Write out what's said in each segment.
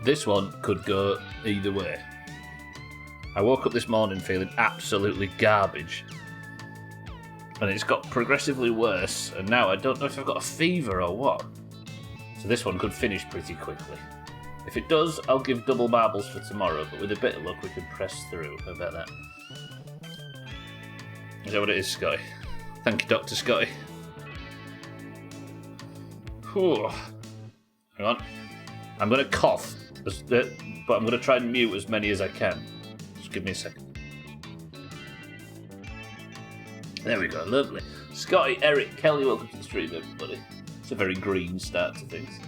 This one could go either way. I woke up this morning feeling absolutely garbage. And it's got progressively worse, and now I don't know if I've got a fever or what. So this one could finish pretty quickly. If it does, I'll give double marbles for tomorrow, but with a bit of luck we can press through. How about that? Is that what it is, Scotty? Thank you, Dr. Scotty. Whew. Hang on. I'm going to cough, but I'm going to try and mute as many as I can. Just give me a second. There we go, lovely. Scotty, Eric, Kelly, welcome to the stream, everybody. It's a very green start to things.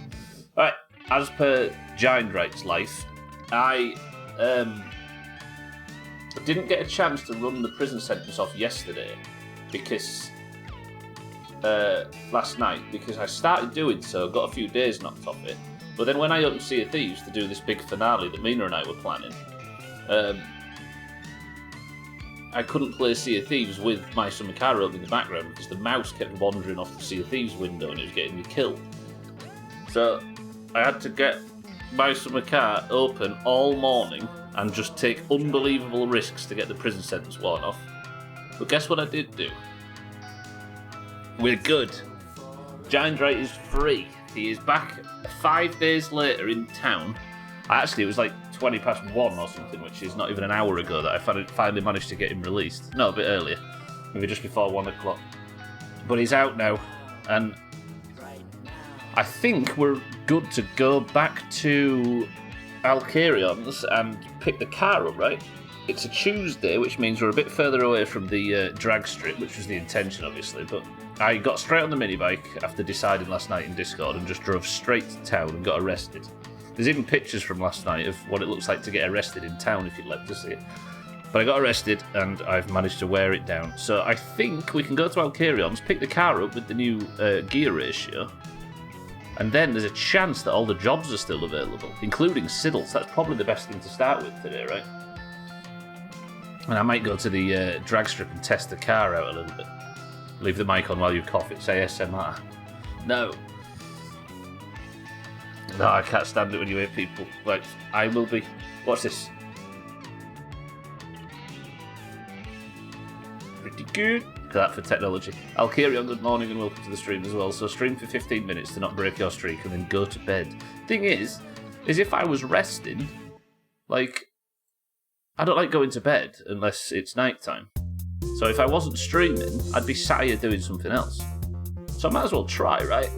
Alright, as per Giant Right's life, I didn't get a chance to run the prison sentence off yesterday because last night, because I started doing so, got a few days knocked off it, but then when I opened Sea of Thieves to do this big finale that Mina and I were planning, I couldn't play Sea of Thieves with my summer car open in the background because the mouse kept wandering off the Sea of Thieves window and it was getting me killed. So I had to get my summer car open all morning and just take unbelievable risks to get the prison sentence worn off. But guess what I did do? We're good. Giant Right is free. He is back 5 days later in town. Actually, it was like 20 past 1 or something, which is not even an hour ago that I finally managed to get him released. No, a bit earlier. Maybe just before 1 o'clock. But he's out now, and I think we're good to go back to Alcarion's and pick the car up, right? It's a Tuesday, which means we're a bit further away from the drag strip, which was the intention, obviously, but I got straight on the minibike after deciding last night in Discord and just drove straight to town and got arrested. There's even pictures from last night of what it looks like to get arrested in town if you'd like to see it. But I got arrested and I've managed to wear it down. So I think we can go to Alcarion's, pick the car up with the new gear ratio, and then there's a chance that all the jobs are still available, including Siddles. That's probably the best thing to start with today, right? And I might go to the drag strip and test the car out a little bit. Leave the mic on while you cough. It's ASMR. No. No, I can't stand it when you hear people. Like, I will be... What's this? Pretty good. Look at that for technology. Alcarion, good morning and welcome to the stream as well. So stream for 15 minutes to not break your streak and then go to bed. Thing is if I was resting, like, I don't like going to bed unless it's night time. So if I wasn't streaming, I'd be sat here doing something else. So I might as well try, right?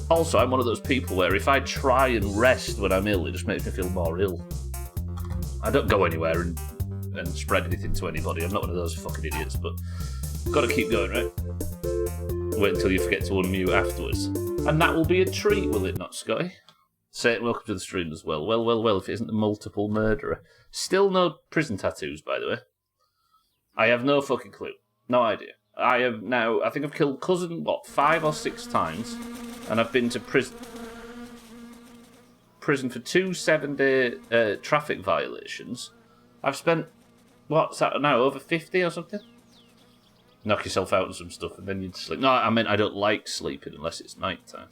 Also, I'm one of those people where if I try and rest when I'm ill, it just makes me feel more ill. I don't go anywhere and spread anything to anybody. I'm not one of those fucking idiots, but got to keep going, right? Wait until you forget to unmute afterwards. And that will be a treat, will it not, Scotty? Say it, welcome to the stream as well. Well, if it isn't a multiple murderer. Still no prison tattoos, by the way. I have no fucking clue. No idea. I have now, I think I've killed cousin, 5 or 6 times, and I've been to prison for 2 7-day traffic violations. I've spent, what's that now, over 50 or something? Knock yourself out and some stuff and then you'd sleep. No, I mean, I don't like sleeping unless it's night time.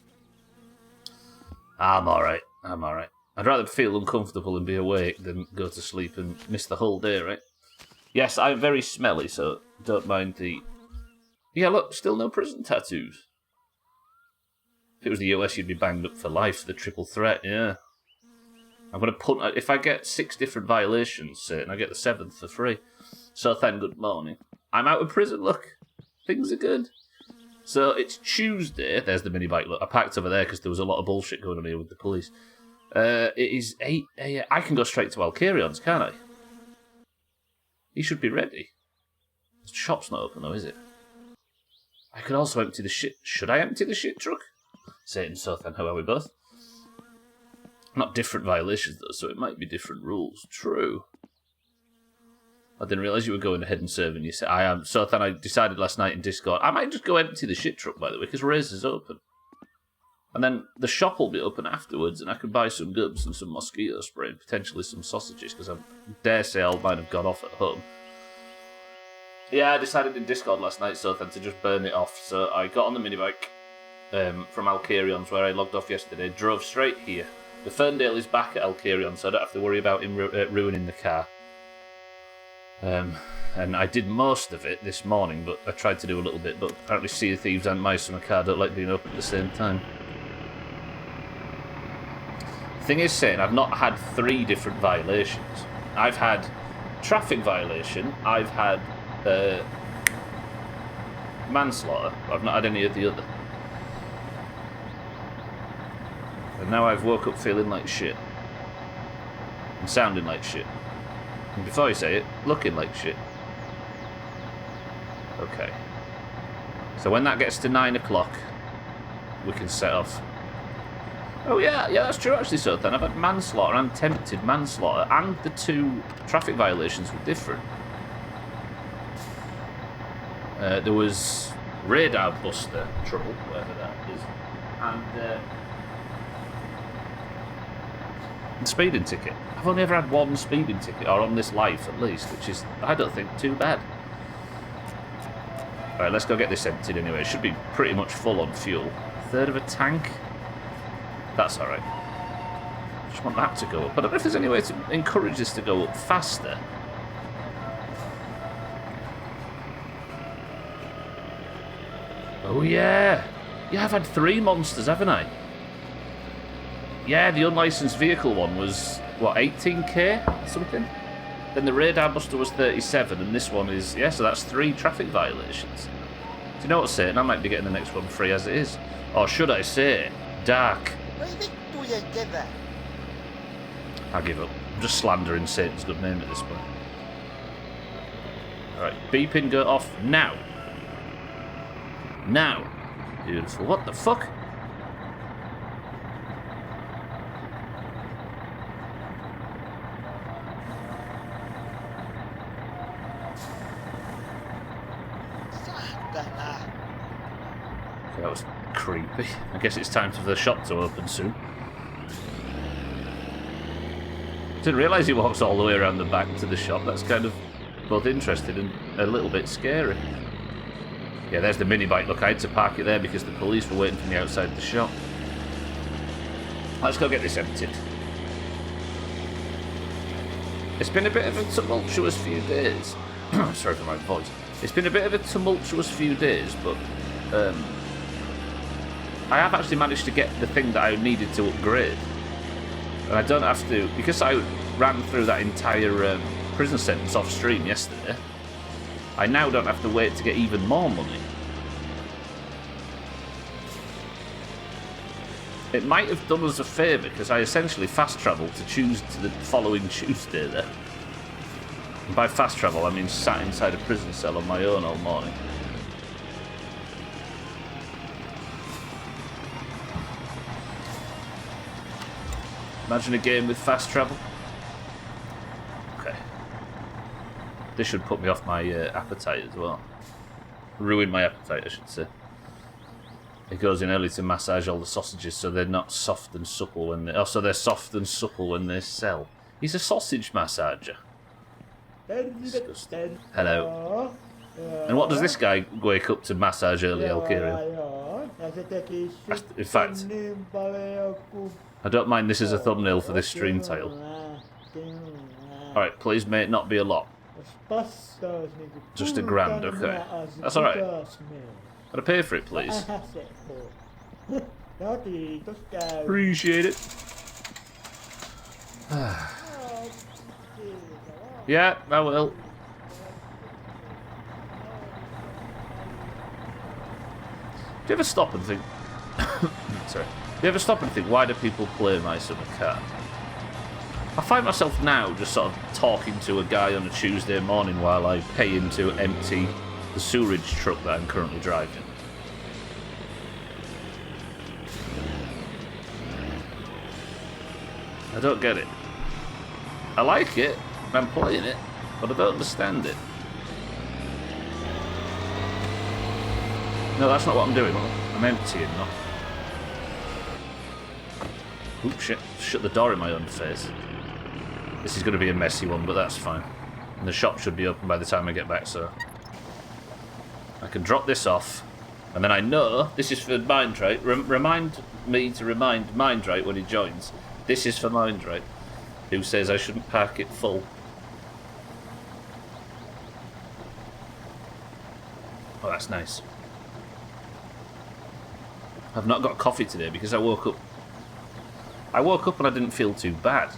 I'm alright. I'd rather feel uncomfortable and be awake than go to sleep and miss the whole day, right? Yes, I'm very smelly, so don't mind the... Yeah, look, still no prison tattoos. If it was the US, you'd be banged up for life for the triple threat, yeah. I'm going to put... If I get 6 different violations, say, and I get the 7th for free. So thank good morning. I'm out of prison, look. Things are good. So it's Tuesday. There's the mini bike, look. I parked over there because there was a lot of bullshit going on here with the police. It is 8 a.m. I can go straight to Alcarion's, can't I? He should be ready. The shop's not open though, is it? I could also empty the shit... Should I empty the shit truck? Satan, so then, how are we both? Not different violations though, so it might be different rules. True. I didn't realise you were going ahead and serving. You said I am. So then I decided last night in Discord, I might just go empty the shit truck, by the way, because Razor's open. And then the shop will be open afterwards, and I can buy some gubs and some mosquito spray and potentially some sausages, because I dare say all mine have gone off at home. Yeah, I decided in Discord last night, so then to just burn it off. So I got on the minibike from Alcarion's, where I logged off yesterday, drove straight here, The Ferndale is back at Alkerion, so I don't have to worry about him ruining the car. And I did most of it this morning, but I tried to do a little bit, but apparently Sea of Thieves and My Summer Car don't like being open at the same time. The thing is saying I've not had 3 different violations. I've had traffic violation, I've had manslaughter, I've not had any of the other. And now I've woke up feeling like shit. And sounding like shit. And before you say it, looking like shit. Okay. So when that gets to 9 o'clock, we can set off. Oh yeah, that's true actually, so then I've had manslaughter and attempted manslaughter, and the 2 traffic violations were different. There was radar buster trouble, whatever that is, and speeding ticket. I've only ever had 1 speeding ticket, or on this life at least, which is, I don't think, too bad. Alright, let's go get this emptied anyway. It should be pretty much full on fuel. 1/3 of a tank? That's alright. Just want that to go up. I don't know if there's any way to encourage this to go up faster. Oh yeah! Yeah, I've had 3 monsters, haven't I? Yeah, the unlicensed vehicle one was, what, 18k? Something? Then the radar buster was 37, and this one is, yeah, so that's 3 traffic violations. Do you know what's saying? I might be getting the next one free as it is. Or should I say, dark. I give up. I'm just slandering Satan's good name at this point. Alright, beeping go off now. Now. Beautiful. What the fuck? That was creepy. I guess it's time for the shop to open soon. Didn't realise he walks all the way around the back to the shop. That's kind of both interesting and a little bit scary. Yeah, there's the mini bike. Look, I had to park it there because the police were waiting for me outside the shop. Let's go get this emptied. It's been a bit of a tumultuous few days. Sorry for my voice. It's been a bit of a tumultuous few days, but I have actually managed to get the thing that I needed to upgrade. And I don't have to, because I ran through that entire prison sentence off stream yesterday, I now don't have to wait to get even more money. It might have done us a favour, because I essentially fast travelled to the following Tuesday there. And by fast travel, I mean sat inside a prison cell on my own all morning. Imagine a game with fast travel. Okay. This should put me off my appetite as well. Ruin my appetite, I should say. It goes in early to massage all the sausages so they're not soft and supple when they... Oh, so they're soft and supple when they sell. He's a sausage massager. Disgusting. Hello. And what does this guy wake up to massage early, Alkerion? In fact, I don't mind this as a thumbnail for this stream title. Alright, please may it not be a lot. Just £1,000, okay. That's alright. Gotta pay for it, please. Appreciate it. Yeah, I will. Do you ever stop and think... Sorry. Do you ever stop and think, why do people play My Summer Car? I find myself now just sort of talking to a guy on a Tuesday morning while I pay him to empty the sewerage truck that I'm currently driving. I don't get it. I like it, I'm playing it, but I don't understand it. No, that's not what I'm doing. I'm emptying, not... Oop, shit. Shut the door in my own face. This is going to be a messy one, but that's fine. And the shop should be open by the time I get back, so... I can drop this off. And then I know, this is for Mindrite, remind me to remind Mindrite when he joins, This is for Mind, right? Who says I shouldn't park it full. Oh, that's nice. I've not got coffee today because I woke up and I didn't feel too bad.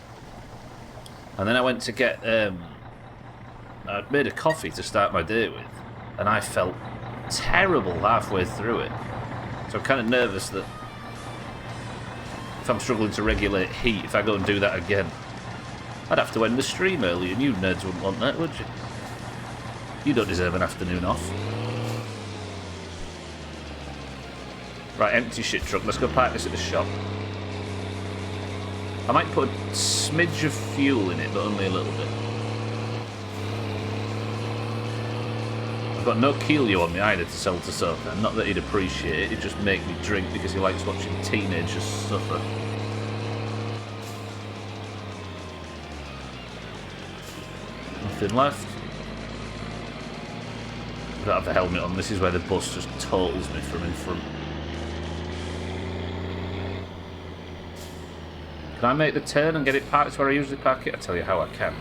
And then I went to get... I'd made a coffee to start my day with, and I felt terrible halfway through it. So I'm kind of nervous that if I'm struggling to regulate heat, if I go and do that again, I'd have to end the stream early, and you nerds wouldn't want that, would you? You don't deserve an afternoon off. Right, empty shit truck. Let's go park this at the shop. I might put a smidge of fuel in it, but only a little bit. I've got no Keelio on me either to sell to Soka. Not that he'd appreciate it, he'd just make me drink because he likes watching teenagers suffer. Nothing left. I don't have the helmet on. This is where the bus just totals me from in front. Can I make the turn and get it parked where I usually park it? I'll tell you how I can.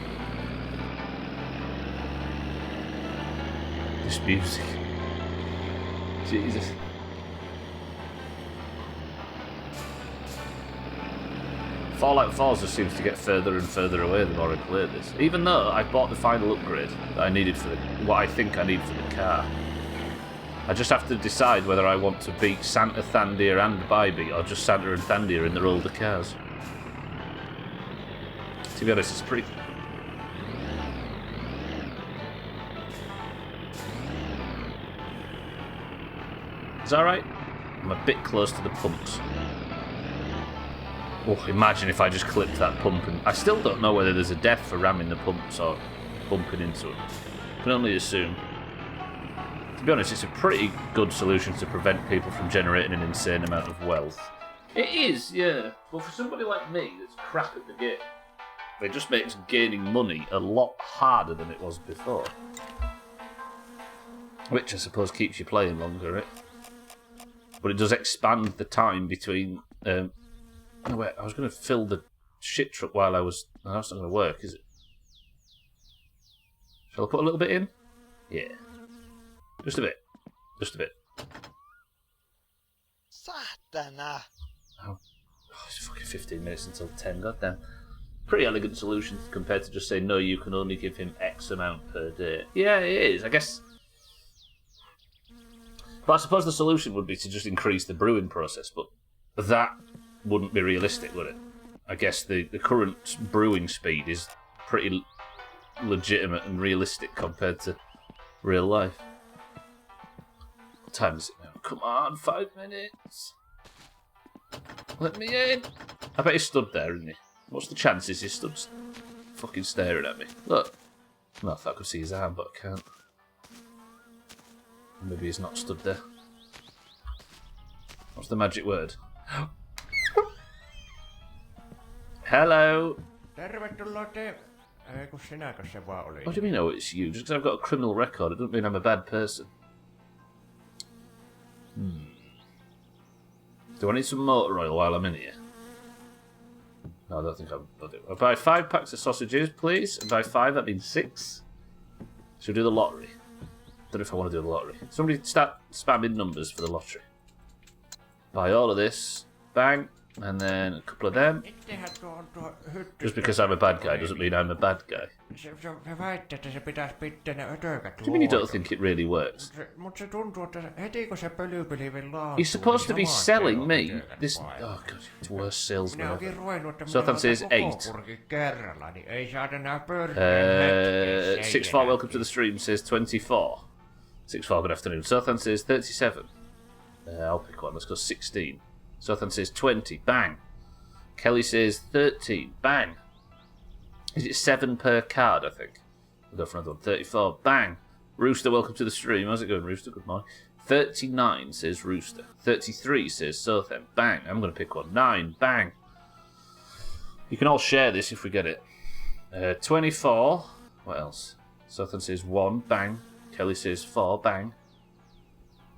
This music. Jesus. Fallout 4 just seems to get further and further away the more I play this. Even though I bought the final upgrade that I needed for what I think I need for the car. I just have to decide whether I want to beat Santa, Thandir and Bybee or just Santa and Thandir in their older cars. To be honest, it's pretty... Is that right? I'm a bit close to the pumps. Oh, imagine if I just clipped that pump and... I still don't know whether there's a death for ramming the pumps or bumping into them. I can only assume. To be honest, it's a pretty good solution to prevent people from generating an insane amount of wealth. It is, yeah. But for somebody like me that's crap at the game, it just makes gaining money a lot harder than it was before. Which I suppose keeps you playing longer, right? But it does expand the time between... oh wait, I was going to fill the shit truck while I was... No, that's not going to work, is it? Shall I put a little bit in? Yeah. Just a bit. Just a bit. Satana! Oh, it's fucking 15 minutes until 10, goddamn. Pretty elegant solution compared to just saying, no, you can only give him X amount per day. Yeah, it is, I guess... But I suppose the solution would be to just increase the brewing process, but that wouldn't be realistic, would it? I guess the current brewing speed is pretty legitimate and realistic compared to real life. What time is it now? Come on, 5 minutes. Let me in. I bet he stood there, isn't he? What's the chances he stood fucking staring at me? Look. Well, I thought I could see his arm, but I can't. Maybe he's not stood there. What's the magic word? Hello. Tervetuloa kun sinäkö se vaan oli? What do you mean, oh, it's you? Just because I've got a criminal record, it doesn't mean I'm a bad person. Do I need some motor oil while I'm in here? No, I don't think I'll do it. I'll buy 5 packs of sausages, please. And by 5, that means 6. Should we do the lottery? Don't know if I want to do the lottery. Somebody start spamming numbers for the lottery. Buy all of this. Bang. And then a couple of them. Just because I'm a bad guy doesn't mean I'm a bad guy. What do you mean you don't think it really works? You're supposed to be selling me this... Oh god, it's the worst salesman ever. So that says 8. 6-4, welcome to the stream, says 24. 6-4, good afternoon. Sothan says 37. I'll pick one, let's go 16. Sothan says 20, bang. Kelly says 13, bang. Is it 7 per card, I think? We'll go for another one. 34, bang. Rooster, welcome to the stream. How's it going, Rooster? Good morning. 39 says Rooster. 33 says Sothan, bang. I'm going to pick one. 9, bang. You can all share this if we get it. 24, what else? Sothan says 1, bang. Kelly says 4, bang.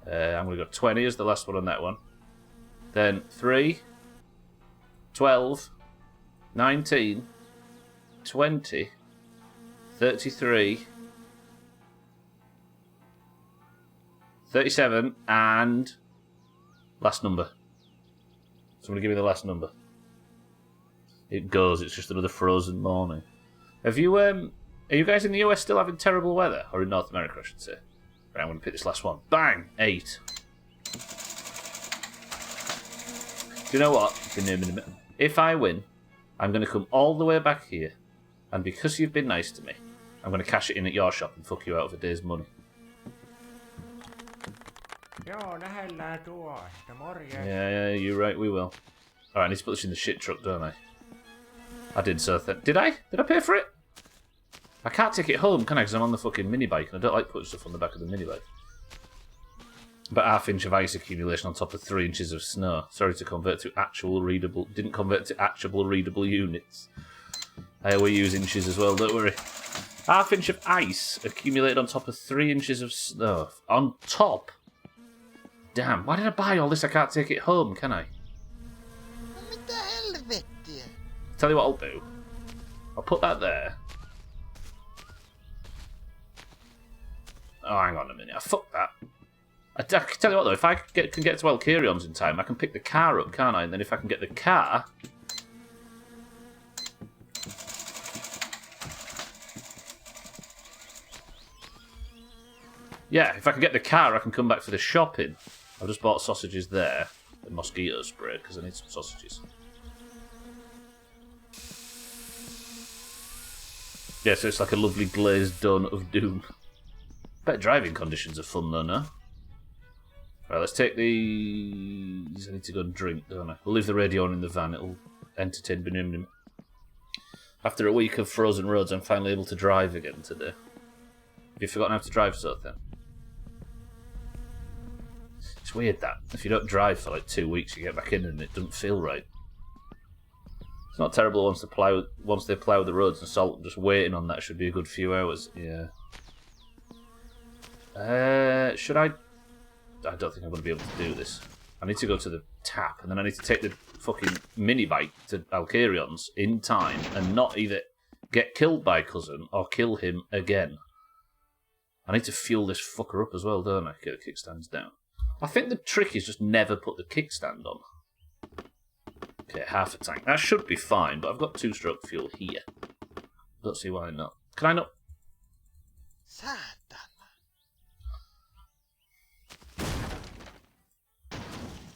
I'm going to go 20 as the last one on that one. Then 3, 12, 19, 20, 33, 37, and last number. Somebody give me the last number. It goes. It's just another frozen morning. Are you guys in the US still having terrible weather? Or in North America, I should say. Right, I'm going to pick this last one. Bang! 8. Do you know what? If I win, I'm going to come all the way back here, and because you've been nice to me, I'm going to cash it in at your shop and fuck you out of a day's money. Yeah, you're right, we will. Alright, I need to put this in the shit truck, don't I? I did so. Did I? Did I pay for it? I can't take it home, can I? Because I'm on the fucking mini bike, and I don't like putting stuff on the back of the mini bike. But ½ inch of ice accumulation on top of 3 inches of snow. Sorry to convert to actual readable. Didn't convert to actual readable units. We use inches as well, don't worry. ½ inch of ice accumulated on top of 3 inches of snow. On top? Damn, why did I buy all this? I can't take it home, can I? Tell you what I'll do. I'll put that there. Oh, hang on a minute. I fucked that. I tell you what, though, if I can get to Alcarion's in time, I can pick the car up, can't I? And then if I can get the car... Yeah, if I can get the car, I can come back for the shopping. I've just bought sausages there. And mosquito spray, because I need some sausages. Yeah, so it's like a lovely glazed donut of doom. Better driving conditions are fun, though, no? Right, let's take these. I need to go and drink, don't I? We'll leave the radio on in the van. It'll entertain Benimnim. After a week of frozen roads, I'm finally able to drive again today. Have you forgotten how to drive, so then? It's weird that. If you don't drive for like 2 weeks, you get back in and it doesn't feel right. It's not terrible once they plough the roads and salt. Just waiting on that should be a good few hours. Yeah. Should I... I don't think I'm going to be able to do this. I need to go to the tap, and then I need to take the fucking mini bike to Alcarion's in time and not either get killed by cousin or kill him again. I need to fuel this fucker up as well, don't I? Get the kickstands down. I think the trick is just never put the kickstand on. Okay, half a tank. That should be fine, but I've got 2-stroke fuel here. Don't see why not. Can I not?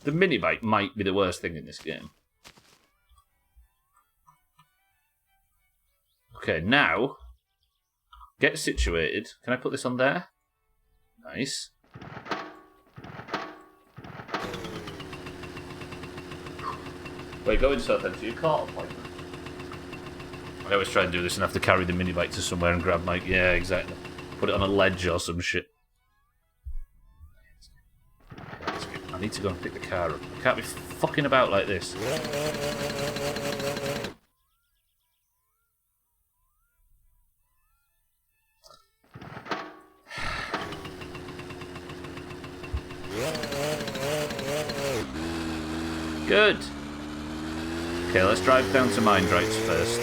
The mini bike might be the worst thing in this game. Okay, now get situated. Can I put this on there? Nice. Wait, go in Southend to your car appointment. I always try and do this and have to carry the mini bike to somewhere and grab my... Yeah, exactly. Put it on a ledge or some shit. I need to go and pick the car up. I can't be fucking about like this. Good. Okay, let's drive down to Mindrights first.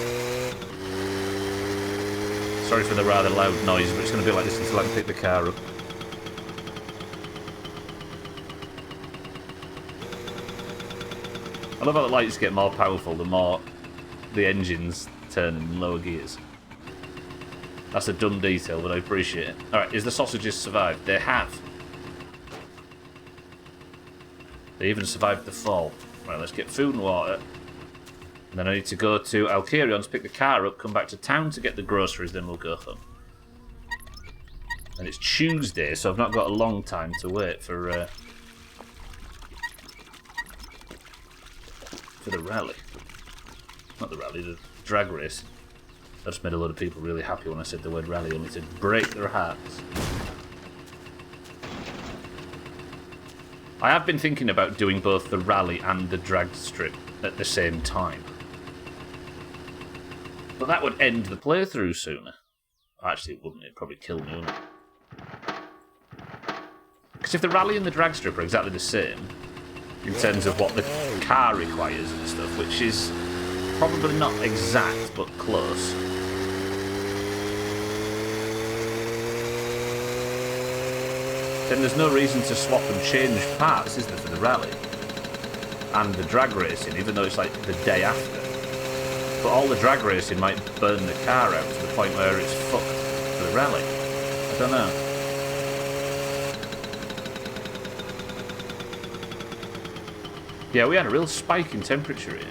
Sorry for the rather loud noise, but it's going to be like this until I can pick the car up. I love how the lights get more powerful the more the engines turn in lower gears. That's a dumb detail, but I appreciate it. Alright, is the sausages survived? They have. They even survived the fall. Right, let's get food and water. And then I need to go to Alcarion's, pick the car up, come back to town to get the groceries, then we'll go home. And it's Tuesday, so I've not got a long time to wait for the rally. Not the rally, the drag race. That just made a lot of people really happy when I said the word rally, only to break their hearts. I have been thinking about doing both the rally and the drag strip at the same time. But that would end the playthrough sooner. Actually, it wouldn't. It'd probably kill me, wouldn't it? Because if the rally and the drag strip are exactly the same, in terms of what the car requires and stuff, which is Probably not exact, but close. Then there's no reason to swap and change parts, is there, for the rally? And the drag racing, even though it's like the day after. But all the drag racing might burn the car out to the point where it's fucked for the rally. I don't know. Yeah, we had a real spike in temperature here.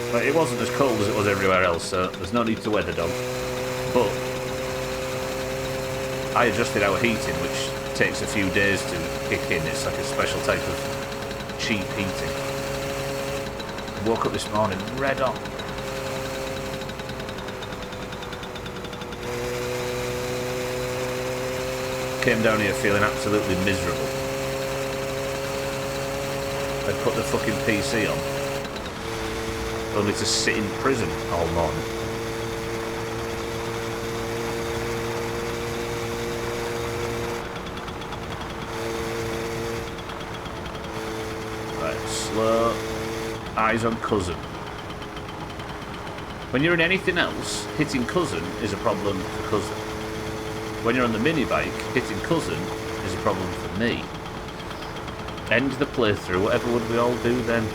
But it wasn't as cold as it was everywhere else, so there's no need to weather dog. But I adjusted our heating, which takes a few days to kick in. It's like a special type of cheap heating. Woke up this morning red hot. Came down here feeling absolutely miserable. I'd put the fucking PC on, only to sit in prison all morning. Right, slow. Eyes on cousin. When you're in anything else, hitting cousin is a problem for cousin. When you're on the mini bike, hitting cousin is a problem for me. End the playthrough, whatever would we all do then?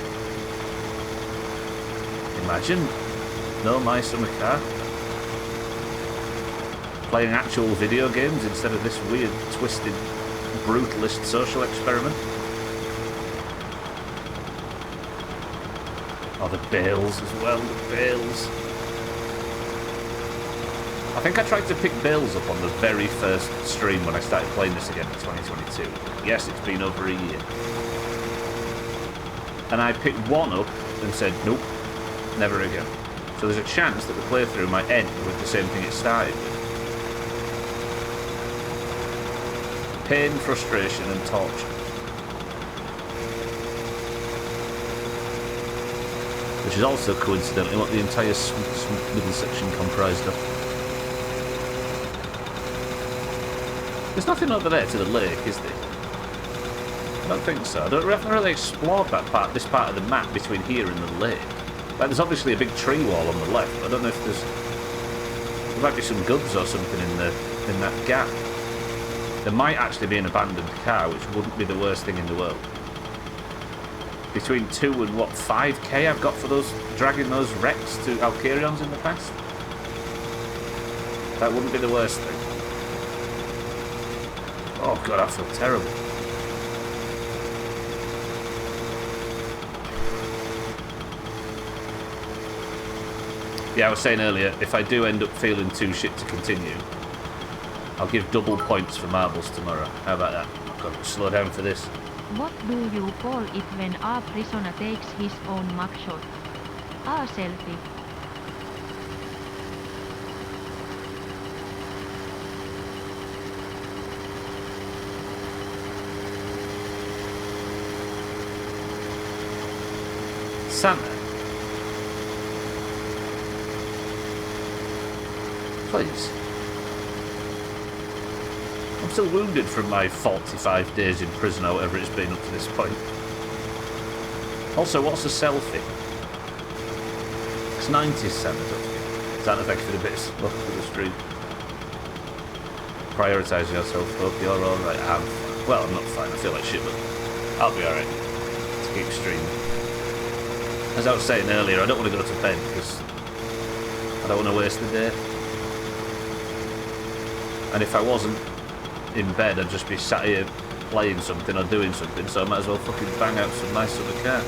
Imagine, no My Summer Car. Playing actual video games instead of this weird, twisted, brutalist social experiment. Oh, the bales as well, the bales. I think I tried to pick bales up on the very first stream when I started playing this again in 2022. Yes, it's been over a year. And I picked one up and said, nope, never again. So there's a chance that the playthrough might end with the same thing it started with. Pain, frustration and torture. Which is also coincidentally what the entire middle section comprised of. There's nothing over there to the lake, is there? I don't think so. We haven't really explored this part of the map between here and the lake. Like, there's obviously a big tree wall on the left, but I don't know if there might be some goods or something in that gap. There might actually be an abandoned car, which wouldn't be the worst thing in the world. Between 2 and 5k I've got for dragging those wrecks to Alcarions in the past. That wouldn't be the worst thing. Oh god, I feel terrible. Yeah, I was saying earlier, if I do end up feeling too shit to continue, I'll give double points for marbles tomorrow. How about that? I've got to slow down for this. What do you call it when a prisoner takes his own mugshot? A selfie. Santa? Please. I'm still wounded from my 45 days in prison or whatever it's been up to this point. Also, what's a selfie? It's 90s Santa, don't you? Sound effects for the bits up to the street. Prioritise yourself, hope you're alright. Well, I'm not fine, I feel like shit, but I'll be alright. To keep streaming. As I was saying earlier, I don't want to go to bed because I don't want to waste the day. And if I wasn't in bed, I'd just be sat here playing something or doing something, so I might as well fucking bang out some nice summer car.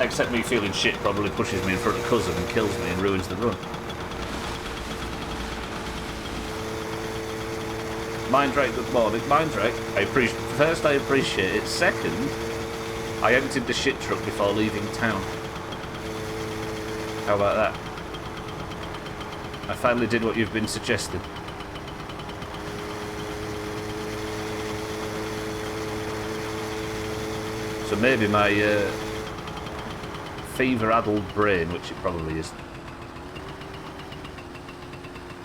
Except me feeling shit probably pushes me in front of cousin and kills me and ruins the run. Mindrake, good morning. Mindrake, first I appreciate it. Second, I emptied the shit truck before leaving town. How about that? I finally did what you've been suggesting. So maybe my fever-addled brain, which it probably is,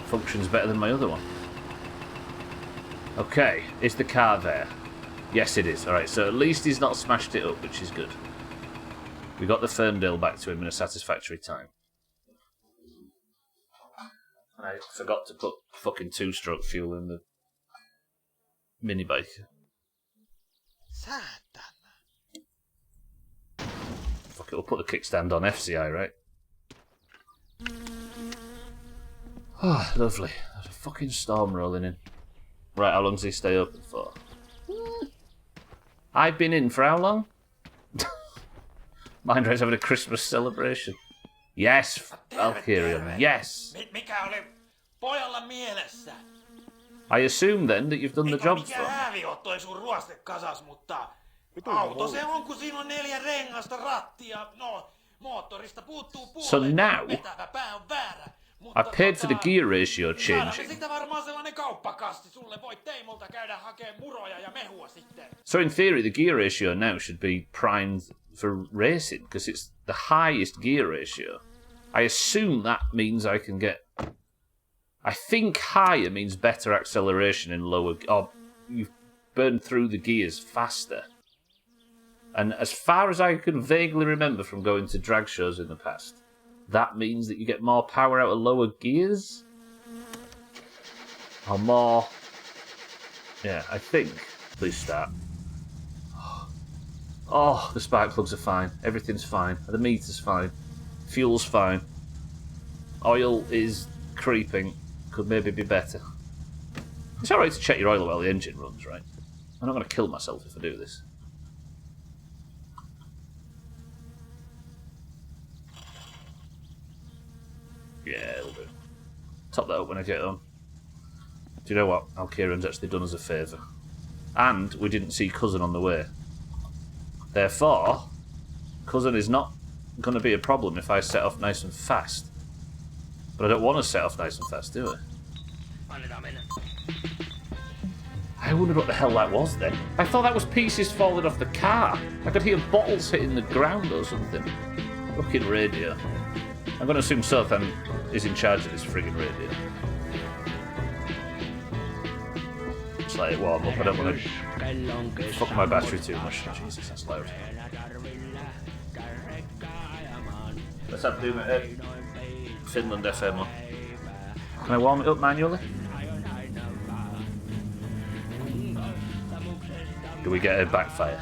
functions better than my other one. Okay, is the car there? Yes, it is. Alright, so at least he's not smashed it up, which is good. We got the Ferndale back to him in a satisfactory time. And I forgot to put fucking two-stroke fuel in the mini bike. Fuck it, we'll put the kickstand on FCI, right? Oh, lovely. There's a fucking storm rolling in. Right, how long does he stay open for? I've been in for how long? Mindra's having a Christmas celebration. Yes, Valkyrian, yes. Mikä oli pojalla mielessä? I assume then that you've done the job Mikä for me. hävi on toi sun ruostekasas, mutta auto se on, kun siinä on 4 rengasta, rattia, no, moottorista puuttuu puolet. So now, vetävä pää on väärä. I paid for the gear ratio changing. Sitä varmaan sellainen kauppakasti. Sulle voit Teimulta käydä hakemaan muroja ja mehua sitten. So in theory, the gear ratio now should be primed for racing, because it's the highest gear ratio. I assume that means I can get... I think higher means better acceleration in lower... Or you burn through the gears faster. And as far as I can vaguely remember from going to drag shows in the past, that means that you get more power out of lower gears? Or more... Yeah, I think. Please start. Oh, the spark plugs are fine. Everything's fine. The meter's fine. Fuel's fine. Oil is creeping. Could maybe be better. It's alright to check your oil while the engine runs, right? I'm not going to kill myself if I do this. Yeah, it'll do. Top that up when I get home. Do you know what? Alkieran's actually done us a favour. And we didn't see Cousin on the way. Therefore, Cousin is not going to be a problem if I set off nice and fast. But I don't want to set off nice and fast, do I? I wondered what the hell that was then. I thought that was pieces falling off the car. I could hear bottles hitting the ground or something. Fucking radio. I'm going to assume Sothan is in charge of this friggin' radio. Just let it warm up. I don't want to fuck my battery too much. Jesus, that's loud. Let's have Finland FM on. Can I warm it up manually? Do we get a backfire?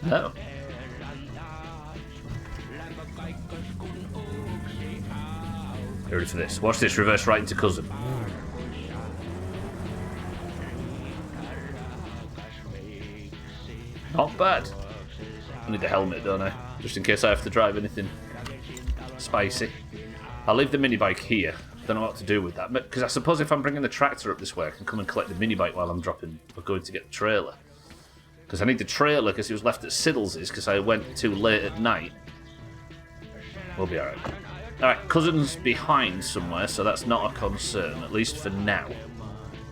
No. You ready for this? Watch this reverse right into Cousin. Not bad. I need the helmet, don't I? Just in case I have to drive anything spicy. I'll leave the mini bike here. Don't know what to do with that. Because I suppose if I'm bringing the tractor up this way, I can come and collect the mini bike while I'm dropping or going to get the trailer. Because I need the trailer because it was left at Siddles's because I went too late at night. We'll be alright. Alright, Cousin's behind somewhere, so that's not a concern, at least for now.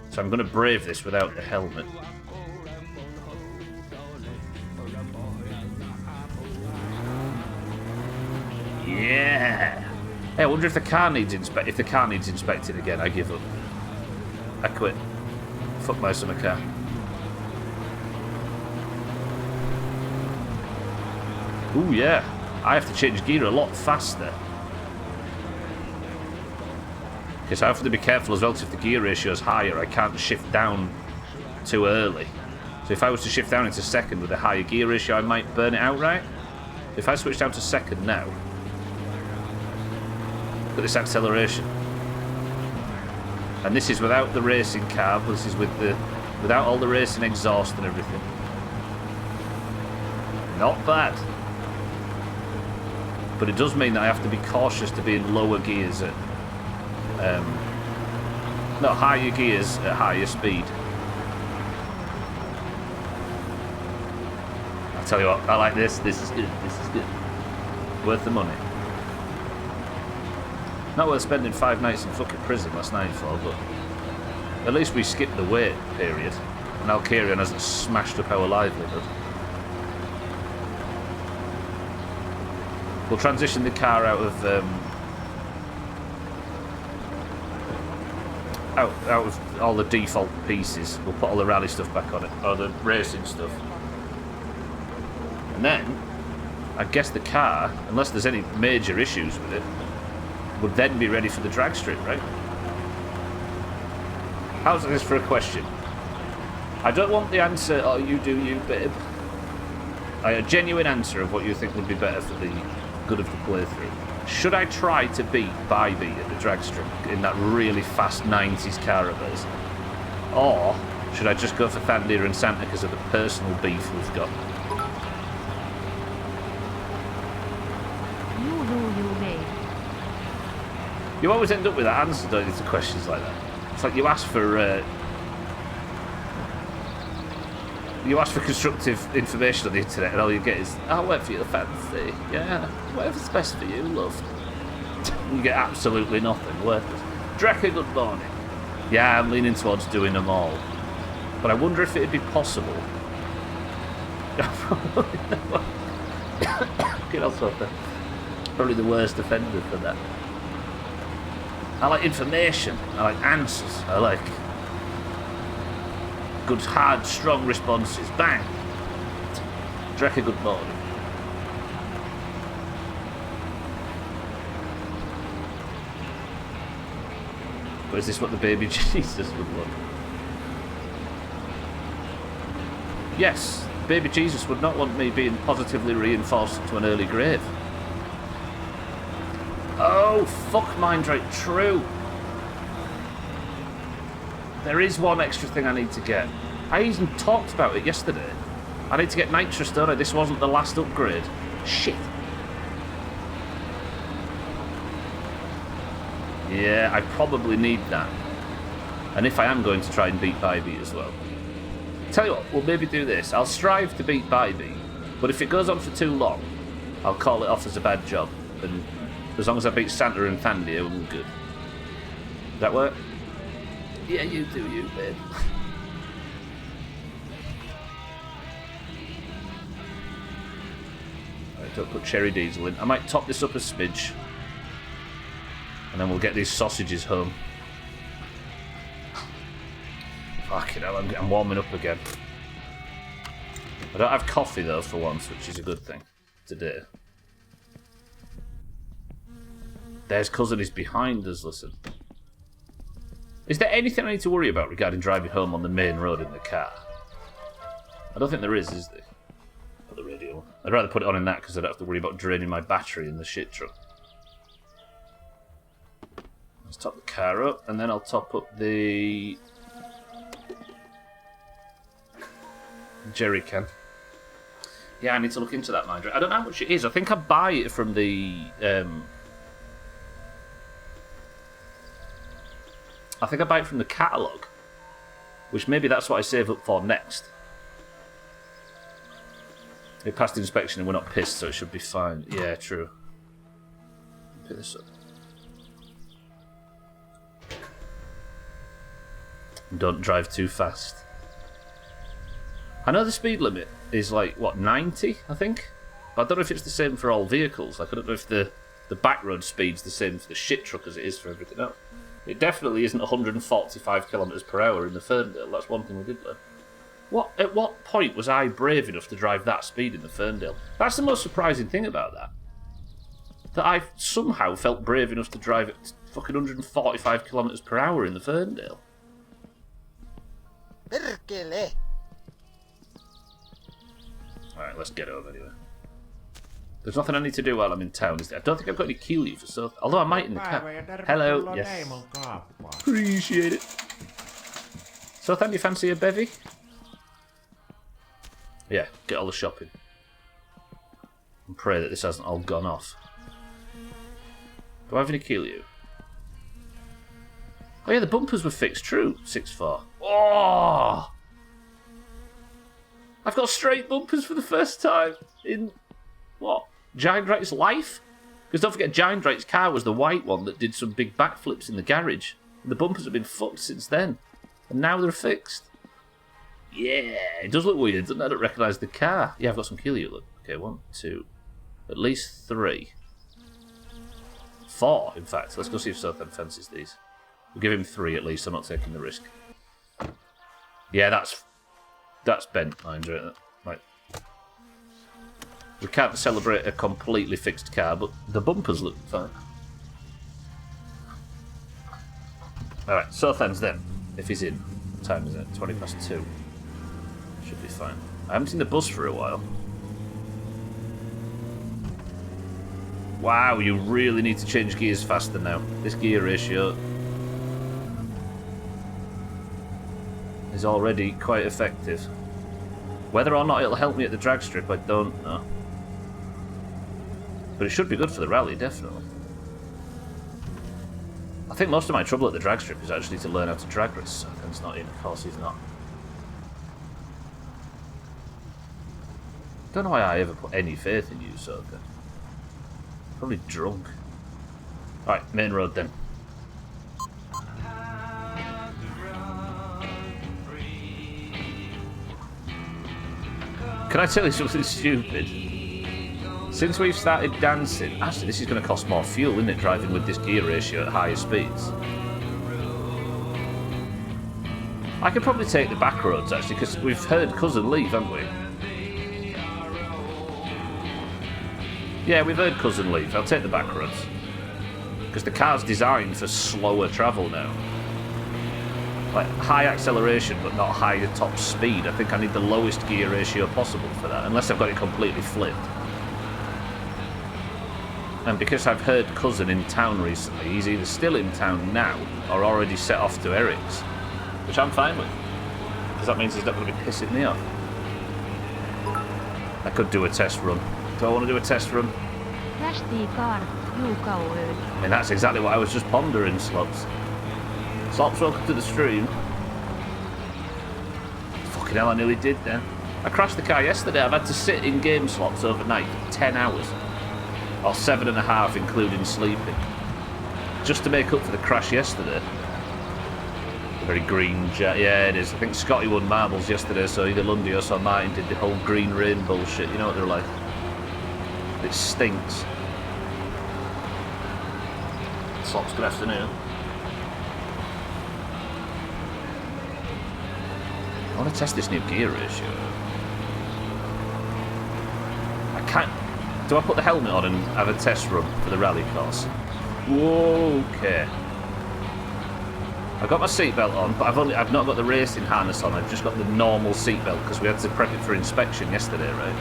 So I'm going to brave this without the helmet. Yeah! Hey, I wonder if the car needs if the car needs inspected again. I give up. I quit. Fuck my summer car. Ooh, yeah. I have to change gear a lot faster. Because I have to be careful as well, because if the gear ratio is higher, I can't shift down too early. So if I was to shift down into second with a higher gear ratio, I might burn it outright. If I switch down to second now, look at this acceleration. And this is without the racing carb, this is without all the racing exhaust and everything. Not bad. But it does mean that I have to be cautious to be in lower gears at not higher gears at higher speed. I'll tell you what, I like this. This is good. This is good. Worth the money. Not worth spending 5 nights in fucking prison last night for, but at least we skipped the wait period. And Alkarian hasn't smashed up our livelihood. We'll transition the car out of out of all the default pieces. We'll put all the rally stuff back on it, or the racing stuff. And then, I guess the car, unless there's any major issues with it, would then be ready for the drag strip, right? How's this for a question? I don't want the answer, oh, you do you, babe. A genuine answer of what you think would be better for the good of the playthrough. Should I try to beat Bybee at the drag strip in that really fast 90s car of hers? Or should I just go for Thandir and Santa because of the personal beef we've got? You, babe. You always end up with that answer, don't you, to questions like that? It's like you ask for constructive information on the internet and all you get is, oh, whatever your fancy. Yeah, whatever's best for you, love. You get absolutely nothing. Worthless. Drekka, good morning. Yeah, I'm leaning towards doing them all. But I wonder if it'd be possible. Get off there. Probably the worst offender for that. I like information. I like answers. I like good, hard, strong responses. Bang! Drekka, good morning. But is this what the baby Jesus would want? Yes, baby Jesus would not want me being positively reinforced to an early grave. Oh, fuck Mindrake, true. There is one extra thing I need to get. I even talked about it yesterday. I need to get nitrous, don't I? This wasn't the last upgrade. Shit. Yeah, I probably need that. And if I am going to try and beat Bybee as well. Tell you what, we'll maybe do this. I'll strive to beat Bybee, but if it goes on for too long, I'll call it off as a bad job. And as long as I beat Santa and Thandir, we're good. Does that work? Yeah, you do you, babe. Right, don't put cherry diesel in. I might top this up a smidge. And then we'll get these sausages home. Fucking hell, I'm warming up again. I don't have coffee though for once, which is a good thing today. There's cousin is behind us, listen. Is there anything I need to worry about regarding driving home on the main road in the car? I don't think there is there? Put the radio on. I'd rather put it on in that because I don't have to worry about draining my battery in the shit truck. Let's top the car up, and then I'll top up the jerry can. Yeah, I need to look into that, mind. I don't know how much it is. I think I buy it from the catalogue, which maybe that's what I save up for next. It passed inspection and we're not pissed, so it should be fine. Yeah, true. Pick this up. Don't drive too fast. I know the speed limit is like, what, 90, I think? But I don't know if it's the same for all vehicles. Like, I don't know if the back road speed's the same for the shit truck as it is for everything else. It definitely isn't 145 kilometres per hour in the Ferndale. That's one thing we did learn. At what point was I brave enough to drive that speed in the Ferndale? That's the most surprising thing about that. That I somehow felt brave enough to drive at fucking 145 kilometres per hour in the Ferndale. Perkele! Alright, let's get home anyway. There's nothing I need to do while I'm in town, is there? I don't think I've got any key leave for stuff. Although I might in the cab. Hello, yes. Appreciate it. So, do you fancy a bevy? Yeah, get all the shopping. And pray that this hasn't all gone off. Do I have any key leave? Oh yeah, the bumpers were fixed, true. 6-4. Oh! I've got straight bumpers for the first time in, what, Giant Drake's life? Because don't forget, Giant Drake's car was the white one that did some big backflips in the garage. And the bumpers have been fucked since then. And now they're fixed. Yeah, it does look weird, doesn't it? I don't recognise the car. Yeah, I've got some key look. Okay, 1, 2, at least 3. 4, in fact. Let's go see if Southend fancies these. We'll give him 3 at least. I'm not taking the risk. Yeah, that's bent lines, right? Right. We can't celebrate a completely fixed car, but the bumpers look fine. Alright, Southan's then, if he's in. What time is it? 2:20. Should be fine. I haven't seen the bus for a while. Wow, you really need to change gears faster now. This gear ratio is already quite effective. Whether or not it'll help me at the drag strip, I don't know. But it should be good for the rally, definitely. I think most of my trouble at the drag strip is actually to learn how to drag race. Southan's not in, of course he's not. Don't know why I ever put any faith in you, Southan. Probably drunk. Alright, main road then. Can I tell you something stupid? Since we've started dancing... Actually, this is going to cost more fuel, isn't it, driving with this gear ratio at higher speeds? I could probably take the back roads, actually, because we've heard Cousin leave, haven't we? Yeah, we've heard Cousin leave. I'll take the back roads. Because the car's designed for slower travel now. Like, high acceleration, but not high top speed. I think I need the lowest gear ratio possible for that, unless I've got it completely flipped. And because I've heard Cousin in town recently, he's either still in town now, or already set off to Eric's. Which I'm fine with. Because that means he's not going to be pissing me off. I could do a test run. Do I want to do a test run? I mean, that's exactly what I was just pondering, Slops. Slops, welcome to the stream. Fucking hell, I nearly did then. I crashed the car yesterday. I've had to sit in game slots overnight for 10 hours. Or 7.5, including sleeping. Just to make up for the crash yesterday. A very green jet. Yeah, it is. I think Scotty won marbles yesterday, so either Lundios or Martin did the whole green rain bullshit. You know what they're like. It stinks. Slops, good afternoon. I want to test this new gear ratio. I can't... Do I put the helmet on and have a test run for the rally course? Whoa, okay. I've got my seatbelt on, but I've not got the racing harness on. I've just got the normal seatbelt because we had to prep it for inspection yesterday, right?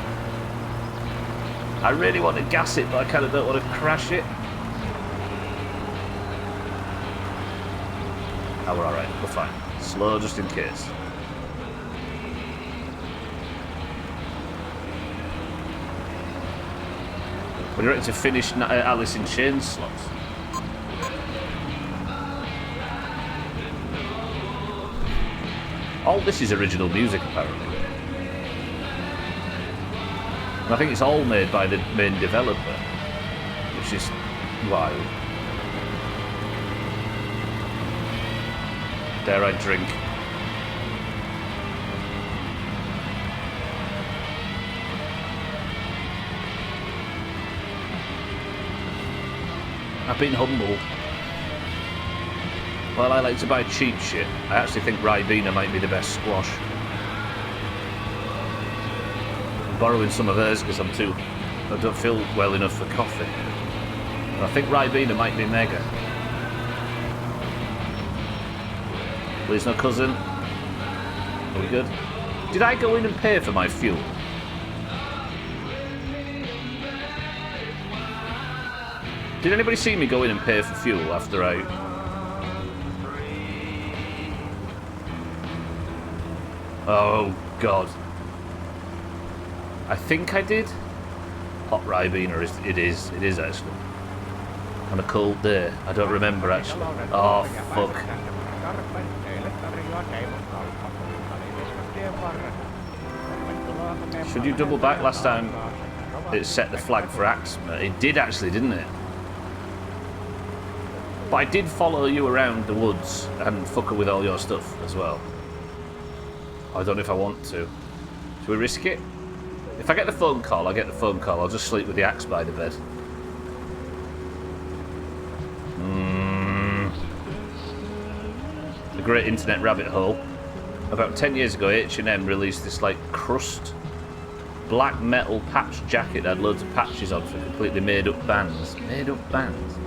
I really want to gas it, but I kind of don't want to crash it. Oh, we're alright. We're fine. Slow just in case. What do you reckon to finish Alice in Chains slots? All this is original music, apparently. And I think it's all made by the main developer, which is wild. Dare I drink? I've been humbled. Well, I like to buy cheap shit. I actually think Ribena might be the best squash. I'm borrowing some of hers because I don't feel well enough for coffee. And I think Ribena might be mega. Please no Cousin. Are we good? Did I go in and pay for my fuel? Did anybody see me go in and pay for fuel after I... Oh, God. I think I did. Hot Ribena, it is actually. On a cold day. I don't remember, actually. Oh, fuck. Should you double back? Last time it set the flag for accident. It did actually, didn't it? But I did follow you around the woods and fuck with all your stuff as well. I don't know if I want to. Should we risk it? If I get the phone call, I get the phone call. I'll just sleep with the axe by the bed. great internet rabbit hole. About 10 years ago, H&M released this like crust black metal patch jacket that had loads of patches on for completely made up bands. Made up bands.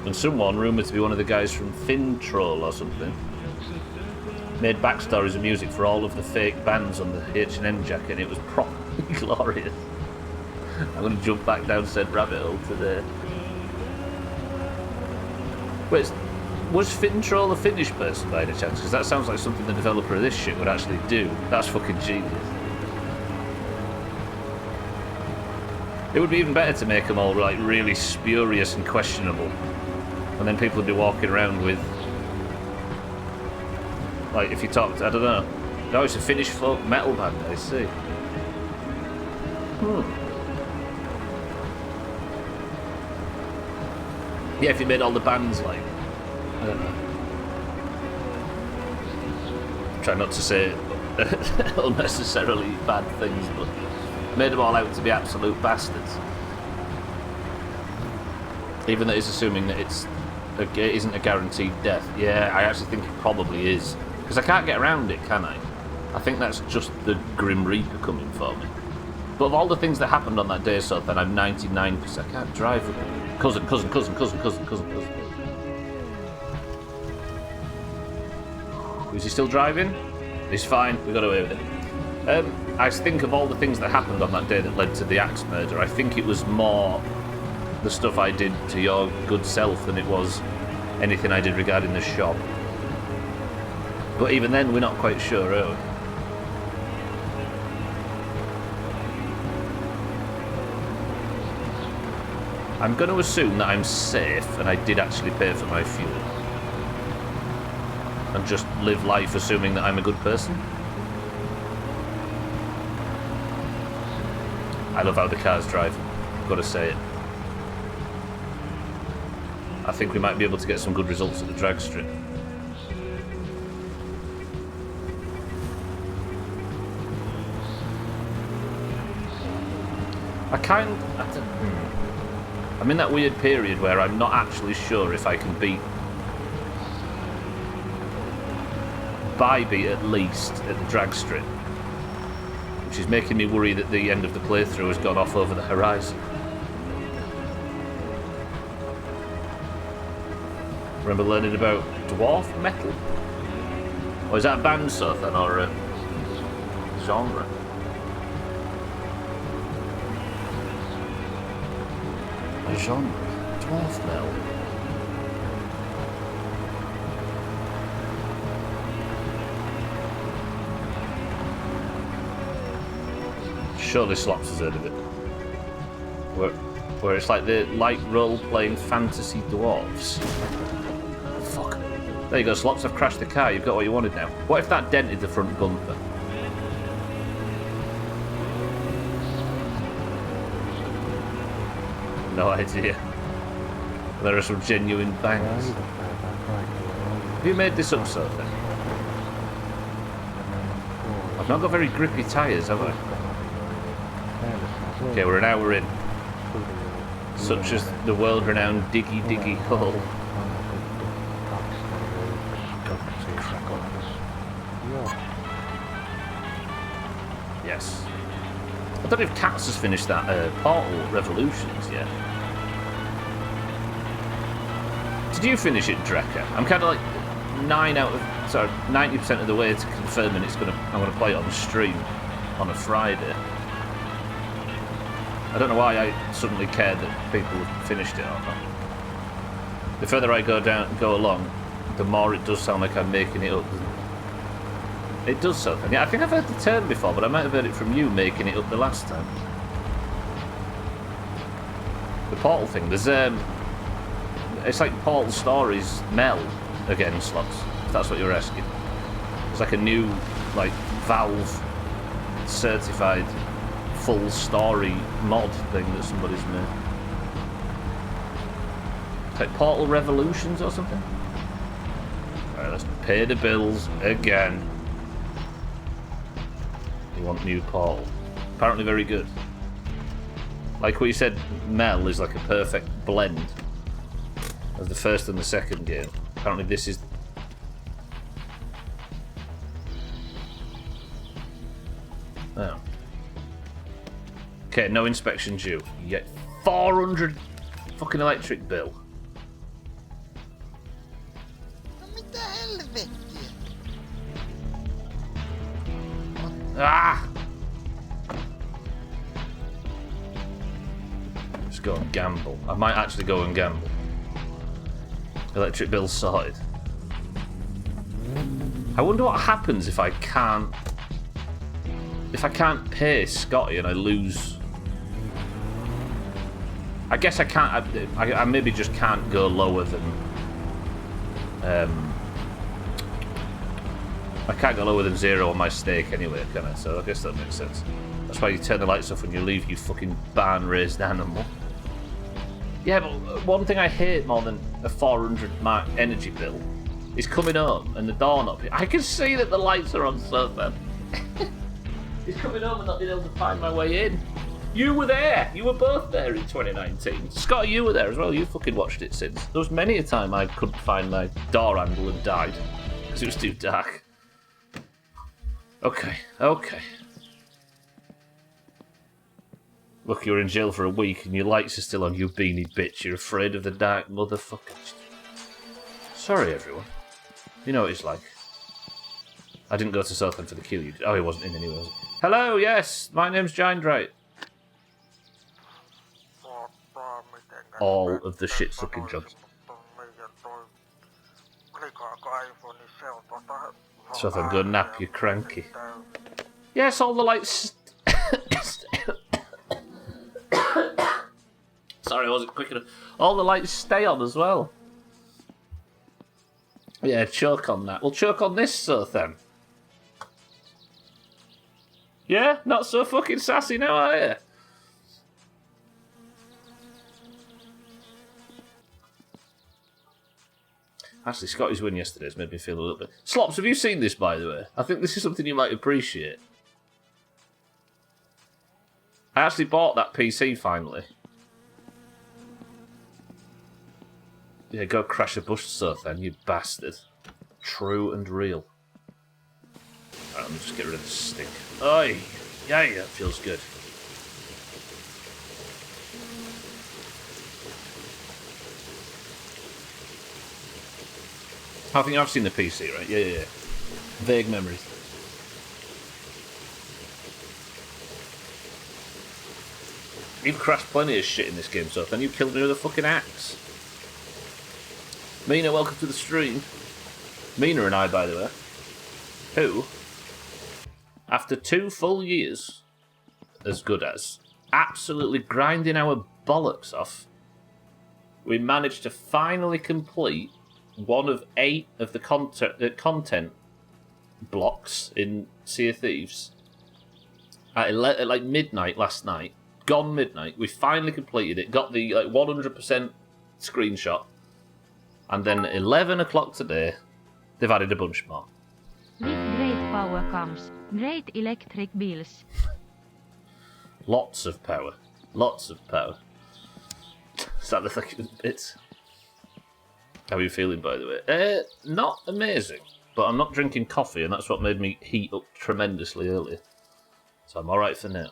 And someone, rumoured to be one of the guys from Fintroll or something, made backstories and music for all of the fake bands on the H&M jacket, and it was properly glorious. I'm going to jump back down said rabbit hole today. Wait, was Fintroll a Finnish person by any chance? Because that sounds like something the developer of this shit would actually do. That's fucking genius. It would be even better to make them all like really spurious and questionable, and then people would be walking around with, like, if you talked, I don't know. No, it's a Finnish folk metal band. I see. Yeah, if you made all the bands like, I don't know. Try not to say unnecessarily bad things, but made them all out to be absolute bastards. Even though it's assuming that it isn't a guaranteed death. Yeah, I actually think it probably is. Because I can't get around it, can I? I think that's just the Grim Reaper coming for me. But of all the things that happened on that day, so then I'm 99%. I can't drive with them. Cousin. Is he still driving? He's fine. We got away with it. I think of all the things that happened on that day that led to the axe murder, I think it was more the stuff I did to your good self than it was anything I did regarding the shop. But even then, we're not quite sure, are we? I'm going to assume that I'm safe and I did actually pay for my fuel. And just live life assuming that I'm a good person. I love how the cars drive. I've got to say it. I think we might be able to get some good results at the drag strip. I'm in that weird period where I'm not actually sure if I can beat Bybee at least at the drag strip, which is making me worry that the end of the playthrough has gone off over the horizon. Remember learning about dwarf metal? Or is that a band sort then, or a genre? A genre? Dwarf metal? Surely Slops has heard of it. Where it's like the light role-playing fantasy dwarves. Fuck. There you go, Slops, I've crashed the car. You've got what you wanted now. What if that dented the front bumper? No idea. There are some genuine bangs. Have you made this up, sort of thing? I've not got very grippy tyres, have I? Okay, we're an hour in. Such as the world-renowned Diggy Diggy Hole. Yes. I don't know if Cats has finished that Portal Revolutions yet. Did you finish it, Drecker? I'm kind of like 90% of the way to confirming I'm gonna play it on stream on a Friday. I don't know why I suddenly cared that people have finished it or not. The further I go along, the more it does sound like I'm making it up. It does something. Yeah, I think I've heard the term before, but I might have heard it from you making it up the last time. The Portal thing, there's it's like Portal Stories Mel again, Slots, if that's what you're asking. It's like a new, like, Valve certified full story mod thing that somebody's made. It's like Portal Revolutions or something. Alright, let's pay the bills again. You want new Portal. Apparently very good. Like what you said, Mel is like a perfect blend of the first and the second game. Apparently this is Okay, no inspection due. Yet 400 fucking electric bill. No mitä helvettiä? Ah! Just go and gamble. I might actually go and gamble. Electric bill sorted. I wonder what happens if I can't pay Scotty and I lose. I guess I can't. I maybe just can't go lower than. I can't go lower than 0 on my stake anyway, can I? So I guess that makes sense. That's why you turn the lights off when you leave, you fucking barn-raised animal. Yeah, but one thing I hate more than a 400 mark energy bill is coming home and the door not. I can see that the lights are on, so then. He's coming home and not being able to find my way in. You were there. You were both there in 2019. Scotty, you were there as well. You fucking watched it since. There was many a time I couldn't find my door handle and died because it was too dark. Okay. Look, you're in jail for a week and your lights are still on, you beanie bitch. You're afraid of the dark, motherfucker. Sorry, everyone. You know what it's like. I didn't go to Southend for the queue. Oh, he wasn't in anyway, was he? Hello, yes, my name's Giandrate. All of the shit-sucking jobs. Southend, go nap, you cranky. Yes, all the lights... Sorry, I wasn't quick enough. All the lights stay on as well. Yeah, choke on that. We'll choke on this, Southend. Yeah? Not so fucking sassy now, are you? Actually, Scotty's win yesterday has made me feel a little bit... Slops, have you seen this, by the way? I think this is something you might appreciate. I actually bought that PC, finally. Yeah, go crash a bush, Southend, you bastard. True and real. Alright, let me just get rid of this stink. Oi! Yeah, that feels good. I think I've seen the PC, right? Yeah. Vague memories. You've crashed plenty of shit in this game, so then you killed me with a fucking axe. Mina, welcome to the stream. Mina and I, by the way, who, after 2 full years, as good as, absolutely grinding our bollocks off, we managed to finally complete one of 8 of the content blocks in Sea of Thieves at like midnight last night. Gone midnight. We finally completed it. Got the 100% screenshot, and then at 11 o'clock today, they've added a bunch more. With great power comes great electric bills. Lots of power. Lots of power. Is that the fucking bits? How are you feeling, by the way? Not amazing, but I'm not drinking coffee, and that's what made me heat up tremendously earlier. So I'm alright for now.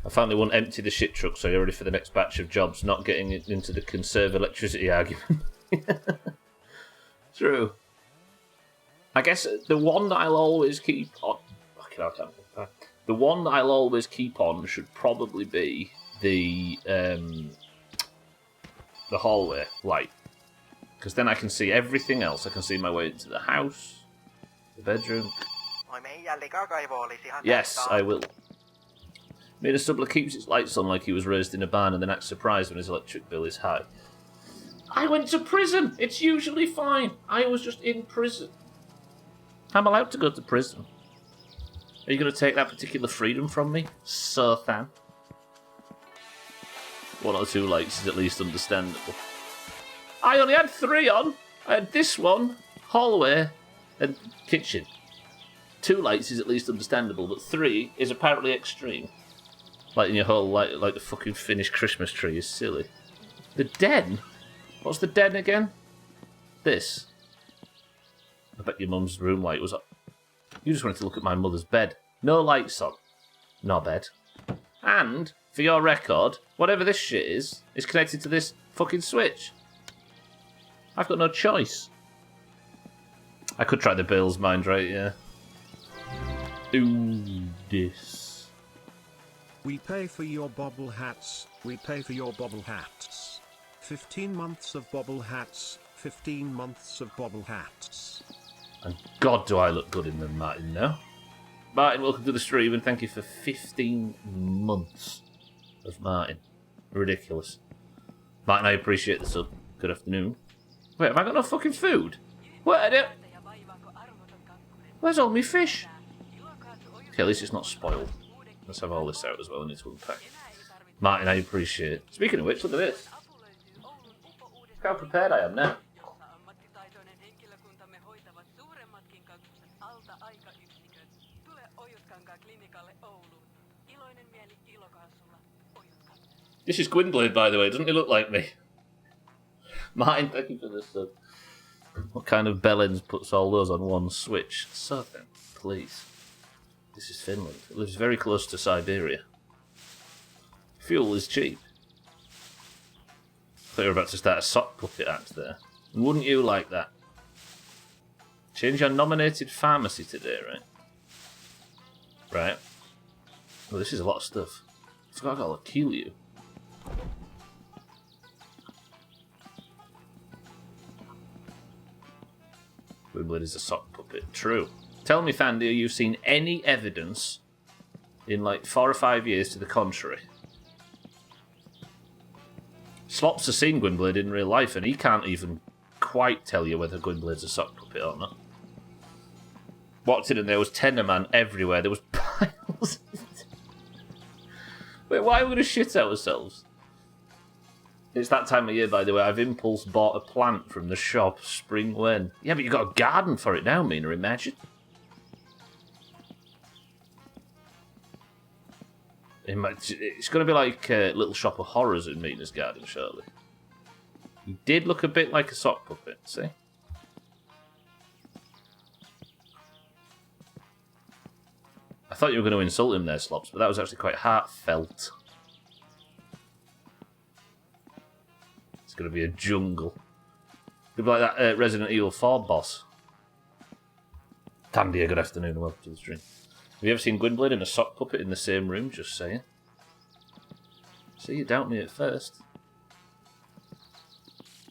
I finally won't empty the shit truck, so you're ready for the next batch of jobs, not getting into the conserve electricity argument. True. I guess the one that I'll always keep on... The one that I'll always keep on should probably be the hallway light. Because then I can see everything else. I can see my way into the house, the bedroom. Yes, I will. Made a Subler keeps its lights on like he was raised in a barn and then acts surprised when his electric bill is high. I went to prison! It's usually fine. I was just in prison. I'm allowed to go to prison. Are you going to take that particular freedom from me, Southend? 1 or 2 lights is at least understandable. I only had 3 on. I had this one, hallway, and kitchen. 2 lights is at least understandable, but 3 is apparently extreme. Lighting your whole like the fucking Finnish Christmas tree is silly. The den? What's the den again? This. I bet your mum's room light was up. You just wanted to look at my mother's bed. No lights on. Not bad. And, for your record, whatever this shit is connected to this fucking switch. I've got no choice. I could try the Bale's mind, right? Yeah. Do this. We pay for your bobble hats. We pay for your bobble hats. 15 months of bobble hats. 15 months of bobble hats. And God, do I look good in them, Martin, no? Martin, welcome to the stream, and thank you for 15 months of Martin. Ridiculous. Martin, I appreciate the sub. Good afternoon. Wait, have I got no fucking food? What? Where's all my fish? Okay, at least it's not spoiled. Let's have all this out as well. I need to unpack. Martin, I appreciate it. Speaking of which, look at this. Look how prepared I am now. This is Gwynblade, by the way. Doesn't he look like me? Martin, thank you for this. What kind of bellends puts all those on one switch? So then, please. This is Finland. It lives very close to Siberia. Fuel is cheap. I thought you were about to start a sock puppet act there. Wouldn't you like that? Change your nominated pharmacy today, right? Right. Well, this is a lot of stuff. I forgot I got to kill you. Gwynblade is a sock puppet. True. Tell me, Thandia, you've seen any evidence in like 4 or 5 years to the contrary. Slops has seen Gwynblade in real life, and he can't even quite tell you whether Gwynblade's a sock puppet or not. Walked in and there was Tenderman everywhere. There was piles. Wait, why are we going to shit ourselves? It's that time of year, by the way. I've impulse bought a plant from the shop, spring when. Yeah, but you've got a garden for it now, Mina, imagine. It's going to be like a little shop of horrors in Mina's garden, shortly. He did look a bit like a sock puppet, see? I thought you were going to insult him there, Slops, but that was actually quite heartfelt. It's going to be a jungle. It'll be like that Resident Evil 4 boss. Tandia, good afternoon and welcome to the stream. Have you ever seen Gwynblade and a sock puppet in the same room? Just saying. See, you doubt me at first.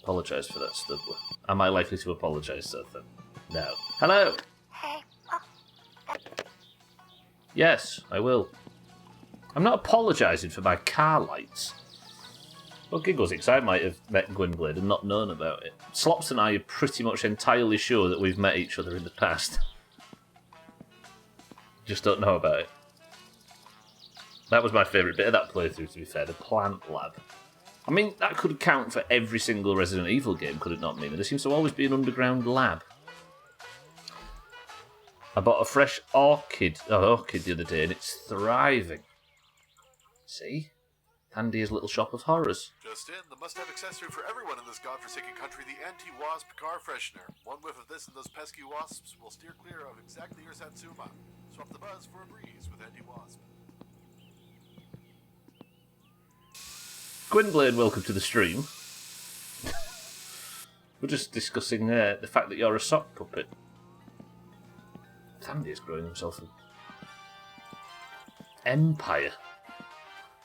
Apologise for that, Studler. Am I likely to apologise, sir? No. Hello! Yes, I will. I'm not apologising for my car lights. Well, giggles, because I might have met Gwynblade and not known about it. Slops and I are pretty much entirely sure that we've met each other in the past. Just don't know about it. That was my favourite bit of that playthrough, to be fair, the plant lab. I mean, that could count for every single Resident Evil game, could it not, Mina? There seems to always be an underground lab. I bought a fresh orchid the other day, and it's thriving. See? Tandia's little shop of horrors. Just in, the must-have accessory for everyone in this godforsaken country, the anti-wasp car freshener. One whiff of this and those pesky wasps will steer clear of exactly your Satsuma. Swap the buzz for a breeze with anti-wasp. Gwynblade, welcome to the stream. We're just discussing the fact that you're a sock puppet. Tandia's growing himself an empire.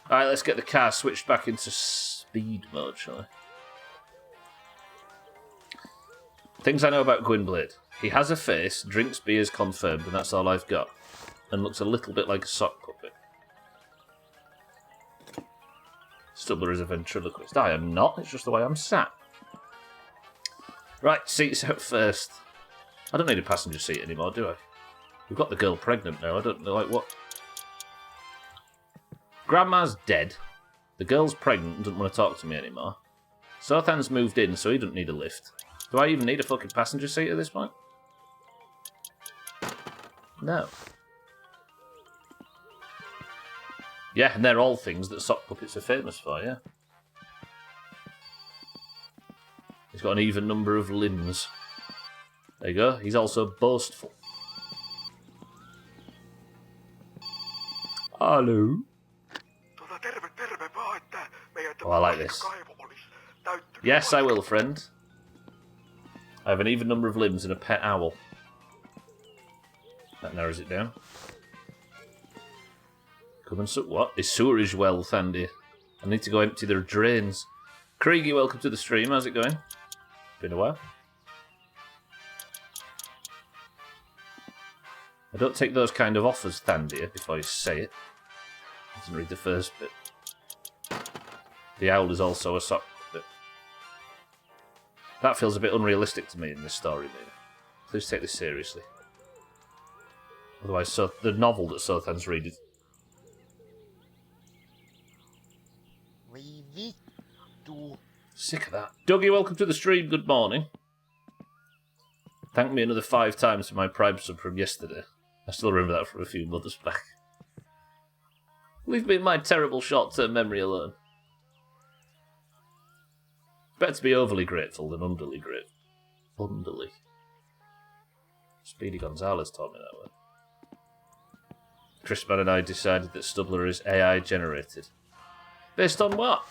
Alright, let's get the car switched back into speed mode, shall we? Things I know about Gwynblade. He has a face, drinks beers confirmed, and that's all I've got. And looks a little bit like a sock puppet. Stubbler is a ventriloquist. I am not, it's just the way I'm sat. Right, seats out first. I don't need a passenger seat anymore, do I? We've got the girl pregnant now, I don't know, like what? Grandma's dead. The girl's pregnant and doesn't want to talk to me anymore. Sothan's moved in, so he doesn't need a lift. Do I even need a fucking passenger seat at this point? No. Yeah, and they're all things that sock puppets are famous for, yeah. He's got an even number of limbs. There you go. He's also boastful. Hello. Terve vaan, että meidän Oh, I like this. kaivo olisi täyttynyt. Yes, I will, friend. I have an even number of limbs and a pet owl. That narrows it down. Come and what? Is sewerage well, Thandy? I need to go empty their drains. Craigie, welcome to the stream. How's it going? Been a while. I don't take those kind of offers, Thandy, before you say it. Doesn't read the first bit. The owl is also a sock bit. That feels a bit unrealistic to me in this story, maybe. Please take this seriously. Otherwise, the novel that Sothan's reading. Sick of that. Dougie, welcome to the stream. Good morning. Thank me another 5 times for my Prime sub from yesterday. I still remember that from a few months back. Leave me in my terrible short-term memory alone. Better to be overly grateful than underly grateful. Underly. Speedy Gonzalez taught me that word. Chrisman and I decided that Stubbler is AI generated. Based on what?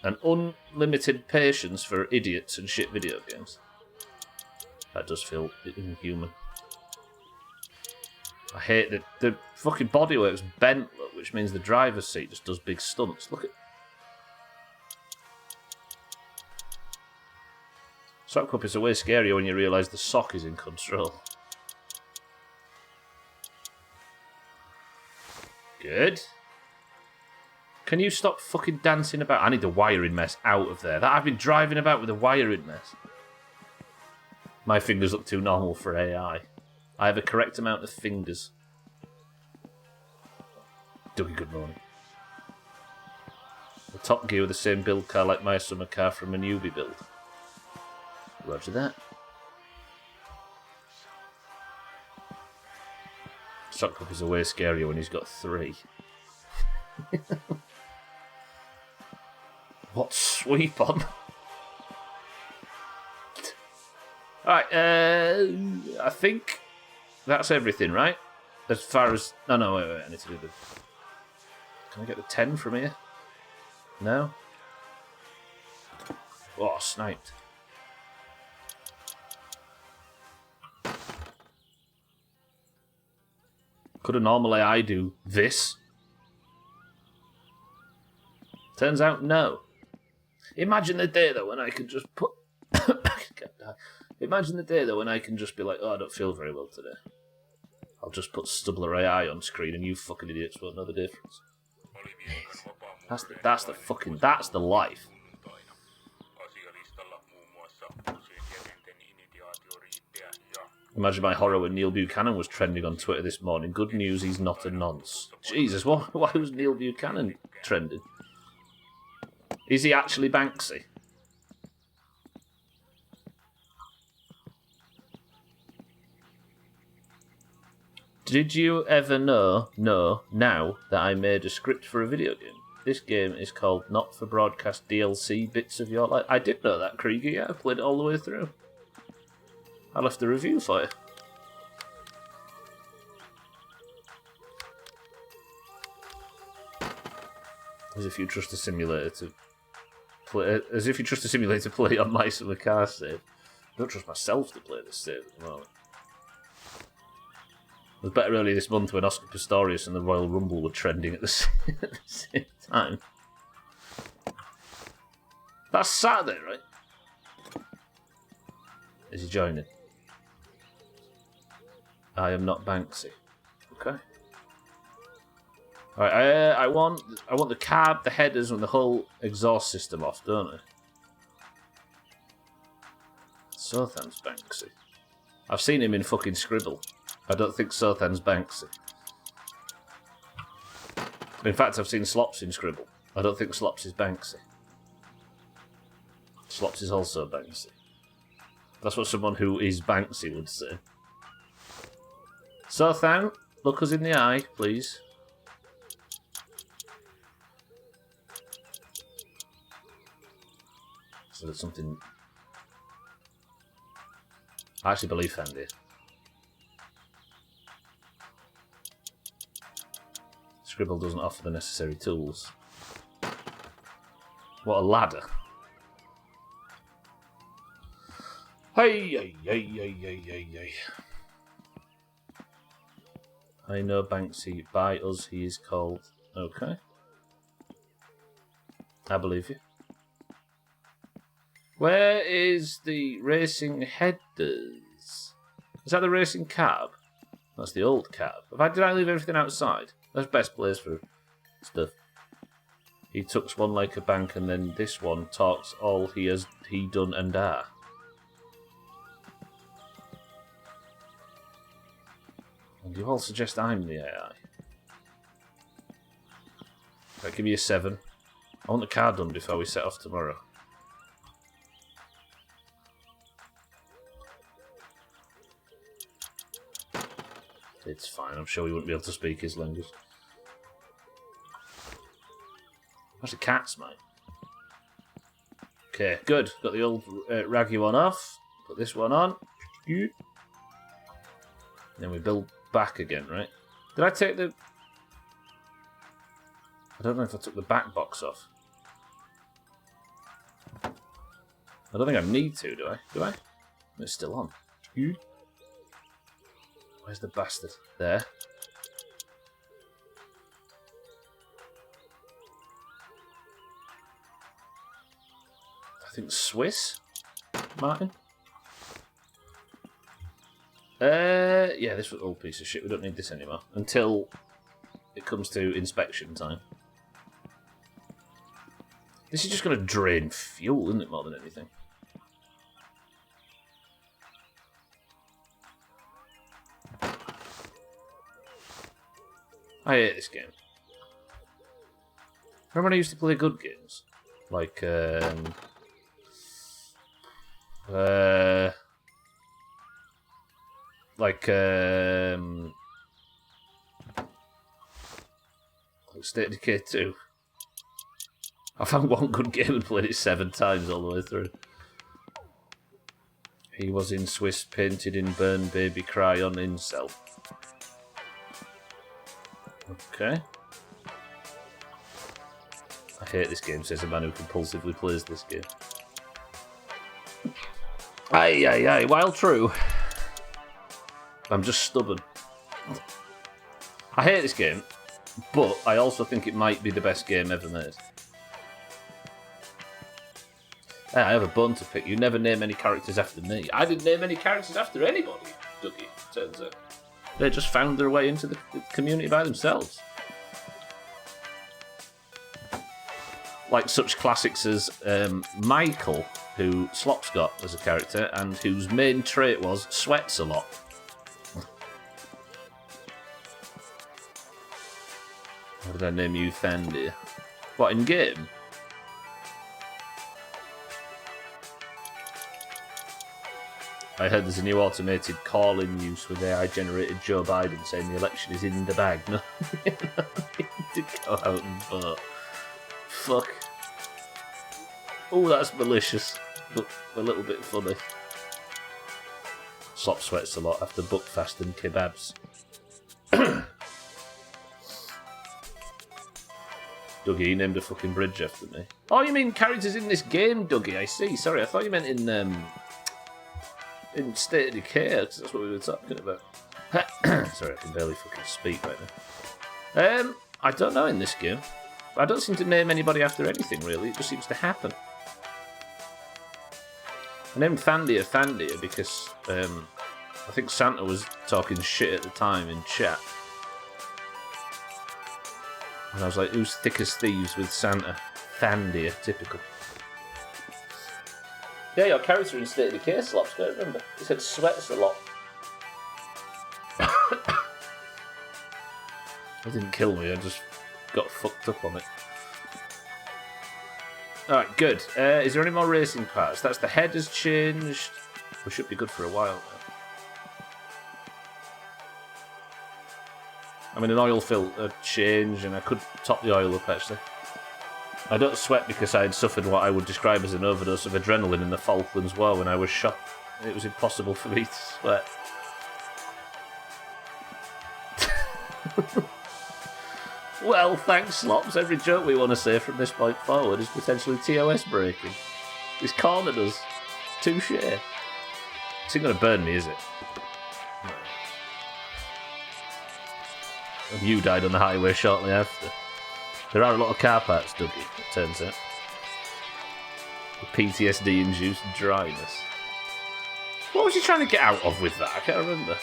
An unlimited patience for idiots and shit video games. That does feel inhuman. I hate that the fucking bodywork's bent, look, which means the driver's seat just does big stunts. Look at... Sock cup is way scarier when you realise the sock is in control. Good. Can you stop fucking dancing about? I need the wiring mess out of there. I've been driving about with a wiring mess. My fingers look too normal for AI. I have a correct amount of fingers. Dougie, good morning. The Top Gear with the same build car like my summer car from a newbie build. Roger that. Sock cup is way scarier when he's got 3. What sweep on? Alright, I think that's everything, right? As far as... No, wait, I need to do the... Can I get the 10 from here? No? Oh, sniped. Could a normal AI do this? Turns out, no. Imagine the day, though, when I could just put... Imagine the day, though, when I can just be like, oh, I don't feel very well today. I'll just put Stubbler AI on screen and you fucking idiots won't know the difference. That's the life. Imagine my horror when Neil Buchanan was trending on Twitter this morning. Good news, he's not a nonce. Jesus, why was Neil Buchanan trending? Is he actually Banksy? Did you ever know now that I made a script for a video game? This game is called Not for Broadcast DLC Bits of Your Life. I did know that, Krieger, yeah, I played it all the way through. I left a review for you. As if you trust a simulator to play on my summer car save. I don't trust myself to play this save at the moment. It was better earlier this month when Oscar Pistorius and the Royal Rumble were trending at the same time. That's Saturday, right? Is he joining? I am not Banksy. Okay. Alright, I want the carb, the headers, and the whole exhaust system off, don't I? Sothan's Banksy. I've seen him in fucking Scribble. I don't think Sothan's Banksy. In fact, I've seen Slops in Scribble. I don't think Slops is Banksy. Slops is also Banksy. That's what someone who is Banksy would say. Sothan, look us in the eye, please. So there's something... I actually believe Fendi. Scribble doesn't offer the necessary tools. What a ladder. Hey. I know Banksy. By us, he is called. Okay. I believe you. Where is the racing headers? Is that the racing cab? That's the old cab. Did I leave everything outside? That's best place for stuff. He tucks one like a bank, and then this one talks all he done and are. And you all suggest I'm the AI. Right, give me a 7. I want the car done before we set off tomorrow. It's fine, I'm sure we wouldn't be able to speak his language. What's the cats, mate? Okay, good. Got the old raggy one off. Put this one on. Then we build back again, right? Did I take the... I don't know if I took the back box off. I don't think I need to, do I? Do I? It's still on. Where's the bastard? There. I think Swiss? Martin? Yeah, this was an old piece of shit. We don't need this anymore. Until it comes to inspection time. This is just going to drain fuel, isn't it, more than anything? I hate this game. Remember when I used to play good games? Like, State of Decay 2. I found one good game and played it 7 times all the way through. He was in Swiss, painted in Burn Baby Cry on Incel. Okay. I hate this game, says a man who compulsively plays this game. Aye, while true, I'm just stubborn. I hate this game, but I also think it might be the best game ever made. I have a bone to pick. You never name any characters after me. I didn't name any characters after anybody, Dougie, turns out. They just found their way into the community by themselves. Like such classics as Michael, who Slops got as a character, and whose main trait was sweats a lot. How did I name you, Fandy? What, in game? I heard there's a new automated call-in use with AI-generated Joe Biden saying the election is in the bag. No, to go out and vote. Fuck. Oh, that's malicious, but a little bit funny. Slop sweats a lot after Buckfast and kebabs. Dougie, you named a fucking bridge after me. Oh, you mean characters in this game, Dougie? I see. Sorry, I thought you meant in State of Decay, because that's what we were talking about. Sorry, I can barely fucking speak right now. I don't know in this game. I don't seem to name anybody after anything, really. It just seems to happen. I named Fandia because I think Santa was talking shit at the time in chat. And I was like, who's thick as thieves with Santa? Fandia, typical. Yeah, your character in State of Decay, Slops, don't remember. He said sweats a lot. It didn't kill me, I just got fucked up on it. Alright, good. Is there any more racing parts? That's the head has changed. We should be good for a while now. I mean, an oil filter change, and I could top the oil up, actually. I don't sweat because I had suffered what I would describe as an overdose of adrenaline in the Falklands War when I was shot. It was impossible for me to sweat. Well, thanks, Slops. Every joke we want to say from this point forward is potentially TOS breaking. He's cornered us. Touche. This ain't gonna burn me, is it? And you died on the highway shortly after. There are a lot of car parts, Dougie, it turns out. PTSD-induced dryness. What was he trying to get out of with that? I can't remember.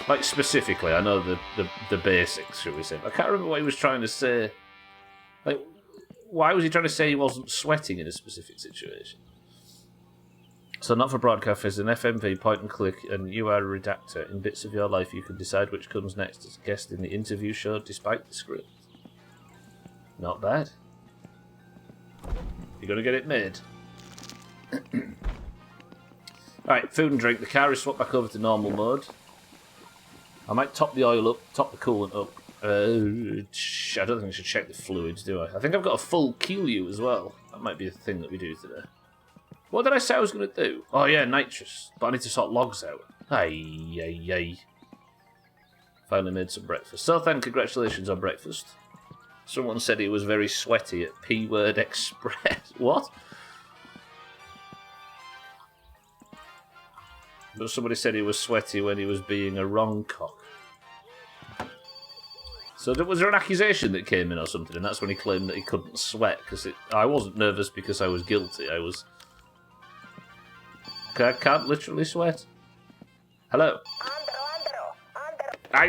Like, specifically, I know the basics, shall we say. I can't remember what he was trying to say. Like, why was he trying to say he wasn't sweating in a specific situation? So, not for broadcast is an FMV point and click, and you are a redactor. In bits of your life, you can decide which comes next as a guest in the interview show, despite the script. Not bad. You're going to get it made. Alright, food and drink. The car is swapped back over to normal mode. I might top the oil up, top the coolant up. I don't think I should check the fluids, do I? I think I've got a full QU as well. That might be a thing that we do today. What did I say I was going to do? Oh yeah, nitrous. But I need to sort logs out. Ay. Finally made some breakfast. So then, congratulations on breakfast. Someone said he was very sweaty at P-Word Express. What? But somebody said he was sweaty when he was being a wrong cock. So was there an accusation that came in or something, and that's when he claimed that he couldn't sweat? Because I wasn't nervous because I was guilty. I was... I can't literally sweat. Hello? I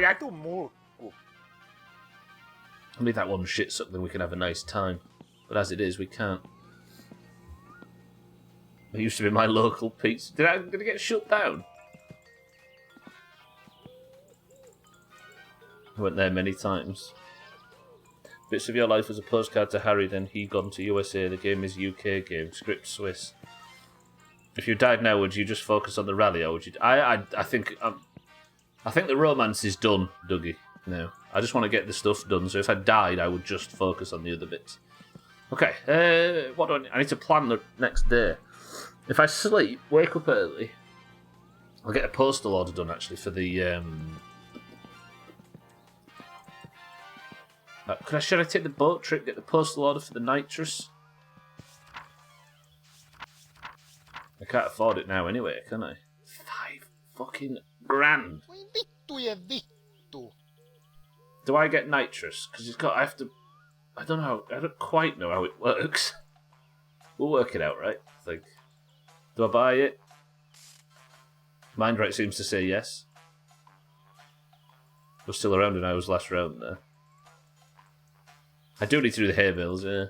need that one shit suck, then we can have a nice time. But as it is, we can't. It used to be my local pizza. Did it get shut down? I went there many times. Bits of your life was a postcard to Harry, then he gone to USA. The game is UK game, script Swiss. If you died now, would you just focus on the rally, or would you? I think the romance is done, Dougie. No, I just want to get the stuff done. So if I died, I would just focus on the other bits. Okay. What do I need? I need to plan the next day. If I sleep, wake up early, I'll get a postal order done actually for the. Should I take the boat trip? Get the postal order for the nitrous. I can't afford it now anyway, can I? 5 fucking grand. Do I get nitrous? Because I have to. I don't know. I don't quite know how it works. We'll work it out, right? I think. Do I buy it? Mindright seems to say yes. We're still around when I was last round there. I do need to do the hay bales, yeah.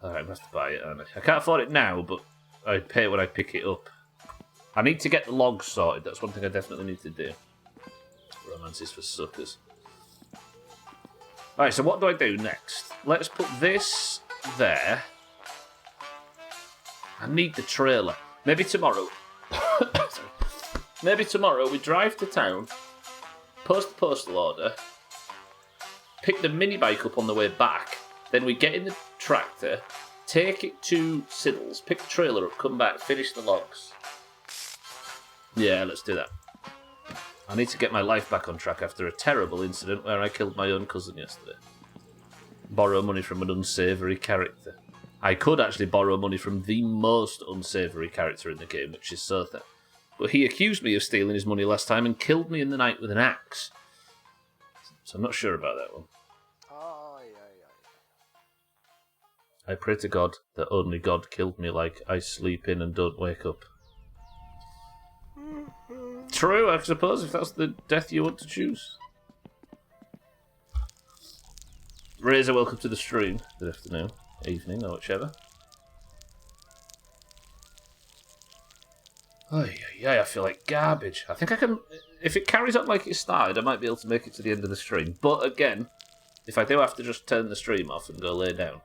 Alright, I have to buy it, aren't I? I can't afford it now, but I pay it when I pick it up. I need to get the logs sorted. That's one thing I definitely need to do. Romance is for suckers. Alright, so what do I do next? Let's put this there. I need the trailer. Maybe tomorrow. Maybe tomorrow we drive to town, post the postal order, pick the mini bike up on the way back, then we get in the tractor, take it to Siddles, pick the trailer up, come back, finish the logs. Yeah, let's do that. I need to get my life back on track after a terrible incident where I killed my own cousin yesterday. Borrow money from an unsavoury character. I could actually borrow money from the most unsavoury character in the game, which is Sotha. But he accused me of stealing his money last time and killed me in the night with an axe. So I'm not sure about that one. I pray to God that only God killed me like I sleep in and don't wake up. True, I suppose, if that's the death you want to choose. Razor, welcome to the stream. Good afternoon, evening, or whichever. I feel like garbage. I think I can... If it carries on like it started, I might be able to make it to the end of the stream. But again, if I do have to just turn the stream off and go lay down,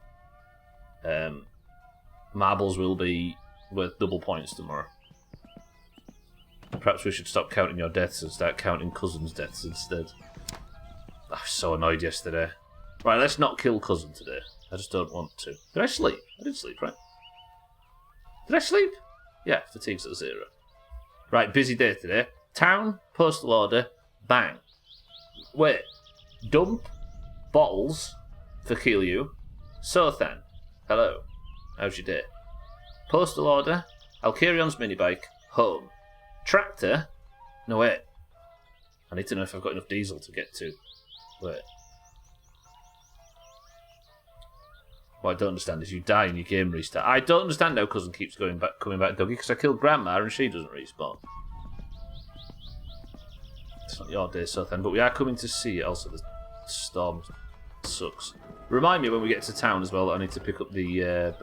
marbles will be worth double points tomorrow. Perhaps we should stop counting your deaths and start counting cousins' deaths instead. I was so annoyed yesterday. Right, let's not kill cousin today. I just don't want to. Did I sleep? I did sleep, right? Did I sleep? Yeah, fatigue's at 0. Right, busy day today. Town, postal order, bang. Wait, dump, bottles for Keelyu. Sothan, hello. How's your day? Postal order, Alcarion's minibike, home. Tractor, no wait. I need to know if I've got enough diesel to get to. Wait. What I don't understand is you die and your game restart. I don't understand how Cousin keeps coming back, Dougie, because I killed Grandma and she doesn't respawn. It's not your day, Sothan, but we are coming to see it. Also, the storm sucks. Remind me when we get to town as well that I need to pick up the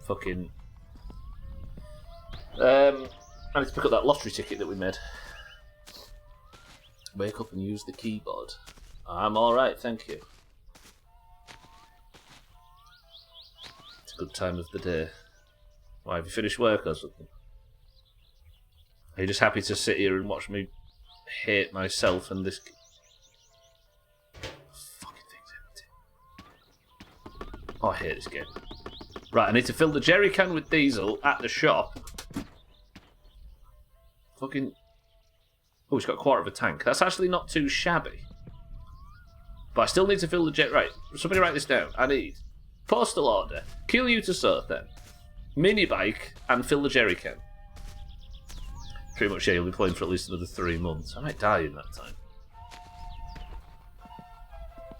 fucking. I need to pick up that lottery ticket that we made. Wake up and use the keyboard. I'm alright, thank you. It's a good time of the day. Why, have you finished work or something? Are you just happy to sit here and watch me hate myself and this... Fucking thing's empty. Oh, I hate this game. Right, I need to fill the jerry can with diesel at the shop. Fucking... Oh, it's got a quarter of a tank. That's actually not too shabby. But I still need to fill the jet. Right, somebody write this down. I need postal order, kill you to Sothan, mini bike, and fill the jerry can. Pretty much, yeah, you'll be playing for at least another 3 months. I might die in that time.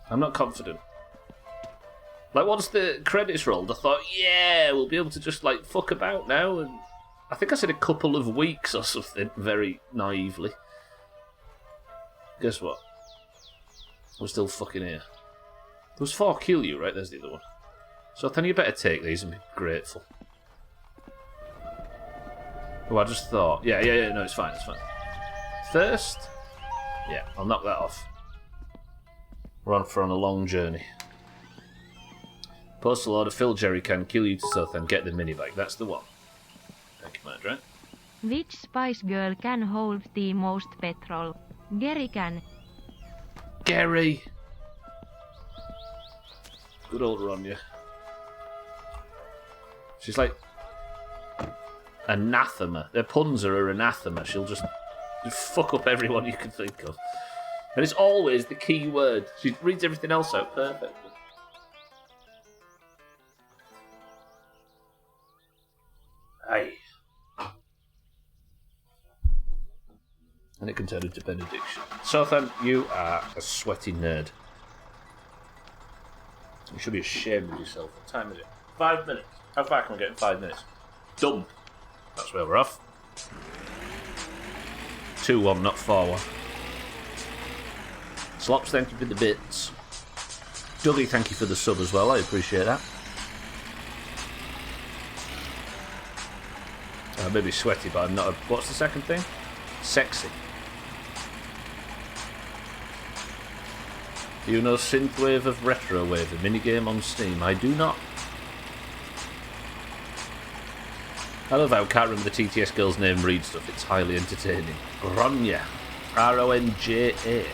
I'm not confident. Like, once the credits rolled, I thought, yeah, we'll be able to just, like, fuck about now. And I think I said a couple of weeks or something, very naively. Guess what? We're still fucking here. There was 4 kill you, right? There's the other one. So I think you better take these and be grateful. Oh, I just thought... Yeah, no, it's fine, it's fine. Thirst? Yeah, I'll knock that off. We're on a long journey. Postal order, fill jerry can, kill you to Sothan, get the minibike. That's the one. Thank you, Madra. Which Spice Girl can hold the most petrol? Gary can. Gary! Good old Ronya. She's like... anathema. Their puns are her anathema. She'll just fuck up everyone you can think of. And it's always the key word. She reads everything else out perfectly. Aye. And it can turn into benediction. Sothan, you are a sweaty nerd. You should be ashamed of yourself. What time is it? 5 minutes. How far can we get in 5 minutes? Dump. That's where we're off. 2-1, not 4-1. Slops, thank you for the bits. Dougie, thank you for the sub as well. I appreciate that. Maybe sweaty, but I'm not. What's the second thing? Sexy. Do you know Synthwave of Retrowave, a minigame on Steam? I do not. I love how I can't remember the TTS girl's name read stuff. It's highly entertaining. Ronja. Ronja. It's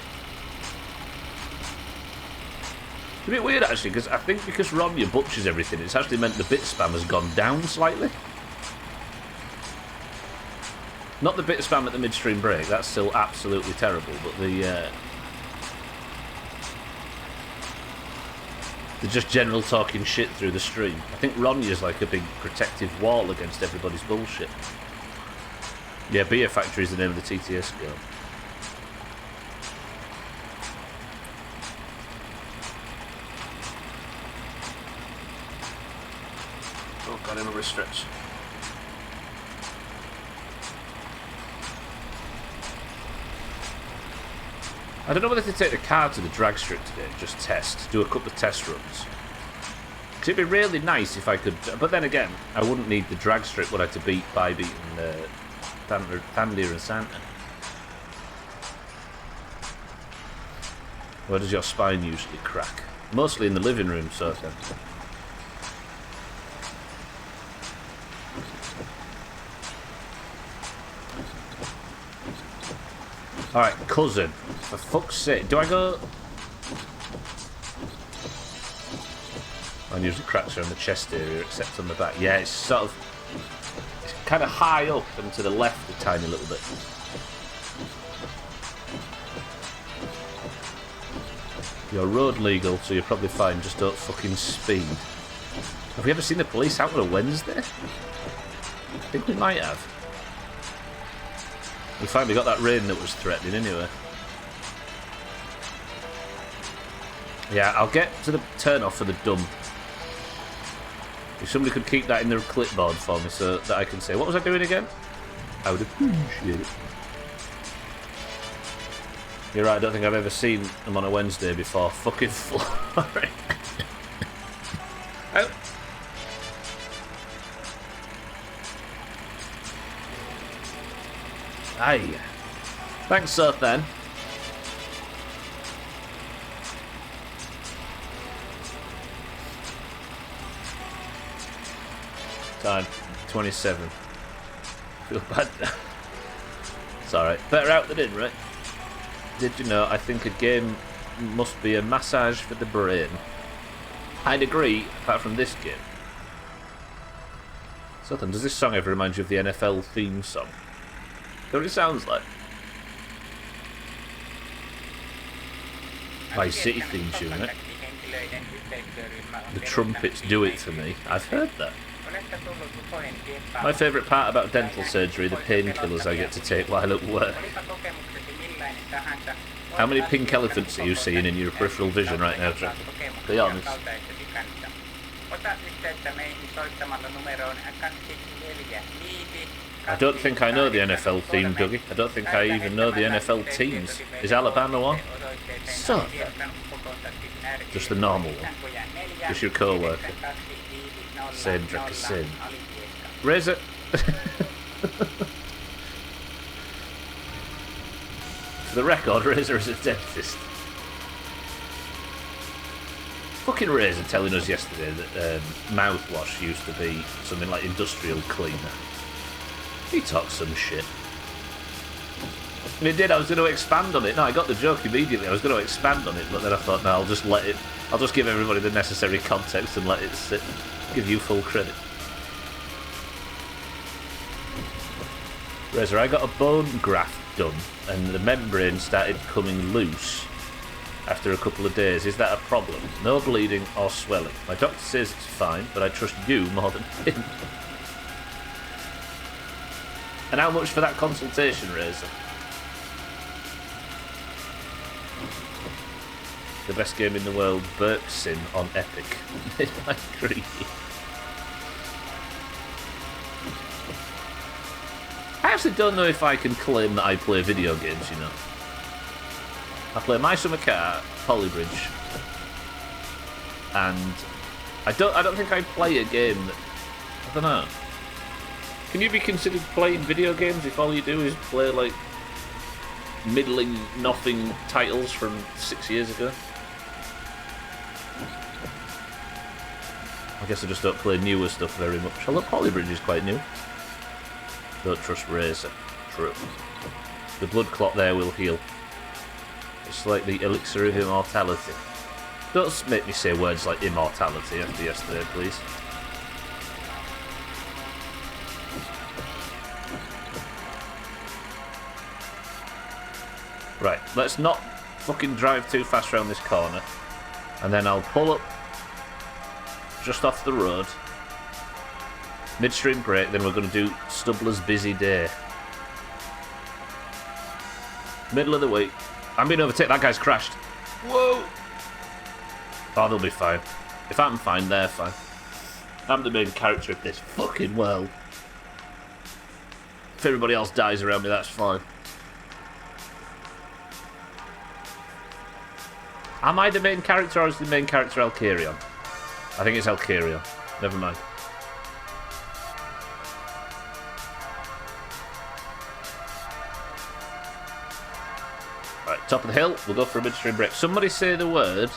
a bit weird actually, because I think because Ronja butchers everything, it's actually meant the bit spam has gone down slightly. Not the bit spam at the midstream break, that's still absolutely terrible, but the just general talking shit through the stream. I think Ronja's like a big protective wall against everybody's bullshit. Yeah, Beer Factory is the name of the TTS girl. Oh god, another stretch. I don't know whether to take the car to the drag strip today and just test, do a couple of test runs. Because it'd be really nice if I could, but then again, I wouldn't need the drag strip would I to beat by beating Thandir and Santa. Where does your spine usually crack? Mostly in the living room, so. Alright, cousin. For fuck's sake. Do I go... Mine usually cracks around the chest area, except on the back. Yeah, it's sort of... It's kind of high up and to the left a tiny little bit. You're road legal, so you're probably fine. Just don't fucking speed. Have we ever seen the police out on a Wednesday? I think we might have. We finally got that rain that was threatening anyway. Yeah, I'll get to the turn off for the dump. If somebody could keep that in their clipboard for me so that I can say, what was I doing again? I would appreciate it. You're right, I don't think I've ever seen them on a Wednesday before. Fucking flooring. Oh. Aye. Thanks, Sir, then. Time 27. Feel bad. It's alright. Better out than in, right? Did you know, I think a game must be a massage for the brain. I'd agree, apart from this game. Sutton, does this song ever remind you of the NFL theme song? Is that what it sounds like? My City theme tune, right? The trumpets do it for me. I've heard that. My favourite part about dental surgery, the painkillers I get to take while at work. How many pink elephants are you seeing in your peripheral vision right now, Jack? Be honest. I don't think I know the NFL theme, Dougie. I don't think I even know the NFL teams. Is Alabama one? So, just the normal one. Just your co-worker. Same, Drac, same. Razor. For the record, Razor is a dentist. Fucking Razor telling us yesterday that mouthwash used to be something like industrial cleaner. He talks some shit. And he did, I was going to expand on it. No, I got the joke immediately. I was going to expand on it, but then I thought, no, I'll just let it... I'll just give everybody the necessary context and let it sit. Give you full credit. Razor, I got a bone graft done, and the membrane started coming loose after a couple of days. Is that a problem? No bleeding or swelling. My doctor says it's fine, but I trust you more than him. And how much for that consultation, Razor? The best game in the world, Berksin on Epic. I agree. I actually don't know if I can claim that I play video games, you know. I play My Summer Car, Polybridge, and I don't think I play a game that... I don't know. Can you be considered playing video games if all you do is play, like, middling, nothing titles from 6 years ago? I guess I just don't play newer stuff very much. Although Polybridge is quite new. Don't trust Razor. True. The blood clot there will heal. It's like the elixir of immortality. Don't make me say words like immortality after yesterday, please. Right, let's not fucking drive too fast around this corner. And then I'll pull up just off the road. Midstream break, then we're going to do Stubbler's busy day. Middle of the week. I'm being overtaken. That guy's crashed. Whoa! Oh, they'll be fine. If I'm fine, they're fine. I'm the main character of this fucking world. If everybody else dies around me, that's fine. Am I the main character or is the main character Alkarion? I think it's Alkarion. Never mind. Right, top of the hill. We'll go for a midstream break. Somebody say the word.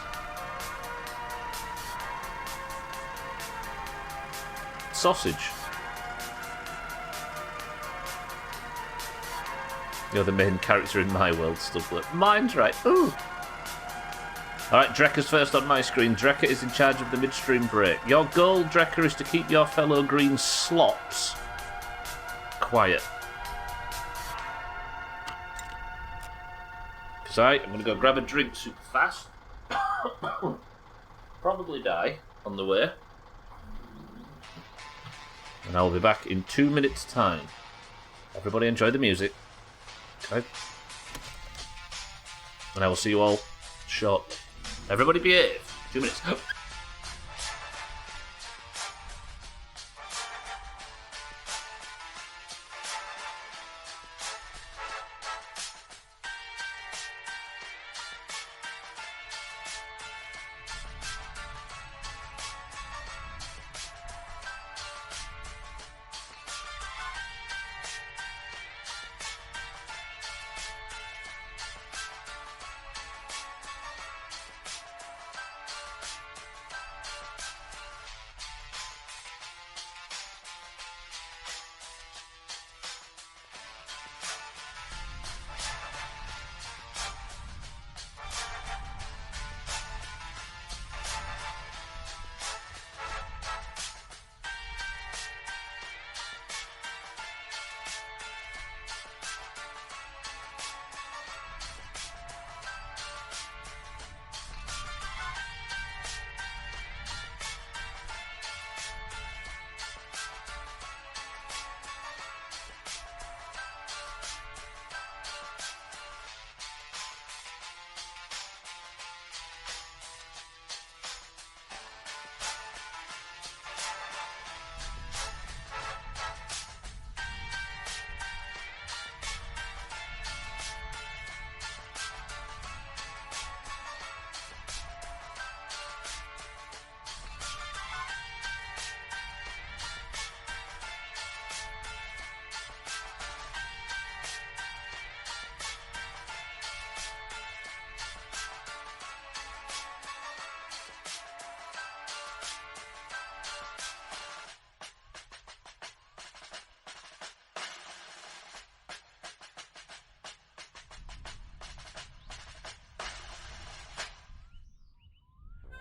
Sausage. You're the main character in my world, Stubbler. Mine's right. Ooh. Alright, Drekker's first on my screen. Drekker is in charge of the midstream break. Your goal, Drekker, is to keep your fellow green slops quiet. Because I'm going to go grab a drink super fast. Probably die on the way. And I'll be back in 2 minutes' time. Everybody enjoy the music. Okay. And I will see you all shortly. Everybody behave. 2 minutes.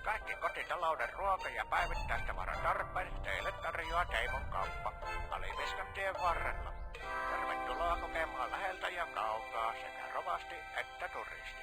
Kaikki kotitalouden ruoka- ja päivittäistavaran tarpeet teille tarjoaa Teimon kauppa Alipiskan tien varrella. Tervetuloa kokemaan läheltä ja kaukaa sekä rovasti että turisti.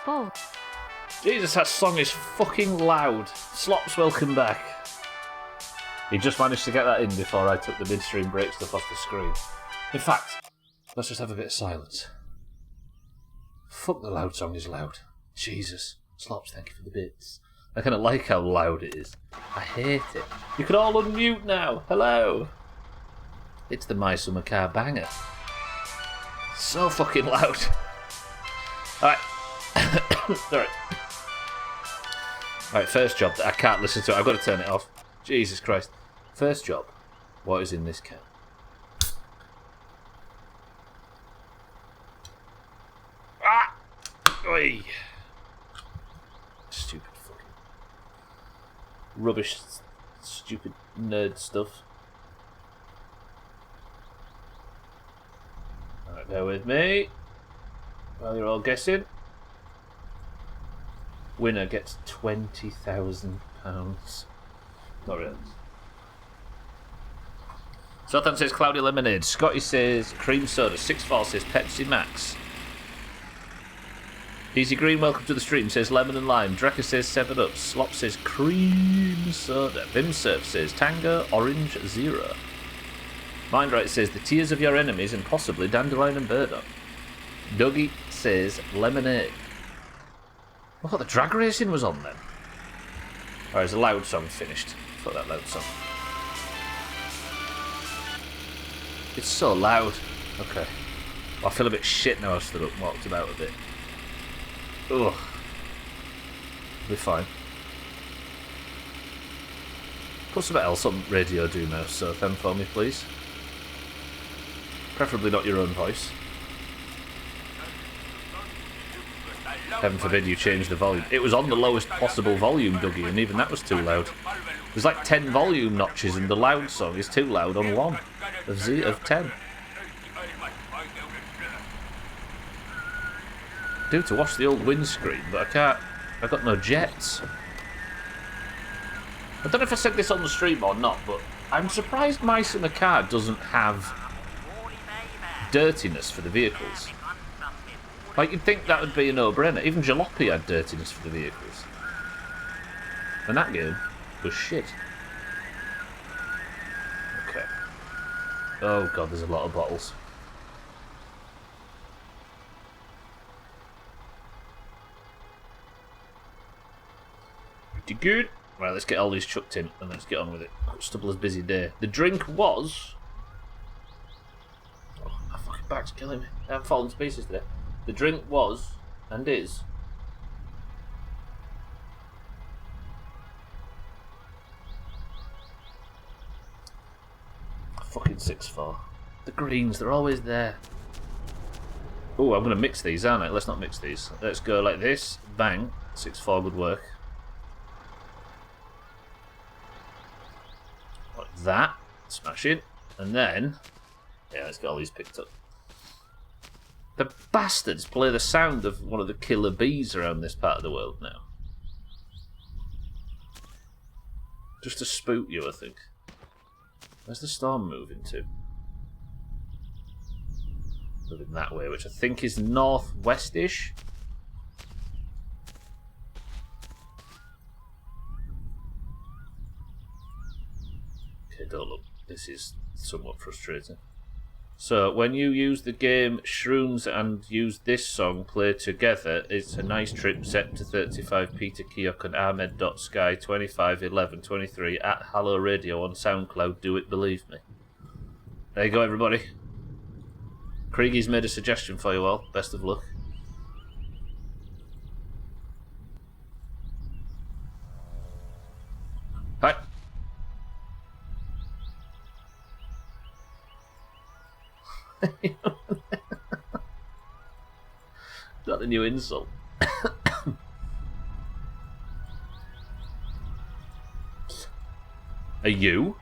Paul, Jesus, that song is fucking loud. Slops, welcome back. He just managed to get that in before I took the midstream break stuff off the screen. In fact, let's just have a bit of silence. Fuck, the loud song is loud. Jesus. Slops, thank you for the bits. I kind of like how loud it is. I hate it. You can all unmute now. Hello. It's the My Summer Car banger. So fucking loud. Alright. Alright. Alright, first job. I can't listen to it. I've got to turn it off. Jesus Christ. First job. What is in this can? Ah! Oi! Stupid fucking... rubbish, stupid nerd stuff. Alright, Bear with me. While you're all guessing. Winner gets £20,000. Not really. Southampton says Cloudy Lemonade. Scotty says Cream Soda. 6-4 says Pepsi Max. Easy Green, welcome to the stream, says Lemon and Lime. Drecker says 7-Up. Slop says Cream Soda. Bimsurf says Tango Orange Zero. Mindright says the tears of your enemies and possibly Dandelion and Burdock. Dougie says Lemonade. I thought the drag racing was on then. Alright, is the loud song finished? I thought that loud song. It's so loud. Okay. Well, I feel a bit shit now I've stood up and walked about a bit. Ugh. Be fine. Put something else on Radio Doomhaus, so them for me, please. Preferably not your own voice. Heaven forbid you change the volume. It was on the lowest possible volume, Dougie, and even that was too loud. There's like 10 volume notches, and the loud song is too loud on one of 10. Do to wash the old windscreen, but I can't. I've got no jets. I don't know if I said this on the stream or not, but I'm surprised Mice in the Car doesn't have dirtiness for the vehicles. Like, you'd think that would be a no-brainer. Even Jalopy had dirtiness for the vehicles. And that game was shit. Okay. Oh god, there's a lot of bottles. Pretty good. Right, let's get all these chucked in and let's get on with it. Stubble's busy day. The drink was... Oh, my fucking back's killing me. I haven't fallen to pieces today. The drink was, and is... Fucking 6-4. The greens, they're always there. Oh, I'm going to mix these, aren't I? Let's not mix these. Let's go like this. Bang. 6-4, good work. Like that. Smash it. And then... Yeah, let's get all these picked up. The bastards play the sound of one of the killer bees around this part of the world now. Just to spook you, I think. Where's the storm moving to? Moving that way, which I think is northwest-ish. Okay, don't look. This is somewhat frustrating. So, when you use the game Shrooms and use this song played together, it's a nice trip set to 35 Peter Keok and Ahmed.Sky 251123 at Hello Radio on SoundCloud. Do it, believe me. There you go, everybody. Kriegy's made a suggestion for you all. Best of luck. Hi. Is that the new insult? Are you?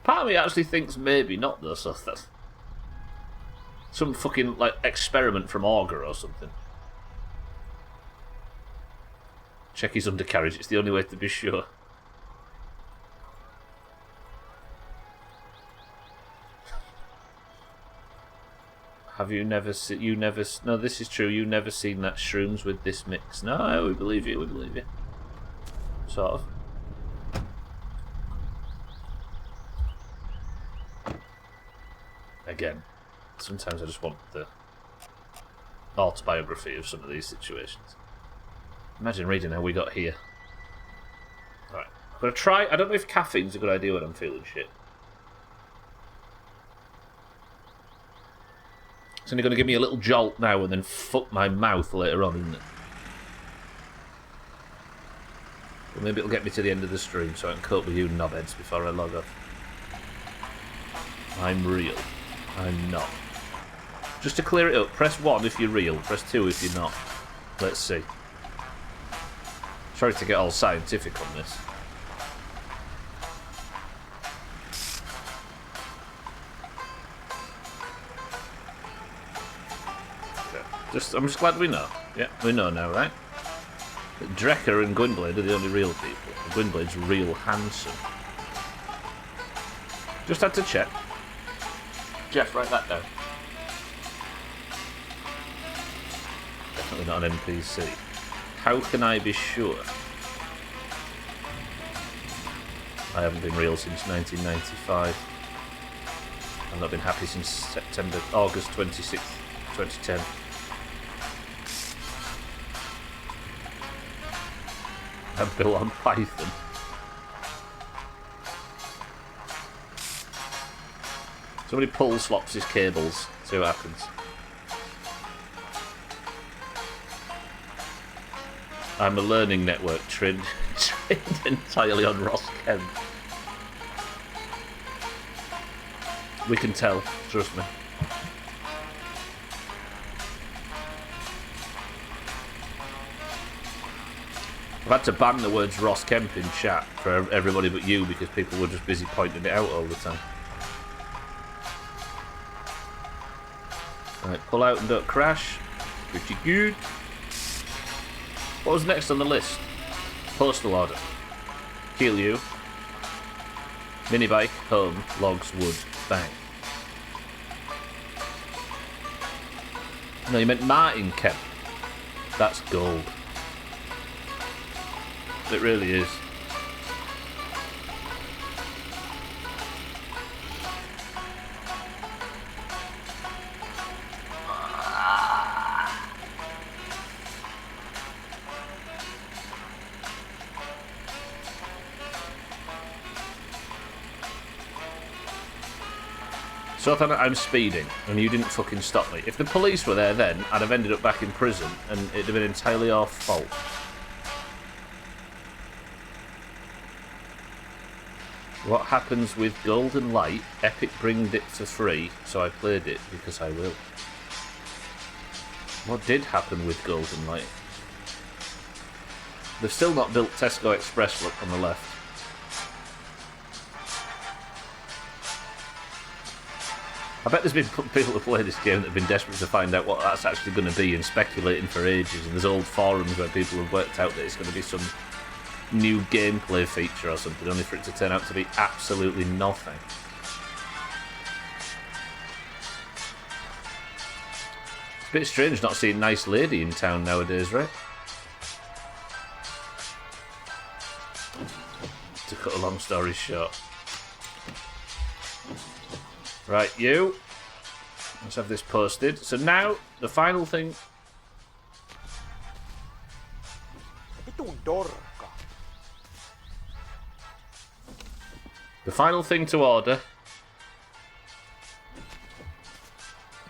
Part of me actually thinks maybe not though, so that's some fucking like experiment from Augur or something. Check his undercarriage, it's the only way to be sure. Have you never seen... No, this is true, you never seen that Shrooms with this mix. No, we believe you, we believe you. Sort of. Again, sometimes I just want the autobiography of some of these situations. Imagine reading how we got here. Alright, I'm going to try... I don't know if caffeine's a good idea when I'm feeling shit. It's only going to give me a little jolt now and then fuck my mouth later on, isn't it? But maybe it'll get me to the end of the stream so I can cope with you knobheads before I log off. I'm real. I'm not. Just to clear it up, press 1 if you're real, press 2 if you're not. Let's see. Sorry to get all scientific on this. I'm just glad we know. Yeah, we know now, right? That Drecker and Gwynblade are the only real people. Gwynblade's real handsome. Just had to check. Jeff, write that down. Definitely not an NPC. How can I be sure? I haven't been real since 1995. I've not been happy since August 26th, 2010. I'm built on Python. Somebody pull slops his cables, see what happens. I'm a learning network trained entirely on Ross Kemp. We can tell, trust me. I've had to ban the words Ross Kemp in chat for everybody but you because people were just busy pointing it out all the time. Right, pull out and don't crash. Pretty good. What was next on the list? Postal order. Kill you. Minibike, home, logs, wood, bang. No, you meant Martin Kemp. That's gold. It really is. So I'm speeding, and you didn't fucking stop me. If the police were there then, I'd have ended up back in prison, and it'd have been entirely our fault. What happens with Golden Light? Epic bringed it for free, so I played it because I will. What did happen with Golden Light? They've still not built Tesco Express, look on the left. I bet there's been people who play this game that have been desperate to find out what that's actually going to be and speculating for ages, and there's old forums where people have worked out that it's going to be some new gameplay feature or something, only for it to turn out to be absolutely nothing. It's a bit strange not seeing Nice Lady in town nowadays, right? To cut a long story short. Right, you. Let's have this posted. So now, the final thing... Vitun dorka. The final thing to order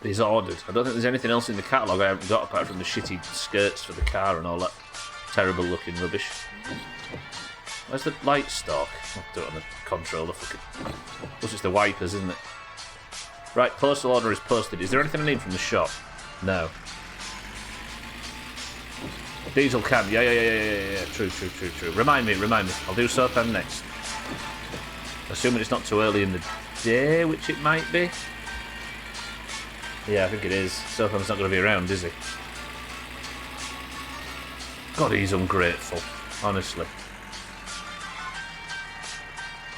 is ordered. I don't think there's anything else in the catalogue I haven't got apart from the shitty skirts for the car and all that terrible looking rubbish. Where's the light stalk? I'll do it on the controller. Fucking... Plus it's the wipers, isn't it? Right, postal order is posted. Is there anything I need from the shop? No. Diesel can. Yeah. True. Remind me. I'll do Sopan next. Assuming it's not too early in the day, which it might be. Yeah, I think it is. Sopan's not going to be around, is he? God, he's ungrateful. Honestly.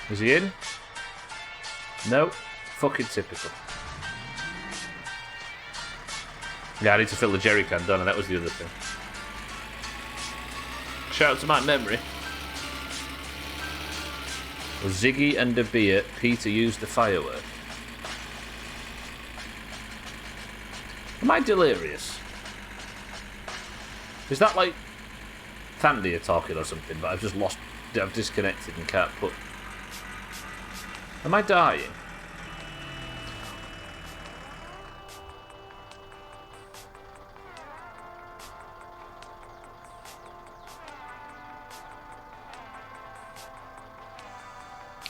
Is he in? No. Fucking typical. Yeah, I need to fill the jerry can, don't I? That was the other thing. Shout out to my memory. Ziggy and a beer, Peter used the firework. Am I delirious? Is that like Thandia talking or something, but I've disconnected and can't put... Am I dying?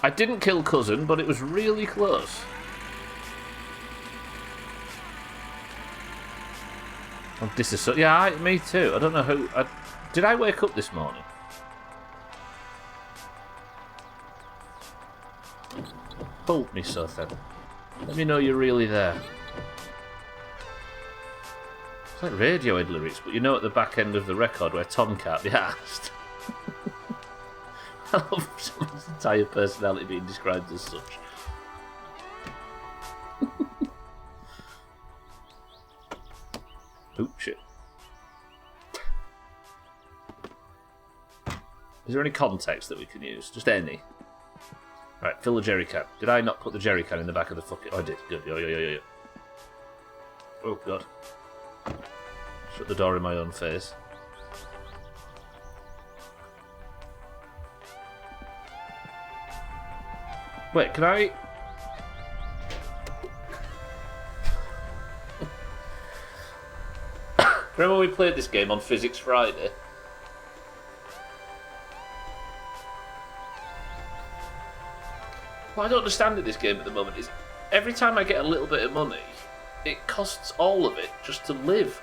I didn't kill Cousin, but it was really close. Yeah, me too. I don't know who... Did I wake up this morning? Hold me, Sothan. Let me know you're really there. It's like Radiohead lyrics, but you know at the back end of the record where Tom can't be asked. I love someone's entire personality being described as such. Oh, shit. Is there any context that we can use? Just any. Right, fill the jerry can. Did I not put the jerry can in the back of the fucking... Oh, I did. Good. Yo. Oh, God. Shut the door in my own face. Wait, can I... Remember when we played this game on Physics Friday? What I don't understand in this game at the moment is every time I get a little bit of money, it costs all of it just to live.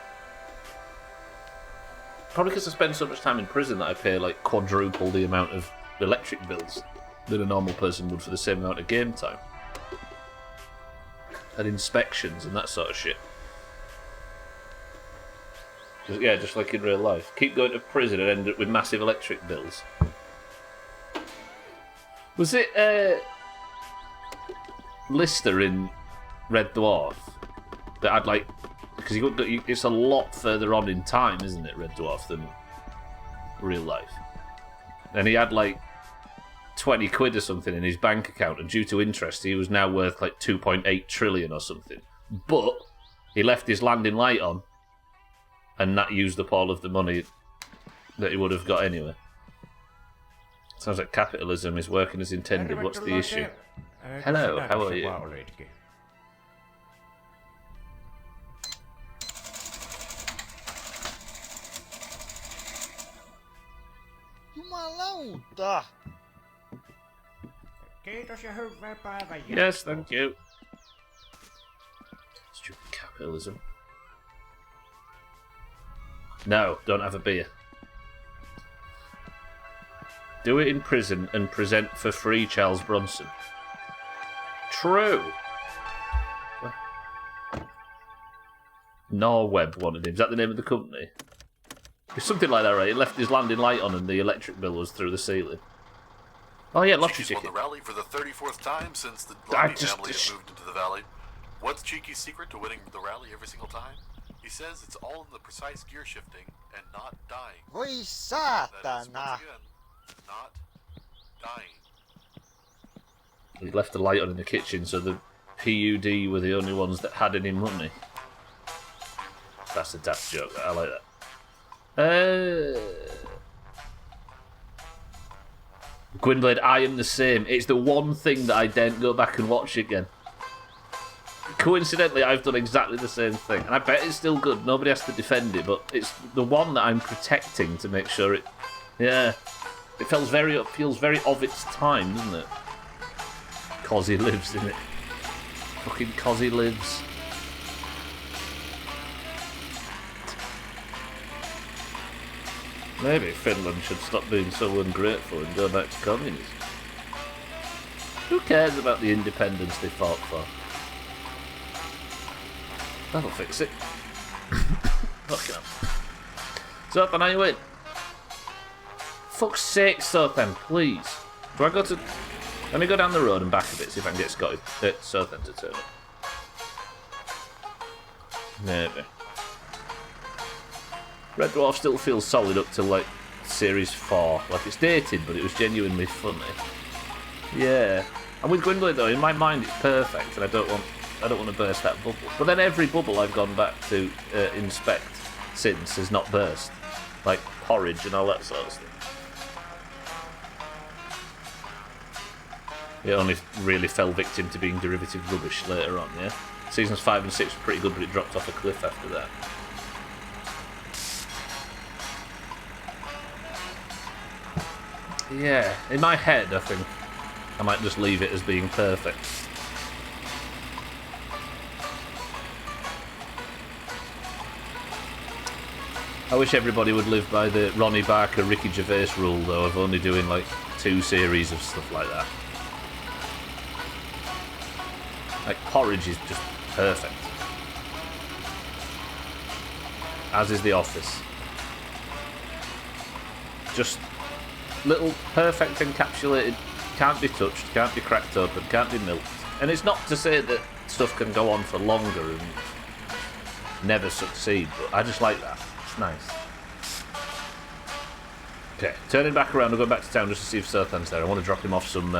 Probably because I spend so much time in prison that I pay like quadruple the amount of electric bills that a normal person would for the same amount of game time. And inspections and that sort of shit. Just like in real life. Keep going to prison and end up with massive electric bills. Was it Lister in Red Dwarf that had like... Because it's a lot further on in time, isn't it, Red Dwarf, than real life. And he had like 20 quid or something in his bank account, and due to interest he was now worth like 2.8 trillion or something. But he left his landing light on, and that used up all of the money that he would have got anyway. Sounds like capitalism is working as intended. What's the issue? Hello, how are you? Jumalauta! Kiitos ja hyvää päivää. Yes, thank you. Stupid capitalism. No, don't have a beer. Do it in prison and present for free, Charles Bronson. True. Norweb wanted him. Is that the name of the company? It's something like that, right? He left his landing light on and the electric bill was through the ceiling. Oh yeah, lottery Cheeky's ticket. won the rally for the 34th time since the Lundy family had moved into the valley. What's Cheeky's secret to winning the rally every single time? He says it's all in the precise gear shifting and not dying. Voi That is, saatana! once again, not dying. He left the light on in the kitchen, so the PUD were the only ones that had any money. That's a daft joke. I like that. Gwynblade, I am the same. It's the one thing that I daren't go back and watch again. Coincidentally, I've done exactly the same thing, and I bet it's still good. Nobody has to defend it, but it's the one that I'm protecting to make sure it. Yeah, it feels very of its time, doesn't it? Cosy lives, isn't it? Fucking Cosy lives. Maybe Finland should stop being so ungrateful and go back to communism. Who cares about the independence they fought for? That'll fix it. Fucking hell. Sothan, are you in? Fuck's sake, Sothan, please. Do I go to... Let me go down the road and back a bit, see if I can get Sothan to turn up. Maybe. Red Dwarf still feels solid up to like series 4. Like it's dated, but it was genuinely funny. Yeah. And with Gwynblade though, in my mind it's perfect, and I don't want to burst that bubble. But then every bubble I've gone back to inspect since has not burst, like porridge and all that sort of stuff. It only really fell victim to being derivative rubbish later on. Yeah. Seasons 5 and 6 were pretty good, but it dropped off a cliff after that. Yeah, in my head I think I might just leave it as being perfect. I wish everybody would live by the Ronnie Barker, Ricky Gervais rule though, of only doing like 2 series of stuff like that. Like porridge is just perfect. as is The Office. Just little perfect encapsulated, can't be touched, can't be cracked open, can't be milked. And it's not to say that stuff can go on for longer and never succeed, but I just like that. It's nice. Okay, turning back around, we're going back to town just to see if Sothan's there. I want to drop him off some...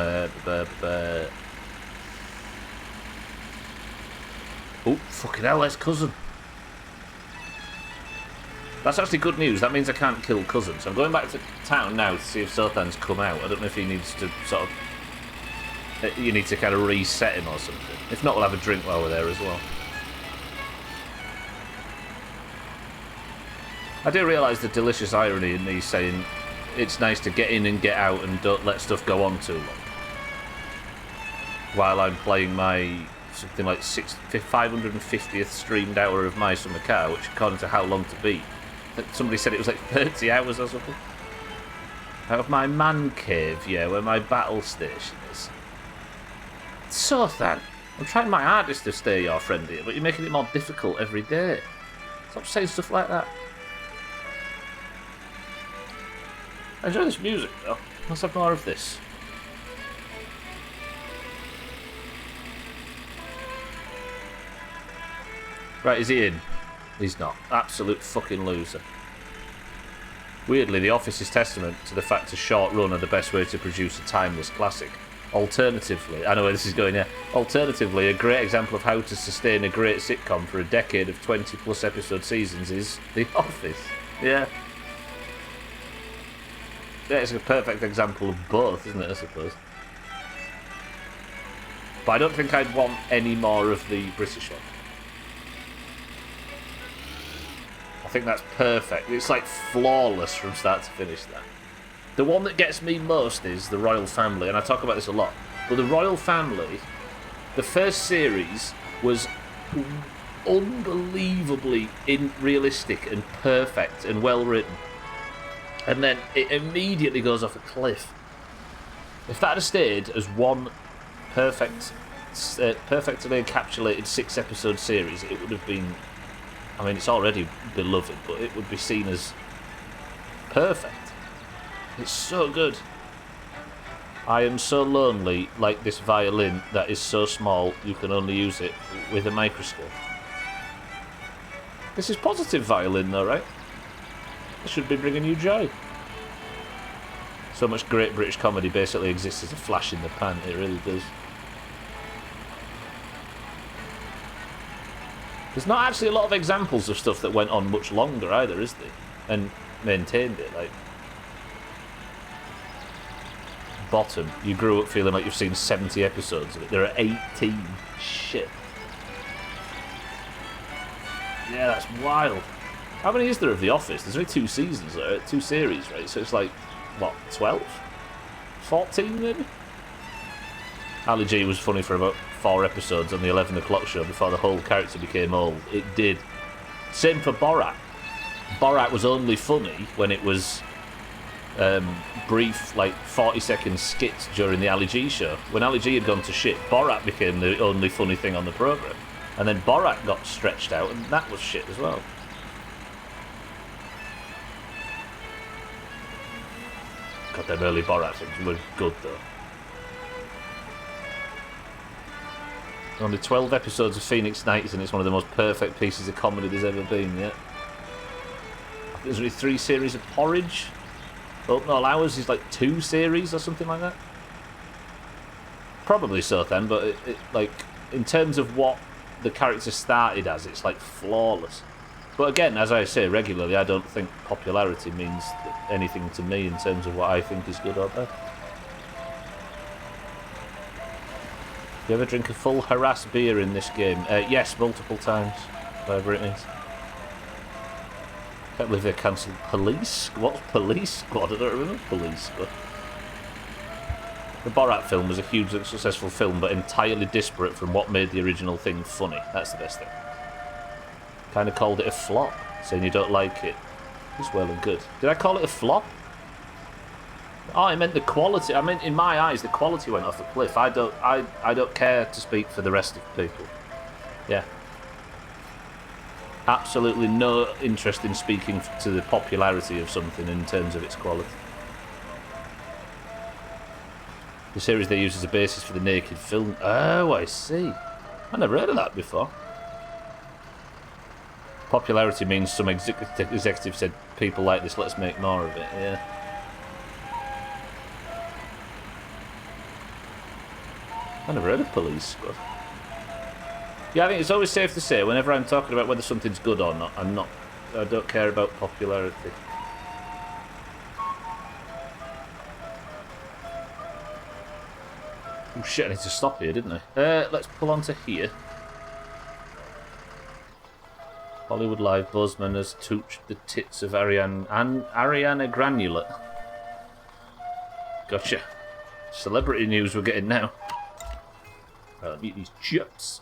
Oh, fucking hell, there's Cousin. That's actually good news. That means I can't kill Cousin. So I'm going back to town now to see if Sothan's come out. I don't know if he needs to sort of... You need to kind of reset him or something. If not, we'll have a drink while we're there as well. I do realise the delicious irony in me saying it's nice to get in and get out and don't let stuff go on too long. While I'm playing my something like 550th streamed hour of My Summer Car, which according to How Long to Beat, somebody said it was like 30 hours or something. Out of my man cave, yeah, where my battle station is. Sothan, I'm trying my hardest to stay your friend here, but you're making it more difficult every day. Stop saying stuff like that. I enjoy this music though. Let's have more of this. Right, is he in? He's not. Absolute fucking loser. Weirdly, The Office is testament to the fact a short run are the best way to produce a timeless classic. Alternatively, I know where this is going, yeah. Alternatively, a great example of how to sustain a great sitcom for a decade of 20-plus episode seasons is The Office. Yeah. Yeah, it's a perfect example of both, isn't it, I suppose? But I don't think I'd want any more of the British one. I think that's perfect. It's like flawless from start to finish, that. The one that gets me most is the Royal Family, and I talk about this a lot. But the Royal Family, the first series was unbelievably realistic and perfect and well written. And then it immediately goes off a cliff. If that had stayed as one perfectly encapsulated 6-episode series, it would have been... I mean, it's already beloved, but it would be seen as perfect. It's so good. I am so lonely, like this violin that is so small you can only use it with a microscope. This is positive violin though, right? It should be bringing you joy. So much great British comedy basically exists as a flash in the pan, it really does. There's not actually a lot of examples of stuff that went on much longer either, is there? And maintained it, like... Bottom, you grew up feeling like you've seen 70 episodes of it. There are 18. Shit. Yeah, that's wild. How many is there of The Office? There's only 2 seasons, 2 series, right? So it's like, what, 12? 14 maybe? Ali G was funny for about 4 episodes on the 11 o'clock show before the whole character became old. It did. Same for Borat. Borat was only funny when it was brief, like 40-second skits during the Ali G show. When Ali G had gone to shit, Borat became the only funny thing on the programme. And then Borat got stretched out, and that was shit as well. God, them early Borat things were good though. Only 12 episodes of Phoenix Nights, and it's one of the most perfect pieces of comedy there's ever been, yeah. There's only 3 series of Porridge. Open All Hours is like 2 series or something like that. Probably so then, but it like in terms of what the character started as, it's like flawless. But again, as I say regularly, I don't think popularity means anything to me in terms of what I think is good or bad. Do you ever drink a full harass beer in this game? Yes, multiple times. Whatever it means. Can't believe they cancelled Police. What's Police Squad? I don't remember Police Squad. The Borat film was a hugely successful film, but entirely disparate from what made the original thing funny. That's the best thing. Kind of called it a flop, saying you don't like it. It's well and good. Did I call it a flop? Oh, I meant the quality. I meant in my eyes, the quality went off a cliff. I don't care to speak for the rest of the people. Yeah. absolutely no interest in speaking to the popularity of something in terms of its quality. The series they use as a basis for the Naked film. Oh, I see. I never heard of that before. Popularity means some executive said, people like this, let's make more of it. Yeah. I never heard of Police Squad. Yeah, I think it's always safe to say, whenever I'm talking about whether something's good or not, I don't care about popularity. Oh shit, I need to stop here, didn't I? Let's pull onto here. Hollywood Live Buzzman has touched the tits of Ariana Grande. Gotcha. Celebrity news we're getting now. Right, let me eat these chips.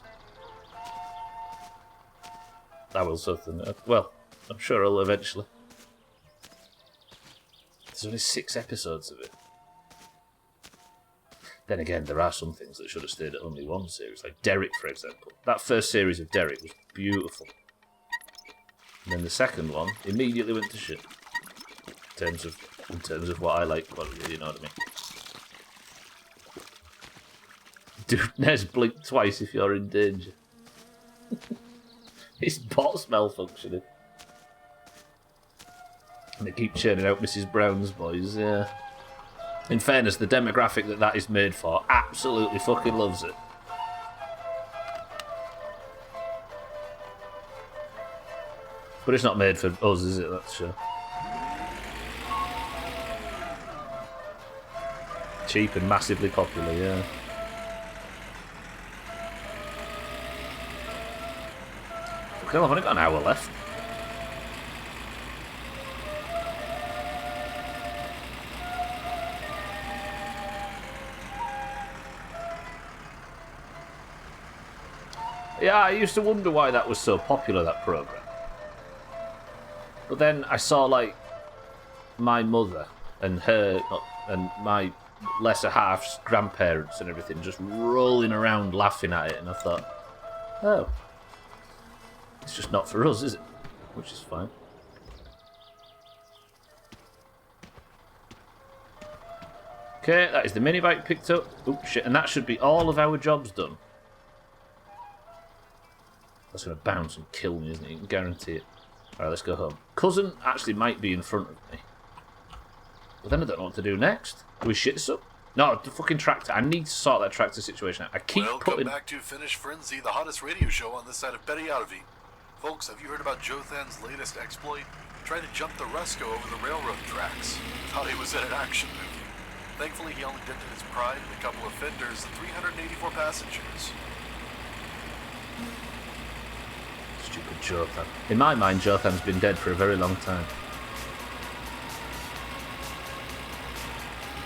I will something. Well, I'm sure I'll eventually. There's only 6 episodes of it. Then again, there are some things that should have stayed at only one series, like Derek, for example. That first series of Derek was beautiful. And then the second one immediately went to shit. In terms of what I like, well, you know what I mean. Dude, Nez, blink twice if you're in danger. His bot's malfunctioning. And they keep churning out Mrs. Brown's boys, yeah. In fairness, the demographic that is made for absolutely fucking loves it. But it's not made for us, is it? That's sure. Cheap and massively popular, yeah. Okay, I've only got an hour left. Yeah, I used to wonder why that was so popular, that programme. But then I saw, like, my mother and my lesser half's grandparents and everything just rolling around laughing at it, and I thought, oh, it's just not for us, is it? Which is fine. Okay, that is the mini bike picked up. Oh shit, and that should be all of our jobs done. That's going to bounce and kill me, isn't it? You can guarantee it. Alright, let's go home. Cousin actually might be in front of me. But then I don't know what to do next. Do we shit this up? No, the fucking tractor. I need to sort that tractor situation out. I keep Welcome back to Finish Frenzy, the hottest radio show on this side of Betty Outavie. Folks, have you heard about Jothan's latest exploit? Trying to jump the Resco over the railroad tracks. Thought he was in an action movie. Thankfully, he only dented his pride, a couple of fenders, and 384 passengers. Stupid Jothan. In my mind, Jothan's been dead for a very long time.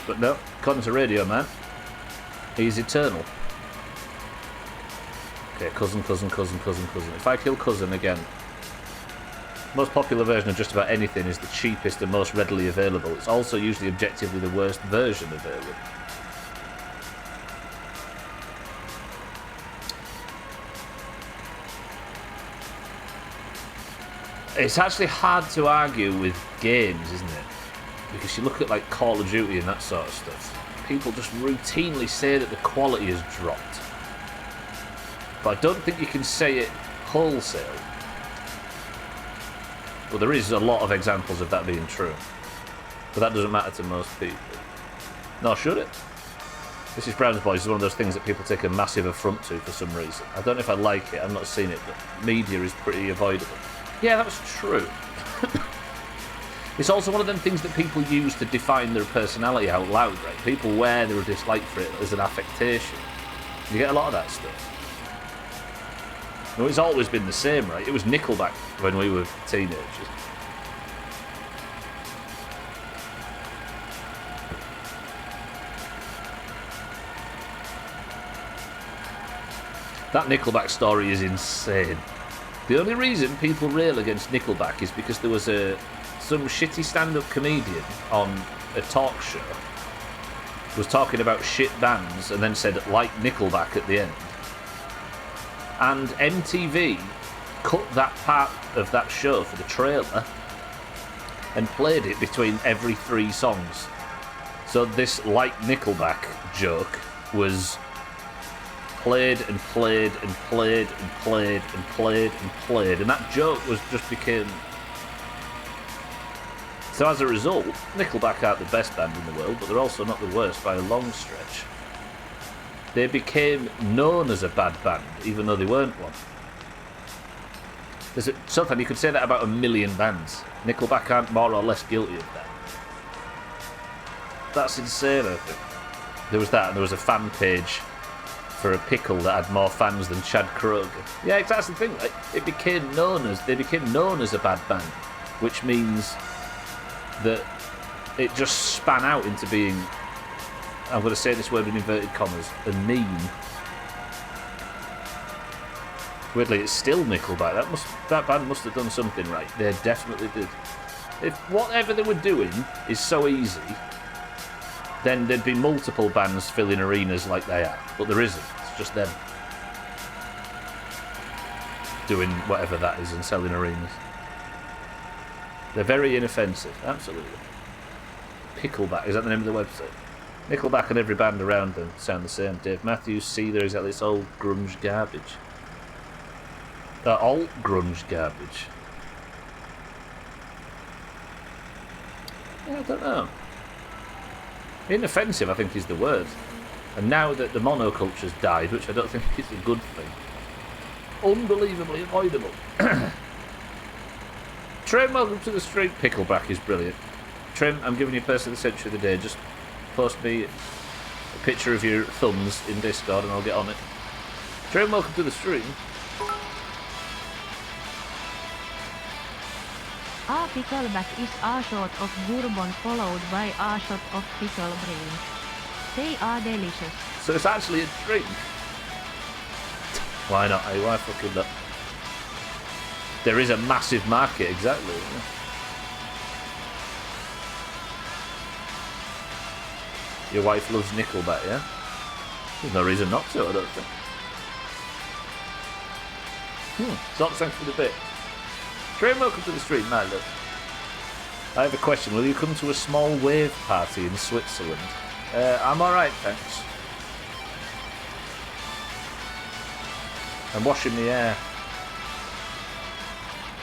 But no, according to Radio Man, he's eternal. Okay, cousin. If I kill cousin again, most popular version of just about anything is the cheapest and most readily available. It's also usually objectively the worst version available. It's actually hard to argue with games, isn't it? Because you look at like Call of Duty and that sort of stuff. People just routinely say that the quality has dropped. But I don't think you can say it wholesale. Well, there is a lot of examples of that being true. But that doesn't matter to most people. Nor should it. This is Brown's Boys is one of those things that people take a massive affront to for some reason. I don't know if I like it, I've not seen it, but media is pretty avoidable. Yeah, that was true. It's also one of them things that people use to define their personality out loud, right? People wear their dislike for it as an affectation. You get a lot of that stuff. No, it's always been the same, right? It was Nickelback when we were teenagers. That Nickelback story is insane. The only reason people rail against Nickelback is because there was some shitty stand-up comedian on a talk show was talking about shit bands and then said, like Nickelback at the end. And MTV cut that part of that show for the trailer and played it between every 3 songs. So this like Nickelback joke was played and played and played and played and played and played, and that joke was just became. So as a result, Nickelback aren't the best band in the world, but they're also not the worst by a long stretch. They became known as a bad band, even though they weren't one. There's something you could say that about a million bands. Nickelback aren't more or less guilty of that. That's insane, I think. There was that, and there was a fan page for a pickle that had more fans than Chad Kroger. Yeah, that's the thing. Like, they became known as a bad band, which means that it just span out into being, I'm going to say this word in inverted commas, a meme. Weirdly, it's still Nickelback. That band must have done something right. They definitely did. If whatever they were doing is so easy, then there'd be multiple bands filling arenas like they are. But there isn't. It's just them doing whatever that is and selling arenas. They're very inoffensive, absolutely. Pickleback, is that the name of the website? Nickelback and every band around them sound the same. Dave Matthews, Seether, exactly. It's all grunge garbage. All grunge garbage. Yeah, I don't know. Inoffensive, I think, is the word. And now that the monoculture's died, which I don't think is a good thing, unbelievably avoidable. Trim, welcome to the street. Pickleback is brilliant. Trim, I'm giving you person of the century of the day. Just post me a picture of your thumbs in Discord and I'll get on it. Trim, welcome to the stream. A pickleback is a shot of bourbon followed by a shot of pickle brine. They are delicious. So it's actually a drink. Why not? Hey, why fucking not? There is a massive market, exactly. Your wife loves Nickelback, yeah? There's no reason not to, I don't think. Stop, thanks for the bit. Train, welcome to the stream, my love. I have a question. Will you come to a small wave party in Switzerland? I'm alright, thanks. I'm washing the hair.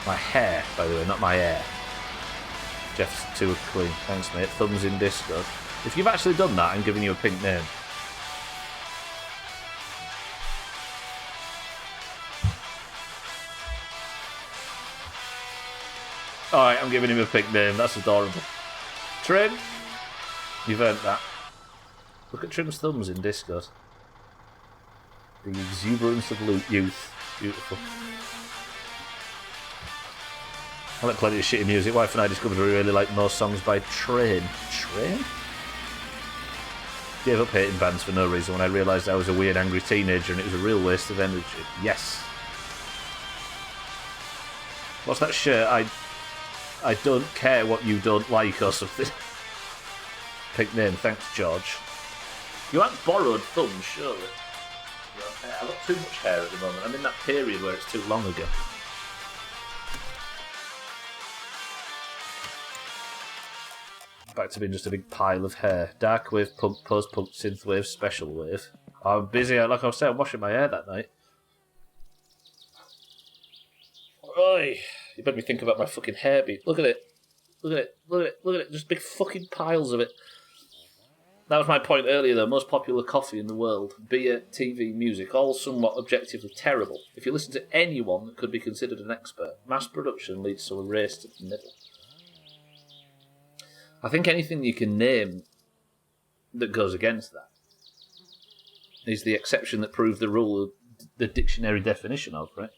My hair, by the way, not my hair. Jeff's too clean. Thanks, mate. Thumbs in Discord. If you've actually done that, I'm giving you a pink name. Alright, I'm giving him a pink name. That's adorable. Trim, you've earned that. Look at Trim's thumbs in Discord. The exuberance of youth. Beautiful. I like plenty of shitty music. Wife and I discovered we really like most songs by Train. Train? Gave up hating bands for no reason when I realised I was a weird, angry teenager and it was a real waste of energy. Yes. What's that shirt? I don't care what you don't like or something. Pink name, thanks, George. You haven't borrowed thumbs, surely? I've got too much hair at the moment. I'm in that period where it's too long ago. Back to being just a big pile of hair. Dark wave, punk, post-punk, synth wave, special wave. I'm busy, like I was saying, I'm washing my hair that night. Oi! You made me think about my fucking hair bead. Look at it. Look at it. Look at it. Look at it. Just big fucking piles of it. That was my point earlier, though. Most popular coffee in the world. Beer, TV, music, all somewhat objectively terrible. If you listen to anyone that could be considered an expert, mass production leads to a race to the middle. I think anything you can name that goes against that is the exception that proves the rule of the dictionary definition of, right?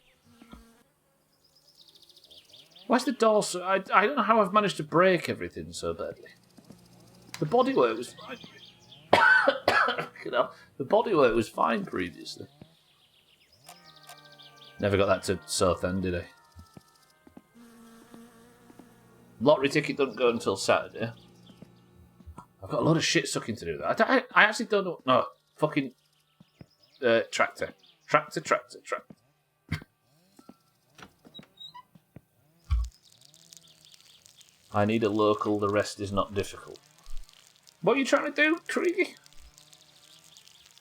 Why's the door so... I don't know how I've managed to break everything so badly. The bodywork was fine. You know, the bodywork was fine previously. Never got that to Southend, did I? Lottery ticket doesn't go until Saturday. I've got a lot of shit sucking to do that. I actually don't know... No, fucking... Tractor. Tractor. I need a local, the rest is not difficult. What are you trying to do, Kriegi?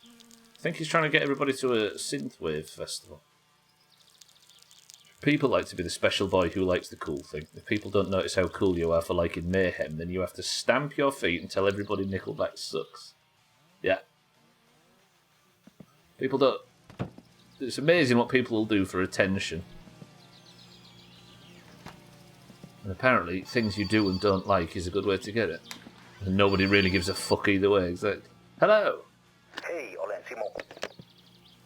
I think he's trying to get everybody to a synthwave festival. People like to be the special boy who likes the cool thing. If people don't notice how cool you are for liking Mayhem, then you have to stamp your feet and tell everybody Nickelback sucks. Yeah. People don't... It's amazing what people will do for attention. And apparently, things you do and don't like is a good way to get it. And nobody really gives a fuck either way, exactly. Hello! Hei, olen Simo.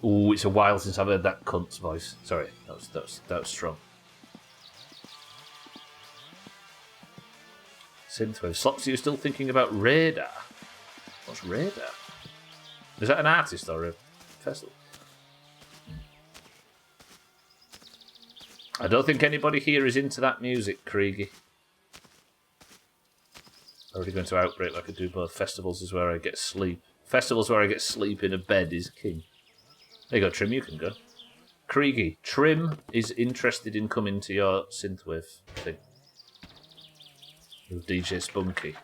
Ooh, it's a while since I've heard that cunt's voice. Sorry, that was strong. Synthwave. Slops, are you still thinking about Radar? What's Radar? Is that an artist or a festival? I don't think anybody here is into that music, Kriegi. Already going to Outbreak like I do both. Festivals is where I get sleep. Festivals where I get sleep in a bed is king. There you go, Trim, you can go. Kriegi, Trim is interested in coming to your synthwave thing. With DJ Spunky.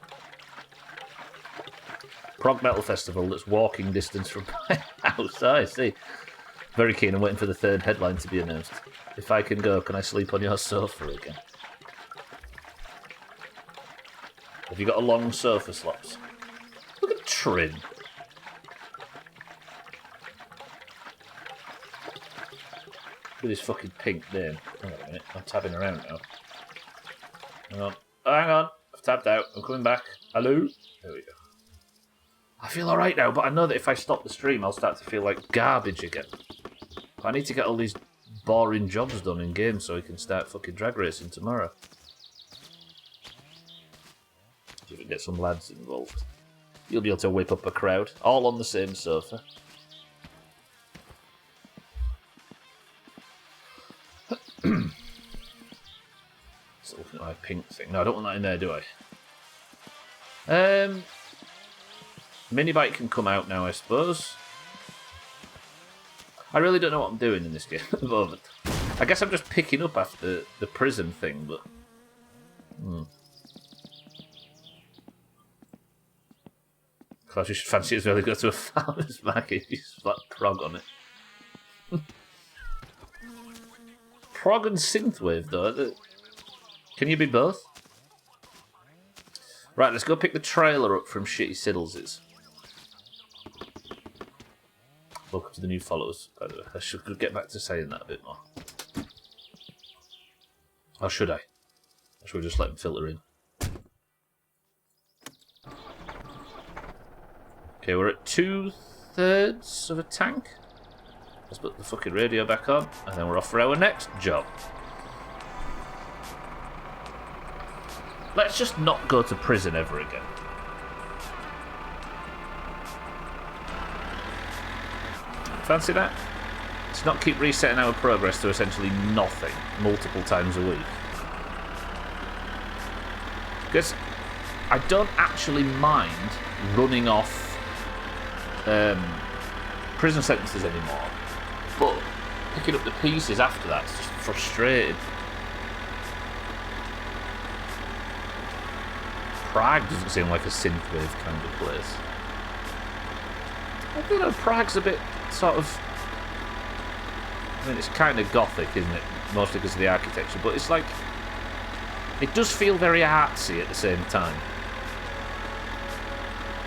Prog Metal Festival that's walking distance from my house. Oh, I see. Very keen. I'm waiting for the third headline to be announced. If I can go, can I sleep on your sofa again? Have you got a long sofa, Slops? Look at Trim. With his fucking pink name. Hang on a minute. I'm tabbing around now. Hang on. Oh, hang on. I've tabbed out. I'm coming back. Hello? There we go. I feel alright now, but I know that if I stop the stream, I'll start to feel like garbage again. I need to get all these boring jobs done in games so I can start fucking drag racing tomorrow. See if we can get some lads involved. You'll be able to whip up a crowd, all on the same sofa. Still looking at my pink thing. No, I don't want that in there, do I? Minibike can come out now, I suppose. I really don't know what I'm doing in this game at the moment. I guess I'm just picking up after the prison thing, but... Clash, you should fancy as well to go to a farmer's market if you slap prog on it. Prog and synthwave, though. Can you be both? Right, let's go pick the trailer up from Shitty Siddles'. Welcome to the new followers, by the way. I should get back to saying that a bit more. Or should I? Or should we just let them filter in? Okay, we're at 2/3 of a tank. Let's put the fucking radio back on, and then we're off for our next job. Let's just not go to prison ever again. Fancy that? Let's not keep resetting our progress to essentially nothing multiple times a week. Because I don't actually mind running off prison sentences anymore, but picking up the pieces after that's just frustrating. Prague doesn't seem like a synthwave kind of place. I don't know, Prague's a bit sort of... I mean, it's kind of gothic, isn't it? Mostly because of the architecture, but it's like... It does feel very artsy at the same time.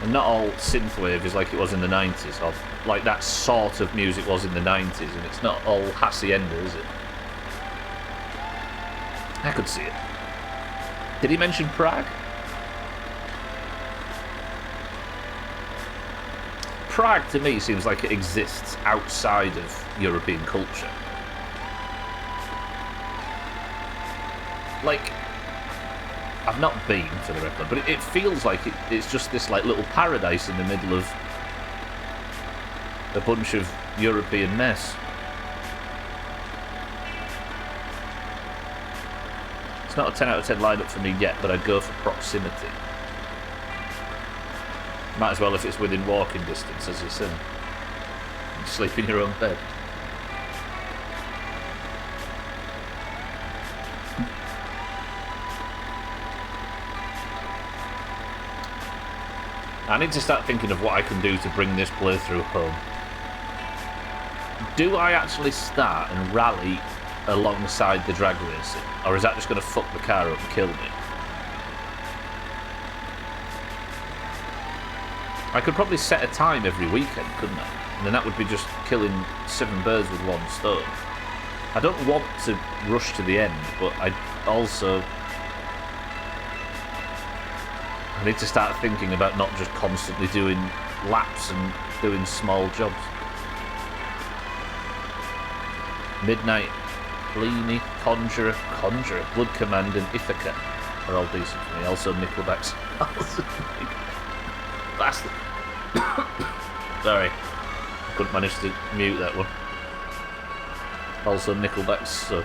And not all synthwave is like it was in the 90s, or like that sort of music was in the 90s, and it's not all hacienda, is it? I could see it. Did he mention Prague? Prague, to me, seems like it exists outside of European culture. Like, I've not been, for the record, but it feels like it's just this like little paradise in the middle of a bunch of European mess. It's not a 10 out of 10 lineup for me yet, but I'd go for proximity. Might as well if it's within walking distance, as you say. You sleep in your own bed. I need to start thinking of what I can do to bring this playthrough home. Do I actually start and rally alongside the drag racing? Or is that just going to fuck the car up and kill me? I could probably set a time every weekend, couldn't I? And then that would be just killing 7 birds with 1 stone. I don't want to rush to the end, but I need to start thinking about not just constantly doing laps and doing small jobs. Midnight, Bleeny, Conjurer, Blood Command and Ithaca are all decent for me. Also Nickelback's. Bastard. Sorry. Couldn't manage to mute that one. Also Nickelback's. So.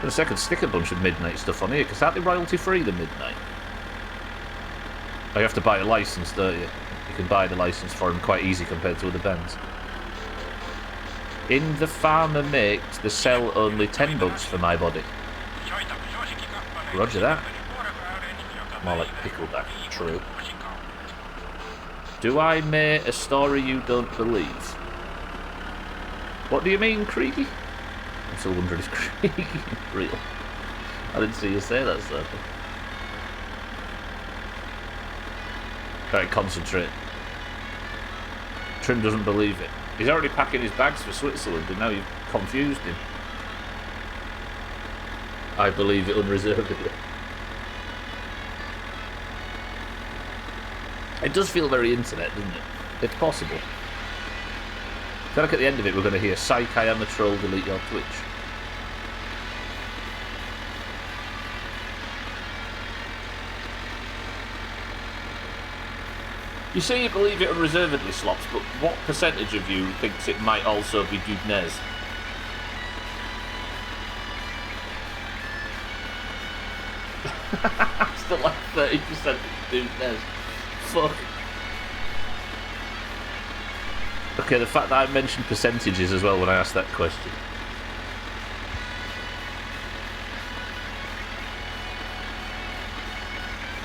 In a second, stick a bunch of Midnight stuff on here, because aren't they royalty free, the Midnight? Oh, you have to buy a license, don't you? You can buy the license for them quite easy compared to other bands. In the farmer makes the sell only 10 bucks for my body. Roger that. More like pickleback. True. Do I make a story you don't believe? What do you mean, Creaky? I'm still wondering, is Creaky real? I didn't see you say that, sir. Right, concentrate. Trim doesn't believe it. He's already packing his bags for Switzerland and now you've confused him. I believe it unreservedly. It does feel very internet, doesn't it? It's possible. I feel like at the end of it we're going to hear Psych, I am a troll, delete your Twitch. You say you believe it unreservedly, Slops, but what percentage of you thinks it might also be Dubnez? Still like 30% Dubnez. Fuck. Okay, the fact that I mentioned percentages as well when I asked that question.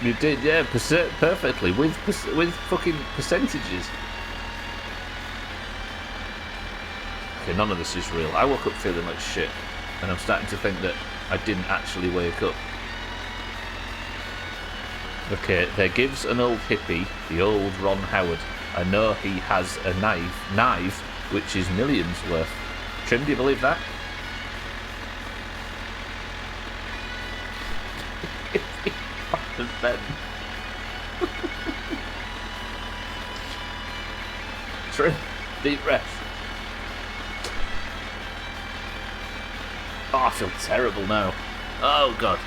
You did, yeah, perfectly, with fucking percentages. Okay, none of this is real. I woke up feeling like shit, and I'm starting to think that I didn't actually wake up. Okay, there gives an old hippie, the old Ron Howard. I know he has a knife, which is millions worth. Trim, do you believe that? Ben. Trim, deep breath. Oh, I feel terrible now. Oh, God.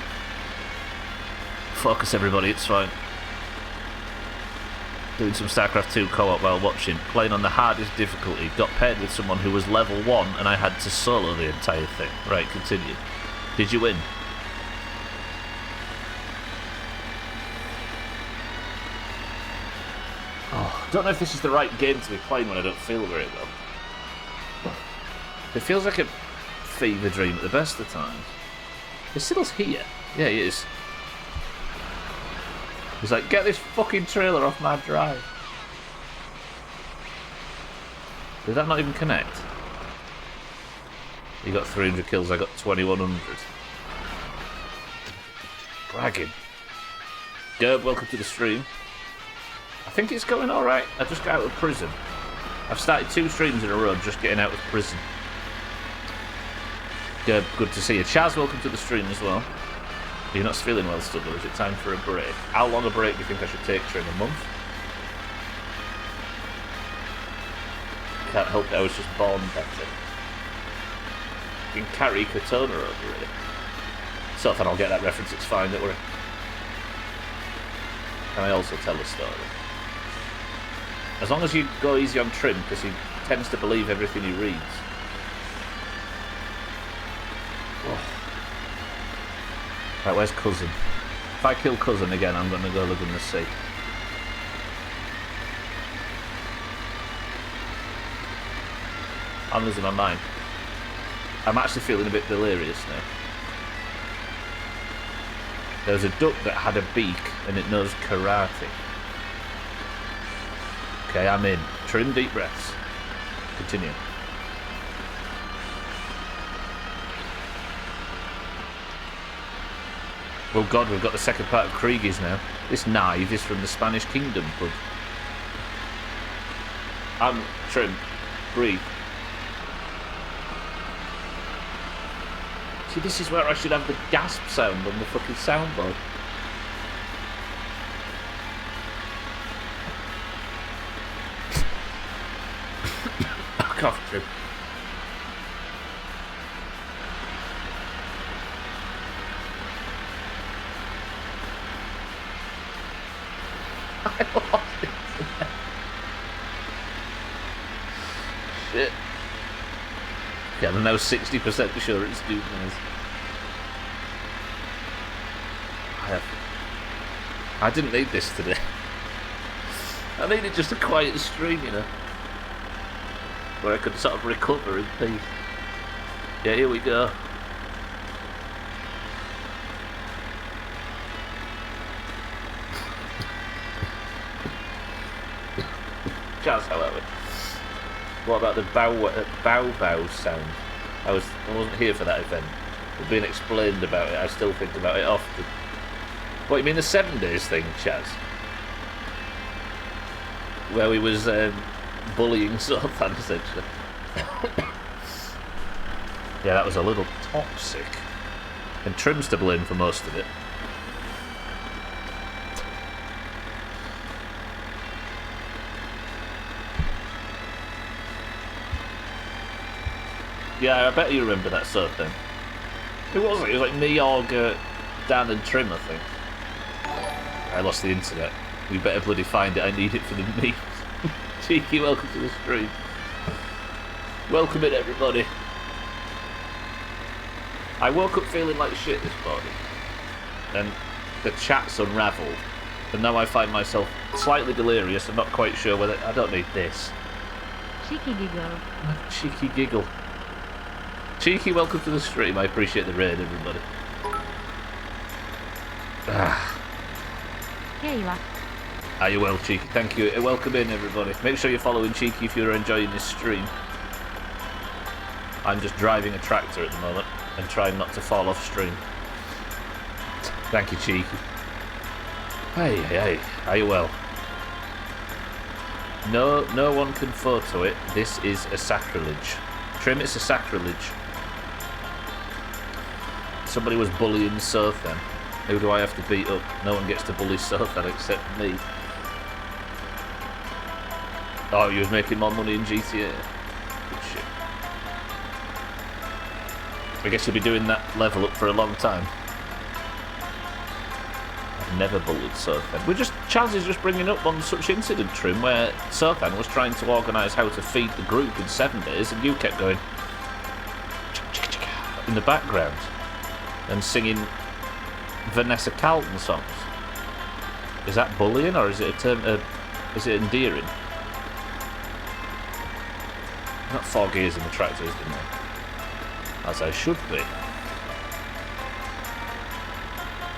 Focus, everybody, it's fine. Doing some StarCraft 2 co-op while watching. Playing on the hardest difficulty. Got paired with someone who was level 1 and I had to solo the entire thing. Right, continue. Did you win? Oh, I don't know if this is the right game to be playing when I don't feel very well. It feels like a fever dream at the best of times. Is Siddle's here? Yeah, he is. He's like, get this fucking trailer off my drive. Did that not even connect? You got 300 kills, I got 2100. Bragging. Gerb, welcome to the stream. I think it's going alright. I just got out of prison. I've started 2 streams in a row just getting out of prison. Gerb, good to see you. Chaz, welcome to the stream as well. You're not feeling well, Stubble. Is it time for a break? How long a break do you think I should take, Trim? A month? Can't help it, I was just born better. You can carry Katona over here. So if I'll get that reference, it's fine, don't worry. Can I also tell a story? As long as you go easy on Trim, because he tends to believe everything he reads. Oh. Right, where's Cousin? If I kill Cousin again, I'm going to go live in the sea. I'm losing my mind. I'm actually feeling a bit delirious now. There's a duck that had a beak and it knows karate. Okay, I'm in. Trim deep breaths. Continue. Oh god, we've got the second part of Kriegis now. This knife is from the Spanish Kingdom pub. I'm trim. Breathe. See, this is where I should have the gasp sound on the fucking soundboard. Cough, Trim. I lost it. Shit. Okay, I'm now 60% sure it's Doomhaus. I didn't need this today. I needed just a quiet stream, you know, where I could sort of recover in peace. Yeah, here we go. Jazz, however. What about the bow sound? I wasn't here for that event. We've been explained about it. I still think about it often. What, you mean the 7 days thing, Chaz? Where we was bullying Sothan, essentially. Yeah, that was a little toxic. And Trim's to blame for most of it. Yeah, I bet you remember that sort of thing. Who was it? It was like me, Olga, Dan and Trim, I think. I lost the internet. We better bloody find it. I need it for the memes. Cheeky, welcome to the stream. Welcome in, everybody. I woke up feeling like shit this morning. And the chat's unravelled. And now I find myself slightly delirious and not quite sure whether... I don't need this. Cheeky giggle. Cheeky giggle. Cheeky, welcome to the stream. I appreciate the raid, everybody. Keila. Are you well, Cheeky? Thank you. Welcome in, everybody. Make sure you're following Cheeky if you're enjoying this stream. I'm just driving a tractor at the moment and trying not to fall off stream. Thank you, Cheeky. Hey. Are you well? No one can photo it. This is a sacrilege. Trim, it's a sacrilege. Somebody was bullying Sothan. Who do I have to beat up? No one gets to bully Sothan except me. Oh, you was making more money in GTA? Good shit. I guess you'll be doing that level up for a long time. I've never bullied Sothan. Chaz is just bringing up one such incident, Trim, where Sothan was trying to organise how to feed the group in 7 days, and you kept going in the background and singing Vanessa Carlton songs. Is that bullying, or is it a term? Is it endearing? Not 4 gears in the tractors, didn't they? As I should be.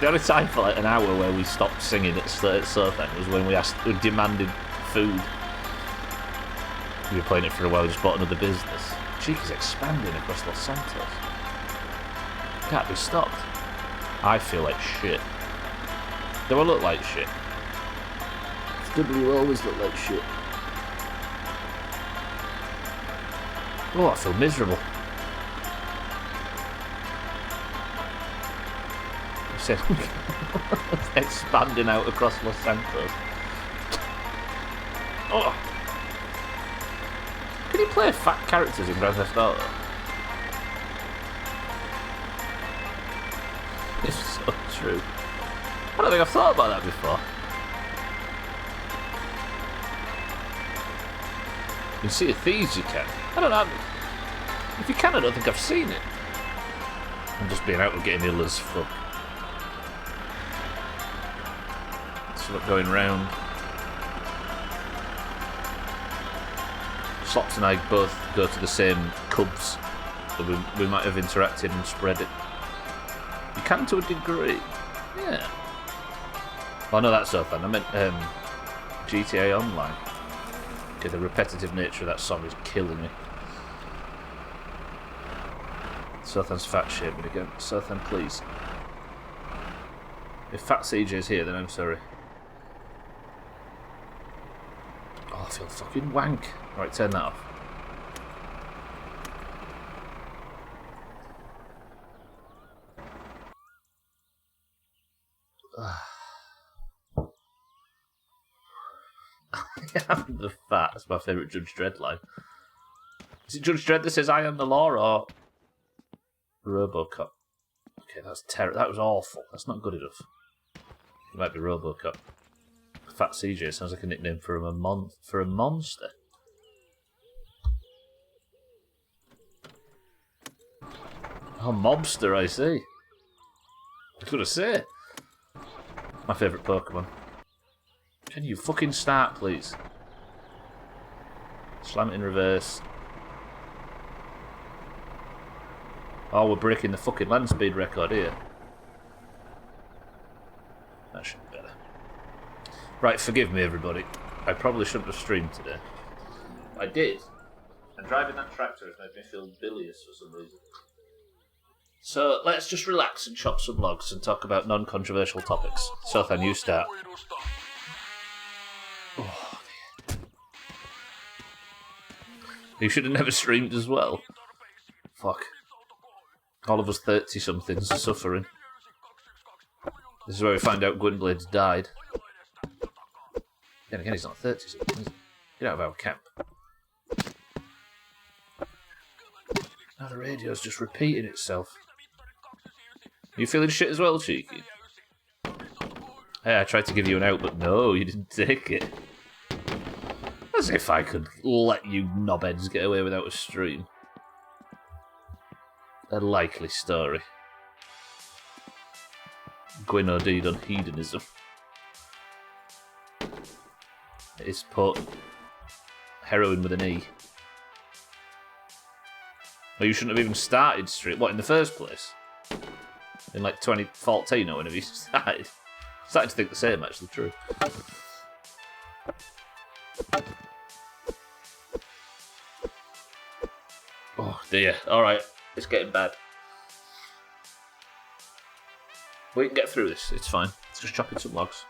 The only time for like an hour where we stopped singing at Sothan was when we demanded food. We were playing it for a while, we just bought another business. Cheek is expanding across Los Santos. Can't be stopped. I feel like shit. Do I look like shit? W always look like shit. Oh, I feel miserable. I said expanding out across Los Santos. Oh. Can you play fat characters in Grand Theft Auto? It's so true. I don't think I've thought about that before. In Sea of Thieves you can. I don't know. If you can, I don't think I've seen it. I'm just being out and getting ill as fuck. It's not going round. Slops and I both go to the same Cubs, so we might have interacted and spread it. You can to a degree. Yeah. Oh no, that's Southend. I meant GTA Online. Okay, the repetitive nature of that song is killing me. Southend's fat shaming again. Southend, please. If Fat CJ's here, then I'm sorry. Oh, I feel fucking wank. Right, turn that off. I am the fat. That's my favourite Judge Dredd line. Is it Judge Dredd that says I am the law or Robocop? Okay, that's terrible. That was awful. That's not good enough. It might be Robocop. Fat CJ sounds like a nickname for a monster. Oh, mobster, I see. I was gonna say. My favourite Pokemon. Can you fucking start, please? Slam it in reverse. Oh, we're breaking the fucking land speed record here. That should be better. Right, forgive me, everybody. I probably shouldn't have streamed today. I did. And driving that tractor has made me feel bilious for some reason. So, let's just relax and chop some logs and talk about non-controversial topics. Sothan, you start. Oh, you should have never streamed as well. Fuck. All of us 30-somethings are suffering. This is where we find out Gwynblade's died. Then again, he's not 30-something, is he? Get out of our camp. Now the radio's just repeating itself. Are you feeling shit as well, Cheeky? Hey, I tried to give you an out, but no, you didn't take it. As if I could let you knobheads get away without a stream. A likely story. Gwyn OD'd on hedonism. It's put heroin with an E. Well, you shouldn't have even started stream. What, in the first place? In like 2014 or whenever you started. I'm starting to think the same, actually, true. Oh dear, alright, it's getting bad. We can get through this, it's fine. It's just chopping some logs.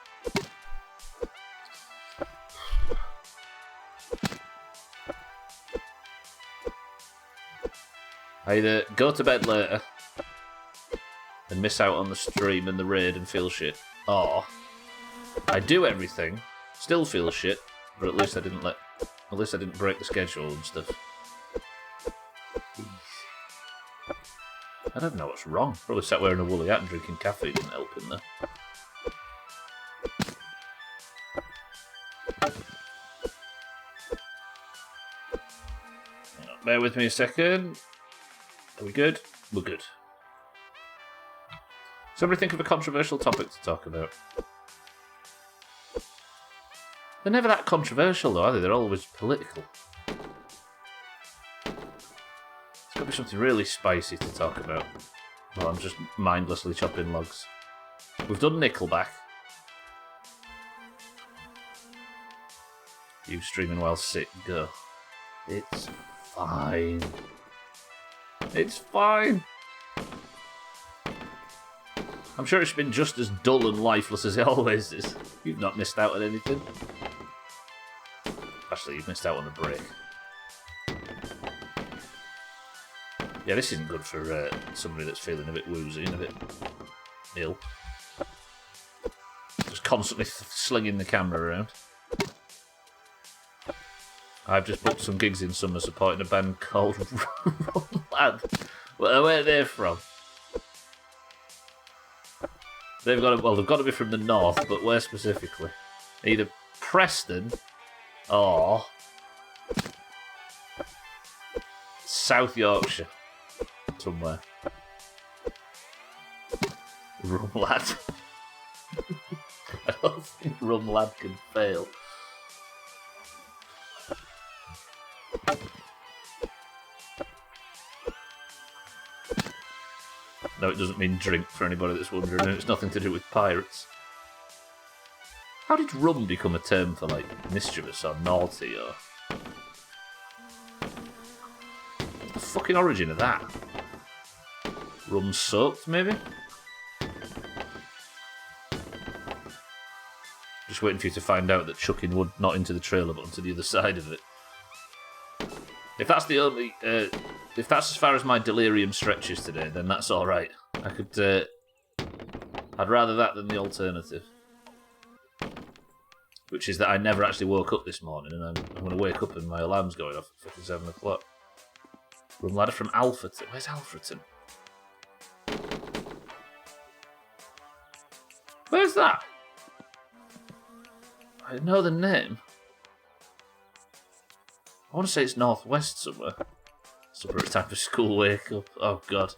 I either go to bed later and miss out on the stream and the raid and feel shit, or I do everything, still feel shit, but at least I didn't break the schedule and stuff. I don't know what's wrong. Probably sat wearing a woolly hat and drinking caffeine didn't help in there. Hang on, bear with me a second. Are we good? We're good. Somebody think of a controversial topic to talk about. They're never that controversial though, are they? They're always political. It's got to be something really spicy to talk about. Well, I'm just mindlessly chopping logs. We've done Nickelback. You streaming while sick, go. It's fine. It's fine. I'm sure it's been just as dull and lifeless as it always is. You've not missed out on anything. Actually, you've missed out on a break. Yeah, this isn't good for somebody that's feeling a bit woozy and a bit ill. Just constantly slinging the camera around. I've just booked some gigs in summer supporting a band called Rum Lad. Where are they from? They've got to be from the north, but where specifically? Either Preston or South Yorkshire. Somewhere. Rum Lad. I don't think Rum Lad can fail. No, it doesn't mean drink for anybody that's wondering, and it's nothing to do with pirates. How did rum become a term for, like, mischievous or naughty or... What's the fucking origin of that? Rum soaked, maybe? Just waiting for you to find out that chucking wood not into the trailer but onto the other side of it. If that's the only... if that's as far as my delirium stretches today, then that's alright. I could... I'd rather that than the alternative. Which is that I never actually woke up this morning, and I'm going to wake up and my alarm's going off at fucking 7 o'clock. Rum ladder from Alfreton. Where's Alfreton? Where's that? I know the name. I want to say it's northwest somewhere. Somewhere it's time for school wake up. Oh god.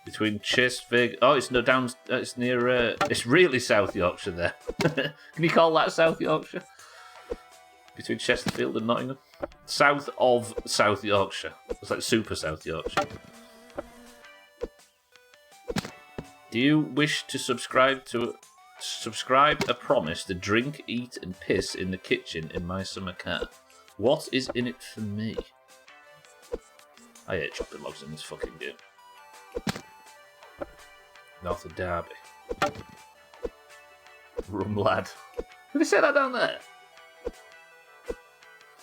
Between Chesevig. Oh, it's no down. It's near. It's really South Yorkshire there. Can you call that South Yorkshire? Between Chesterfield and Nottingham. South of South Yorkshire. It's like super South Yorkshire. Do you wish to subscribe a promise to drink, eat, and piss in the kitchen in my summer car? What is in it for me? I hate chopping logs in this fucking game. North of Derby. Rum lad. Did they say that down there?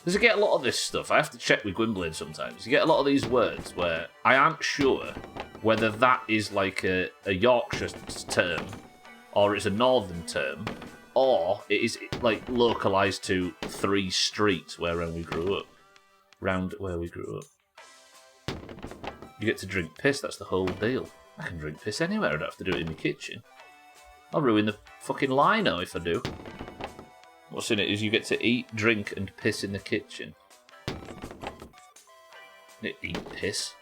Does it get a lot of this stuff? I have to check with Gwynblade sometimes. You get a lot of these words where I aren't sure whether that is like a Yorkshire term, or it's a northern term, or it is like localised to 3 streets wherein we grew up. Round where we grew up. You get to drink piss, that's the whole deal. I can drink piss anywhere, I don't have to do it in the kitchen. I'll ruin the fucking lino if I do. What's in it is you get to eat, drink, and piss in the kitchen. Eat piss?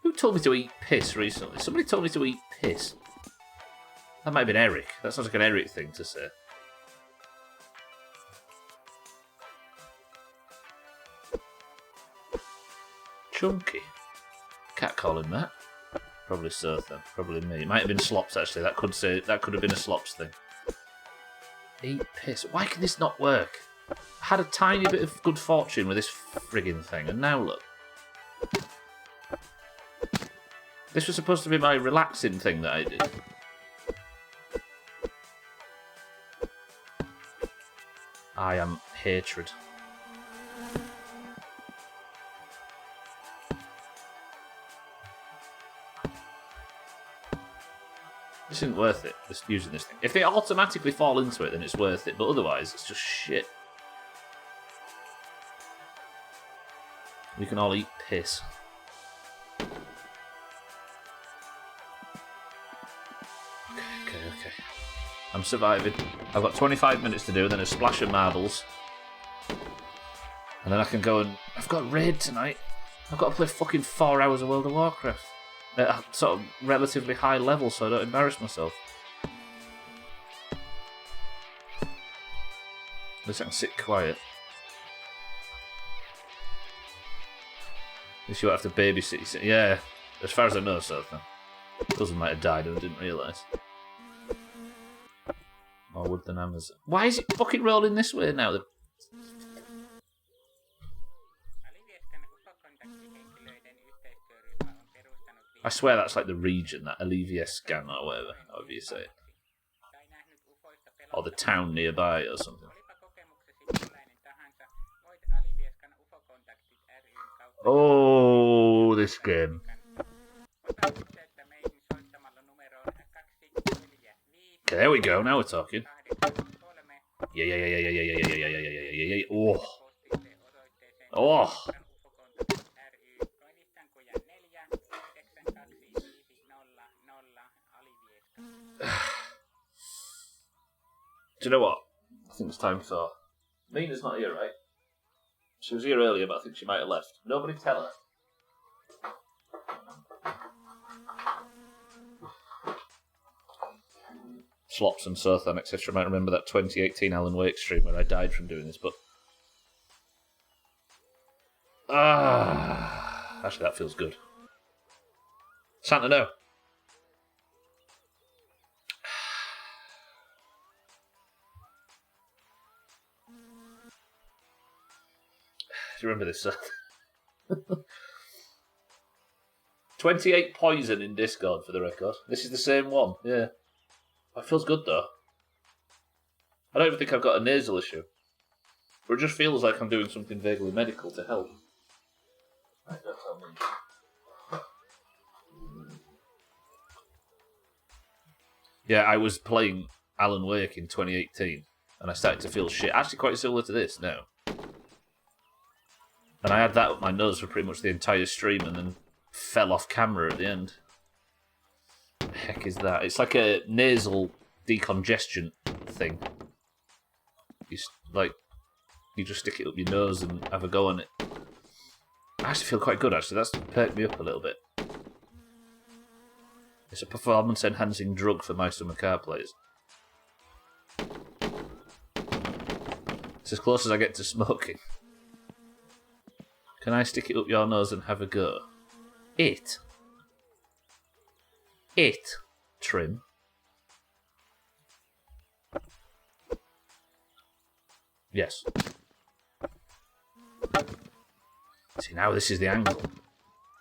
Who told me to eat piss recently? Somebody told me to eat piss. That might have been Eric. That sounds like an Eric thing to say. Chunky. Can't call him that. Probably Seth then. Probably me. It might have been Slops actually. That could have been a Slops thing. Eat piss. Why can this not work? I had a tiny bit of good fortune with this frigging thing, and now look. This was supposed to be my relaxing thing that I did. I am hatred. This isn't worth it, just using this thing. If they automatically fall into it, then it's worth it, but otherwise, it's just shit. We can all eat piss. Okay. I'm surviving. I've got 25 minutes to do, and then a splash of marbles. And then I can go and... I've got raid tonight. I've got to play fucking 4 hours of World of Warcraft. At a sort of relatively high level, so I don't embarrass myself. At least I can sit quiet. At least you won't have to babysit. Yeah, as far as I know, so then. Cousin might have died and I didn't realise. More wood than Amazon. Why is it fucking rolling this way now? I swear that's like the region, that Olivia scan or whatever, however you say it. Or the town nearby or something. Oh, this game. Okay, there we go, now we're talking. Yeah. Oh. Oh. Do you know what? I think it's time for... Mina's not here, right? She was here earlier, but I think she might have left. Nobody tell her. Slops and Sothan, etc. might remember that 2018 Alan Wake stream where I died from doing this, but... Actually, that feels good. Santa, no. Do you remember this? 28 poison in Discord for the record. This is the same one, yeah. It feels good though. I don't even think I've got a nasal issue. But it just feels like I'm doing something vaguely medical to help. Yeah, I was playing Alan Wake in 2018 and I started to feel shit. Actually quite similar to this now. And I had that up my nose for pretty much the entire stream and then fell off camera at the end. What the heck is that? It's like a nasal decongestion thing. You just stick it up your nose and have a go on it. I actually feel quite good, actually. That's perked me up a little bit. It's a performance-enhancing drug for my summer car players. It's as close as I get to smoking. Can I stick it up your nose and have a go? It, Trim. Yes. See, now this is the angle.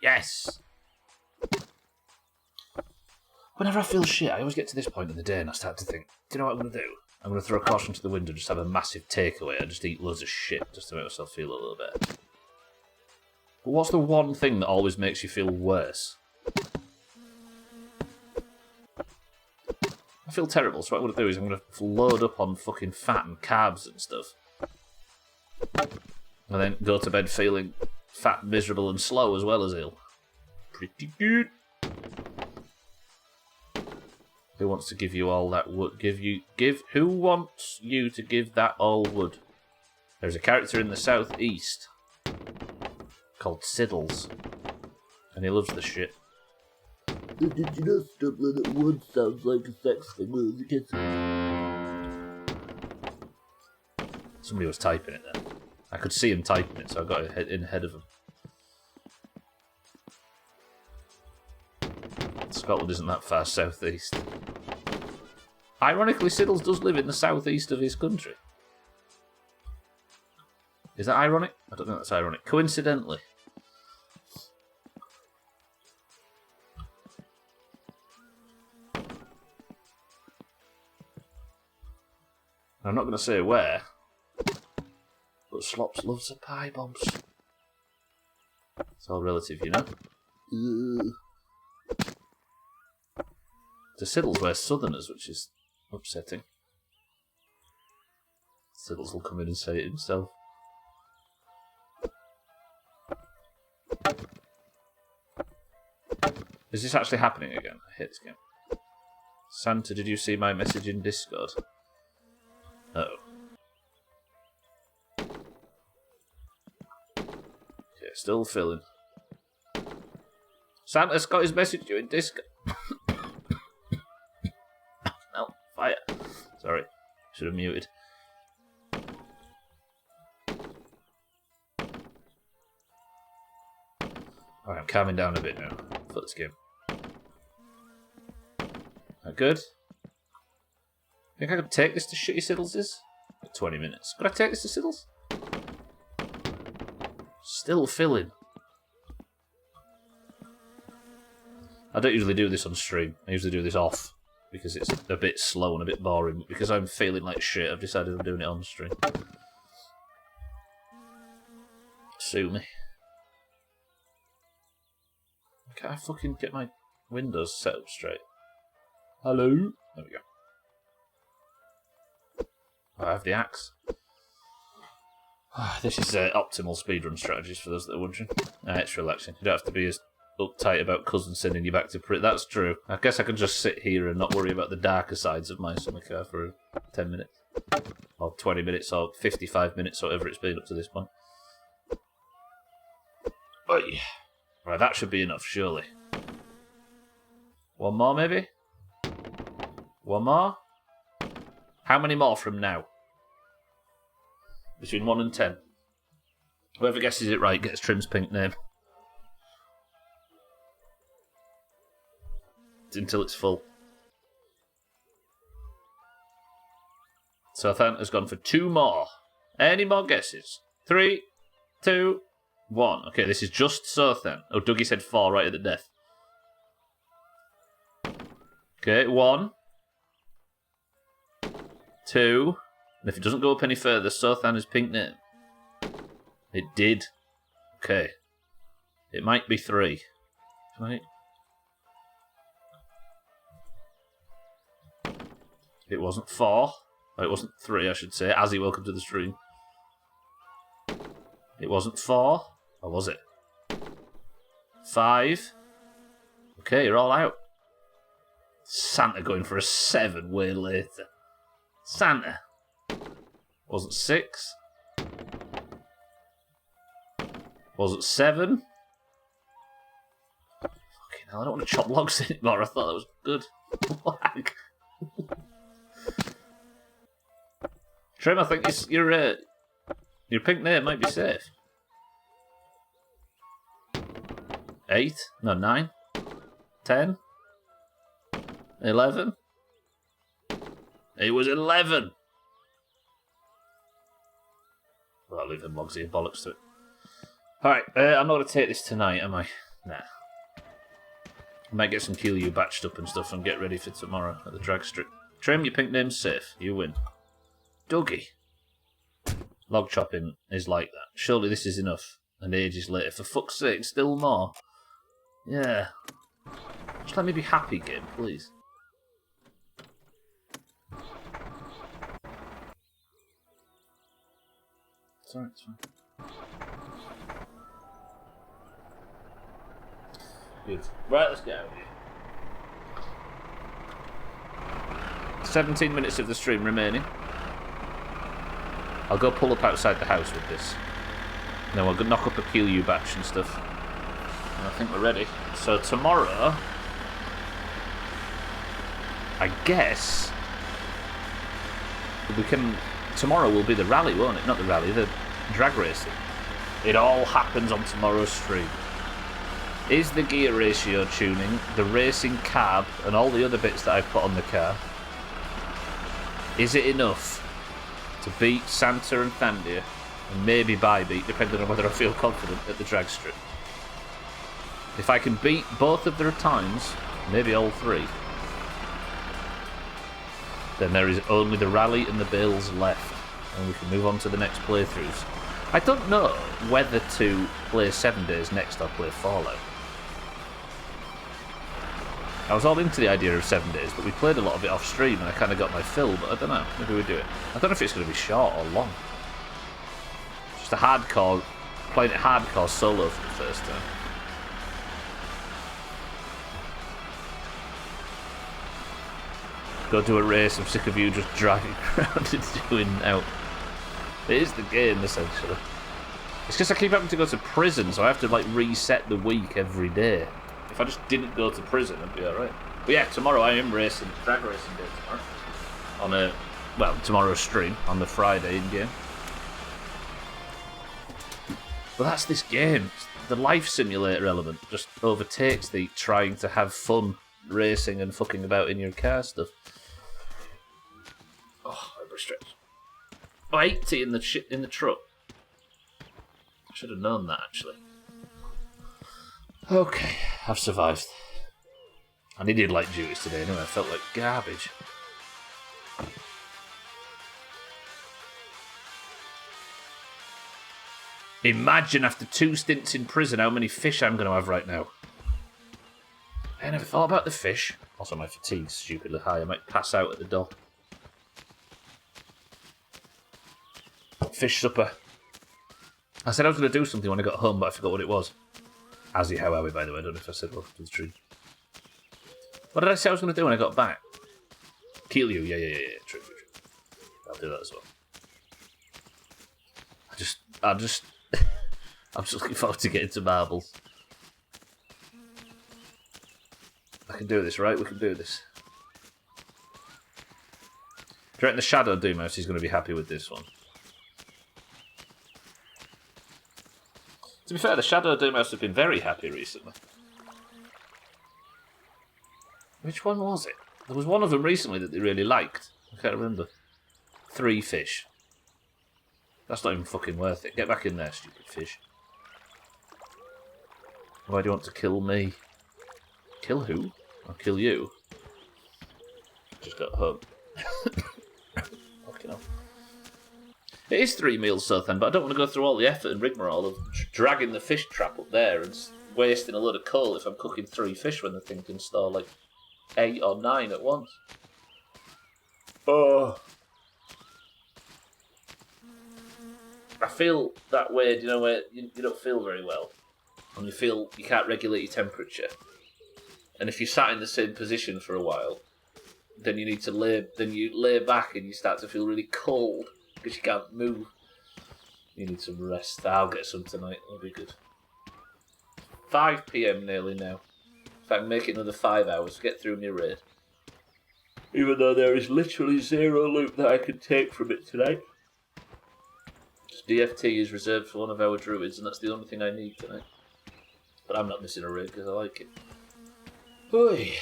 Yes! Whenever I feel shit, I always get to this point in the day and I start to think, do you know what I'm going to do? I'm going to throw caution to the window, just have a massive takeaway and just eat loads of shit just to make myself feel a little better. But what's the one thing that always makes you feel worse? I feel terrible, so what I'm going to do is I'm going to load up on fucking fat and carbs and stuff. And then go to bed feeling fat, miserable and slow as well as ill. Pretty good. Who wants to give you all that wood? Who wants you to give that all wood? There's a character in the southeast called Siddles. And he loves the shit. Did you know stumbling at wood sounds like a sex thing with a kid? Somebody was typing it then. I could see him typing it, so I got in ahead of him. Scotland isn't that far southeast. Ironically, Siddles does live in the southeast of his country. Is that ironic? I don't think that's ironic. Coincidentally. I'm not going to say where, but Slops loves a pie bombs. It's all relative, you know. The Siddles wear Southerners, which is upsetting. Siddles will come in and say it himself. Is this actually happening again? I hate this game. Santa, did you see my message in Discord? Uh-oh. Okay, still filling. Santa's got his message to you in Discord. No, fire. Sorry, should have muted. Alright, I'm calming down a bit now for this game. That good? Think I could take this to Shitty Siddles' 20 minutes. Could I take this to Siddles? Still filling. I don't usually do this on stream. I usually do this off because it's a bit slow and a bit boring. But because I'm feeling like shit, I've decided I'm doing it on stream. Sue me. Can I fucking get my windows set up straight? Hello? There we go. I have the axe. This is optimal speedrun strategies for those that are wondering. It's relaxing. You don't have to be as uptight about cousin sending you back to prison. That's true. I guess I can just sit here and not worry about the darker sides of my summer car for 10 minutes. Or 20 minutes or 55 minutes, or whatever it's been up to this point. But yeah. Right, that should be enough, surely. One more, maybe? One more? How many more from now? Between 1 and 10. Whoever guesses it right gets Trim's pink name. until it's full. Southampton's gone for 2 more. Any more guesses? 3, 2, 1. Okay, this is just Southampton. Oh, Dougie said 4 right at the death. Okay, 1, 2, and if it doesn't go up any further, Southampton is pink name. It did. Okay. It might be 3. Right. It wasn't 4. Oh, it wasn't 3, I should say. Azzy, welcome to the stream. It wasn't 4. Or was it? 5. Okay, you're all out. Santa going for a 7 way later. Santa. Wasn't 6. Wasn't 7. Fucking hell, I don't want to chop logs anymore. I thought that was good. Lag. Trim, I think your pink name might be safe. 8? No, 9? 10? 11? It was 11! Well, I'll leave them logs here, bollocks to it. Alright, I'm not going to take this tonight, am I? Nah. I might get some Killu batched up and stuff and get ready for tomorrow at the drag strip. Trim, your pink name's safe. You win. Dougie. Log chopping is like that. Surely this is enough. And ages later. For fuck's sake, still more. Yeah. Just let me be happy, game, please. It's alright, it's fine. Good. Right, let's go. 17 minutes of the stream remaining. I'll go pull up outside the house with this. And then we'll go knock up a Killu batch and stuff. And I think we're ready. So tomorrow, I guess we can. Tomorrow will be the rally, won't it? Not the rally, the drag racing. It all happens on tomorrow's stream. Is the gear ratio tuning, the racing carb, and all the other bits that I've put on the car, is it enough to beat Santa and Thandia, and maybe Bybeat, depending on whether I feel confident at the drag strip? If I can beat both of their times, maybe all 3, then there is only the rally and the bales left, and we can move on to the next playthroughs. I don't know whether to play 7 Days next or play Fallout. I was all into the idea of 7 Days, but we played a lot of it off stream and I kind of got my fill, but I don't know, maybe we do it. I don't know if it's going to be short or long. Just a hardcore, playing it hardcore solo for the first time. Go do a race, I'm sick of you just driving around and doing out. It is the game, essentially. It's because I keep having to go to prison, so I have to like reset the week every day. If I just didn't go to prison, I'd be alright. But yeah, tomorrow I am racing, drag racing day tomorrow. Tomorrow's stream, on the Friday in-game. But that's this game. The life simulator element just overtakes the trying to have fun racing and fucking about in your car stuff. Oh, I'm stretched. Oh, 80 in the truck. I should have known that, actually. Okay, I've survived. I needed light duties today anyway, I felt like garbage. Imagine after 2 stints in prison how many fish I'm going to have right now. I never thought about the fish. Also, my fatigue's stupidly high, I might pass out at the door. Fish supper. I said I was going to do something when I got home, but I forgot what it was. Azzy, how are we, by the way? I don't know if I said welcome to the stream. What did I say I was going to do when I got back? Killu, yeah. True. I'll do that as well. I'm just looking forward to getting to marbles. I can do this, right? We can do this. Do you reckon the Shadow Doomhaus is going to be happy with this one? To be fair, the Shadow Doomhaus have been very happy recently. Which one was it? There was one of them recently that they really liked. I can't remember. 3 fish. That's not even fucking worth it. Get back in there, stupid fish. Why do you want to kill me? Kill who? I'll kill you. Just got home. Fucking hell. It is 3 meals, so then, but I don't want to go through all the effort and rigmarole of dragging the fish trap up there and wasting a load of coal if I'm cooking 3 fish when the thing can store like 8 or 9 at once. Oh. I feel that way, do you know, where you don't feel very well. And you feel you can't regulate your temperature. And if you're sat in the same position for a while, then you need to lay back and you start to feel really cold because you can't move. You need some rest. I'll get some tonight, it'll be good. 5 PM nearly now. If I can make it another 5 hours to get through my raid. Even though there is literally 0 loot that I can take from it tonight. Just DFT is reserved for one of our druids and that's the only thing I need tonight. But I'm not missing a raid because I like it. Oy.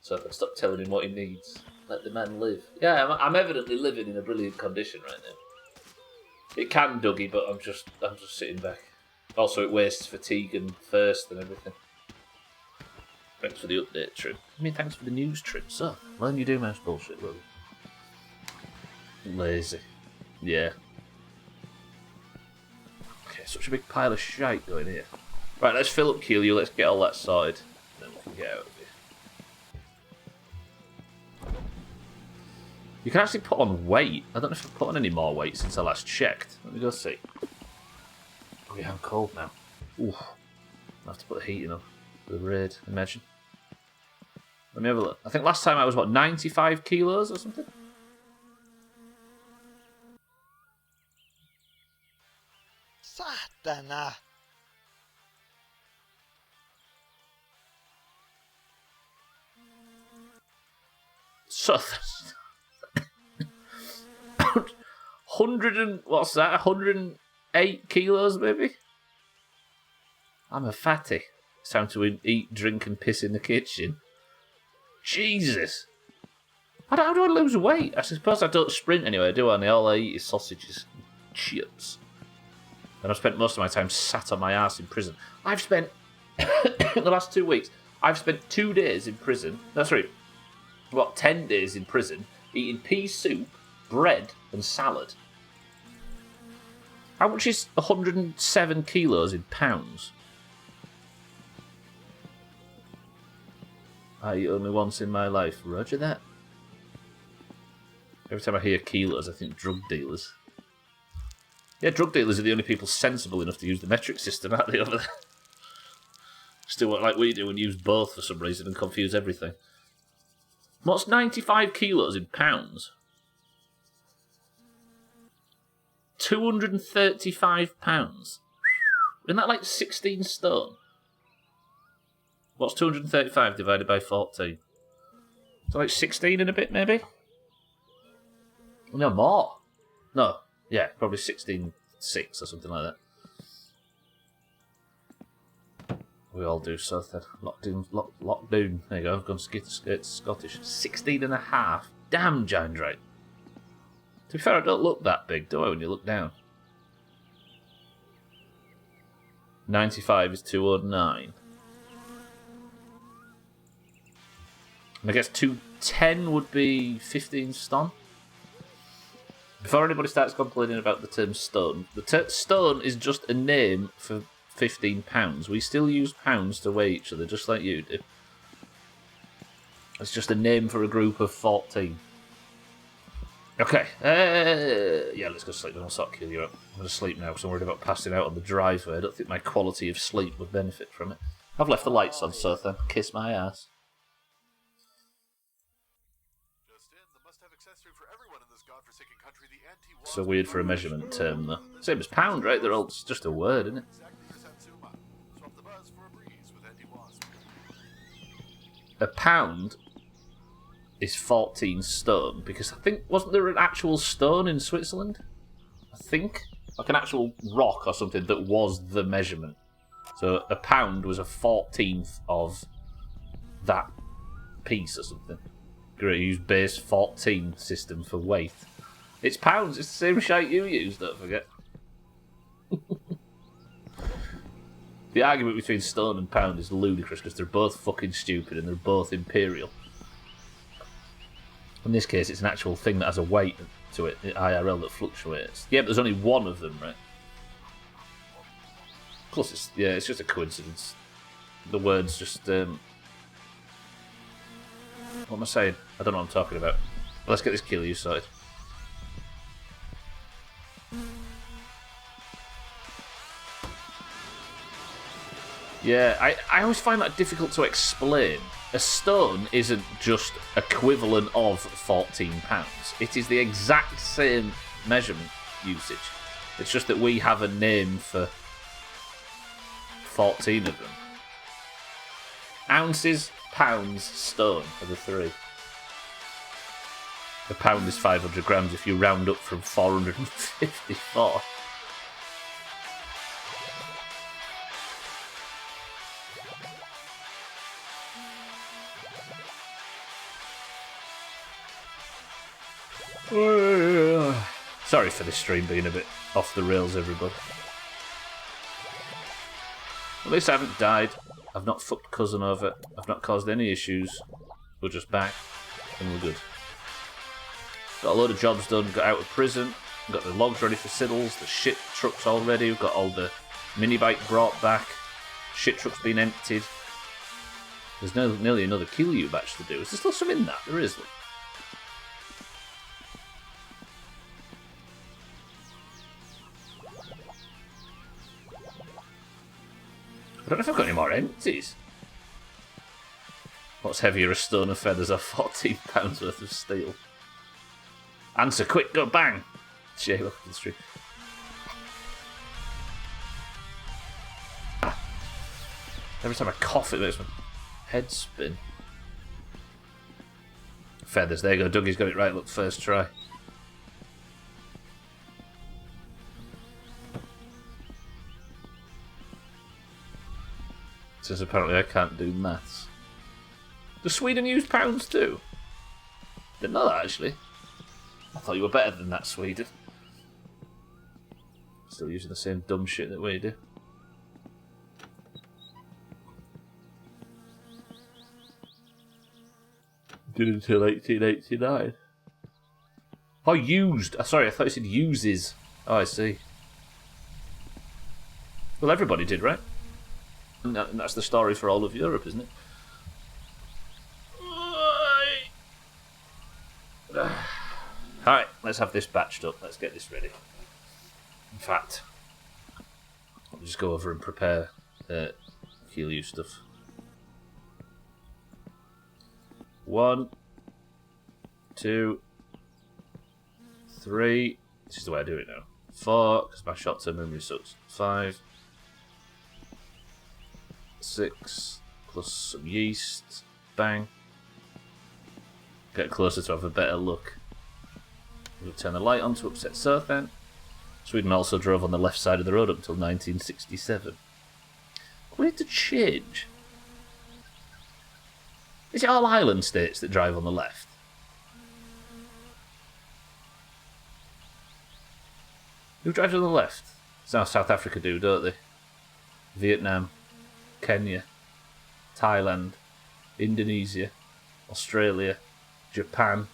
So I can stop telling him what he needs. Let the man live. Yeah, I'm evidently living in a brilliant condition right now. It can, Dougie, but I'm just sitting back. Also, it wastes fatigue and thirst and everything. Thanks for the update, Trim. I mean, thanks for the news, Trim. So, learn your Doomhaus bullshit, will you? Lazy. Yeah. Okay, such a big pile of shite going here. Right, let's fill up Keelio, let's get all that sorted. Then we can get out of here. You can actually put on weight. I don't know if I've put on any more weight since I last checked. Let me go see. Oh yeah, I'm cold now. Ooh. I have to put the heating on for the raid, imagine. Let me have a look. I think last time I was, what, 95 kilos or something? Saatana! So, 100 and, what's that, 108 kilos maybe? I'm a fatty. It's time to eat, drink and piss in the kitchen. Jesus! How do I lose weight? I suppose I don't sprint anyway, do I? And all I eat is sausages and chips. And I've spent most of my time sat on my ass in prison. I've spent, in the last 2 weeks, I've spent 2 days in prison. That's right. What, 10 days in prison, eating pea soup, bread, and salad. How much is 107 kilos in pounds? I eat only once in my life. Roger that. Every time I hear kilos, I think drug dealers. Yeah, drug dealers are the only people sensible enough to use the metric system, aren't they, over there? Still work like we do and use both for some reason and confuse everything. What's 95 kilos in pounds? 235 pounds. Isn't that like 16 stone? What's 235 divided by 14? So like 16 and a bit, maybe? No, more. No, yeah, probably 16.6 or something like that. We all do so then. Lockdown. There you go, I've gone Scottish. 16 and a half. Damn, giant right. To be fair, I don't look that big, do I, when you look down? 95 is 209. And I guess 210 would be 15 stone. Before anybody starts complaining about the term stone, the stone is just a name for 15 pounds. We still use pounds to weigh each other, just like you do. It's just a name for a group of 14. Okay, yeah, let's go sleep. I'll start killing you up. I'm going to sleep now because I'm worried about passing out on the driveway. I don't think my quality of sleep would benefit from it. I've left the lights on, so then kiss my ass. So weird for a measurement term, though. Same as pound, right? They're all it's just a word, isn't it? A pound is 14 stone, because I think, wasn't there an actual stone in Switzerland? I think. Like an actual rock or something that was the measurement. So a pound was a 14th of that piece or something. Great, use base 14 system for weight. It's pounds, it's the same shite you use, don't forget. The argument between stone and pound is ludicrous because they're both fucking stupid and they're both imperial. In this case, it's an actual thing that has a weight to it, the IRL that fluctuates. Yeah, but there's only one of them, right? Plus, it's just a coincidence. The words just, what am I saying? I don't know what I'm talking about. Let's get this kill you sorted. Yeah, I always find that difficult to explain. A stone isn't just equivalent of £14. It is the exact same measurement usage. It's just that we have a name for 14 of them. Ounces, pounds, stone are the three. A pound is 500 grams if you round up from 454. Sorry for this stream being a bit off the rails, everybody. At least I haven't died. I've not fucked cousin over. I've not caused any issues. We're just back, and we're good. Got a load of jobs done, got out of prison, got the logs ready for Siddles, the shit trucks all ready, we've got all the mini bike brought back, shit trucks been emptied. There's nearly another kill you batch to do. Is there still some in that? There is. I don't know if I've got any more empties. What's heavier, a stone of feathers or £14 worth of steel? Answer quick, go bang! Jay, look at the stream. Every time I cough, it makes my head spin. Feathers, there you go. Dougie's got it right. Look, first try. Says apparently I can't do maths. Does Sweden use pounds too? Didn't know that actually. I thought you were better than that, Sweden. Still using the same dumb shit that we do. Did until 1889. Oh, used. Sorry, I thought you said uses. Oh, I see. Well, everybody did, right? And that's the story for all of Europe, isn't it? Alright, let's have this batched up. Let's get this ready. In fact, I'll just go over and prepare Heliu stuff. 1, 2, 3. This is the way I do it now. 4, because my short-term memory sucks. 5, 6, plus some yeast. Bang. Get closer to have a better look. We'll turn the light on to upset Surfen. Sweden also drove on the left side of the road up until 1967. We need to change. Is it all island states that drive on the left? Who drives on the left? It's how South Africa do, don't they? Vietnam, Kenya, Thailand, Indonesia, Australia, Japan,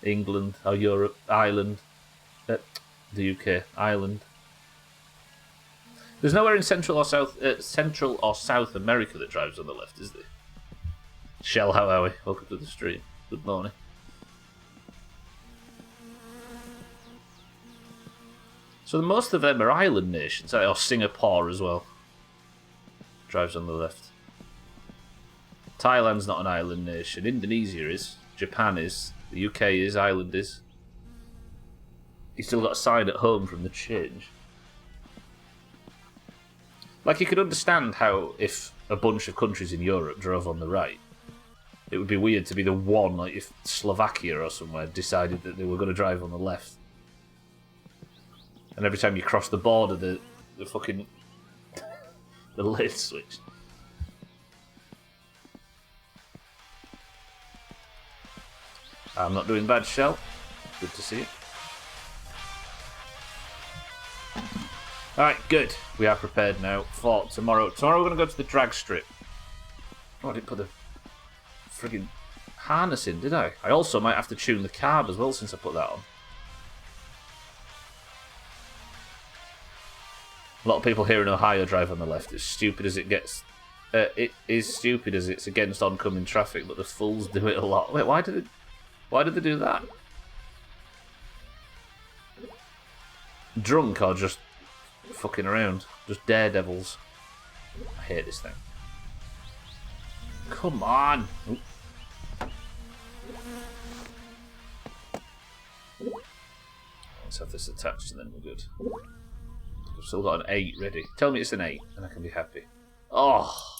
England, or Europe, Ireland, the UK, Ireland. There's nowhere in Central or South America that drives on the left, is there? Shell, how are we? Welcome to the stream. Good morning. So most of them are island nations, or Singapore as well. Drives on the left. Thailand's not an island nation. Indonesia is. Japan is. The UK is. Ireland is. You still got a sign at home from the change. Like, you could understand how if a bunch of countries in Europe drove on the right, it would be weird to be the one, like if Slovakia or somewhere decided that they were going to drive on the left. And every time you cross the border, the fucking... the lid switch. I'm not doing bad, Shell. Good to see you. Alright, good. We are prepared now for tomorrow. Tomorrow we're going to go to the drag strip. Oh, I didn't put the friggin' harness in, did I? I also might have to tune the carb as well since I put that on. A lot of people here in Ohio drive on the left. It's stupid as it gets. It is stupid as it's against oncoming traffic, but the fools do it a lot. Wait, why did they do that? Drunk or just fucking around? Just daredevils. I hate this thing. Come on! Oop. Let's have this attached and then we're good. I've still got an 8 ready. Tell me it's an 8 and I can be happy. Oh,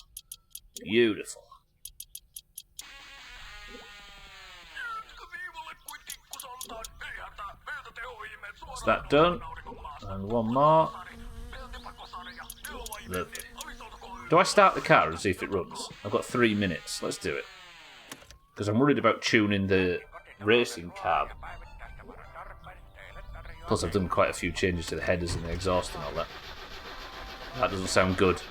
beautiful. Is that done? And one more. Lovely. Do I start the car and see if it runs? I've got 3 minutes. Let's do it. Because I'm worried about tuning the racing carb. Plus I've done quite a few changes to the headers and the exhaust and all that. That doesn't sound good.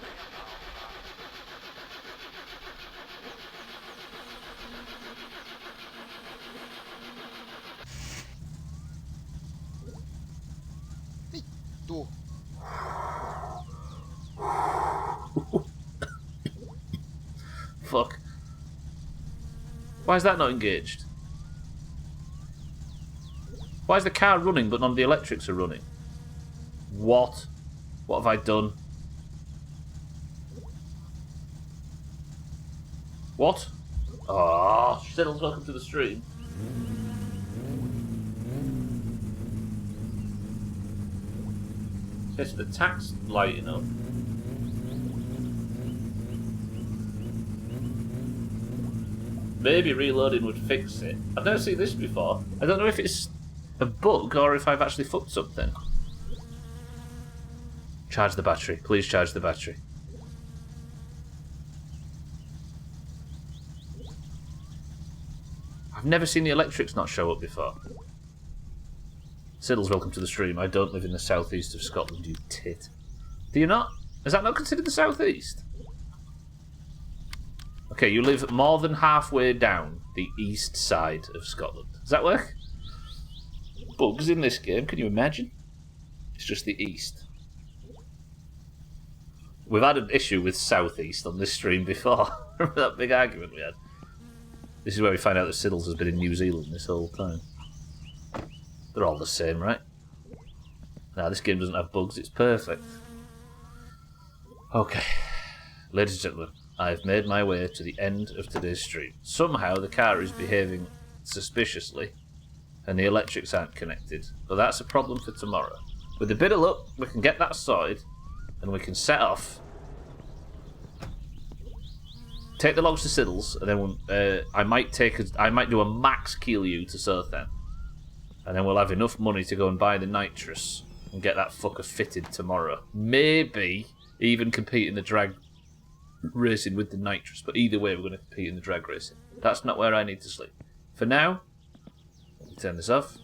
Vittu. Fuck. Why is that not engaged? Why is the car running but none of the electrics are running? What? What have I done? What? Oh, Shittles, welcome to the stream. Yes, the tax lighting up. Maybe reloading would fix it. I've never seen this before. I don't know if it's a bug or if I've actually fucked something. Charge the battery. Please charge the battery. I've never seen the electrics not show up before. Siddles, welcome to the stream. I don't live in the southeast of Scotland, you tit. Do you not? Is that not considered the southeast? Okay, you live more than halfway down the east side of Scotland. Does that work? Bugs in this game, can you imagine? It's just the east. We've had an issue with southeast on this stream before. Remember that big argument we had? This is where we find out that Siddles has been in New Zealand this whole time. They're all the same, right? Now, this game doesn't have bugs, it's perfect. Okay. Ladies and gentlemen, I've made my way to the end of today's stream. Somehow the car is behaving suspiciously and the electrics aren't connected. But that's a problem for tomorrow. With a bit of luck, we can get that sorted and we can set off. Take the logs to Siddles, and then I might do a max Keelue to Sothan. And then we'll have enough money to go and buy the nitrous and get that fucker fitted tomorrow. Maybe even compete in the drag racing with the nitrous, but either way we're going to compete in the drag racing. That's not where I need to sleep. For now, let me turn this off.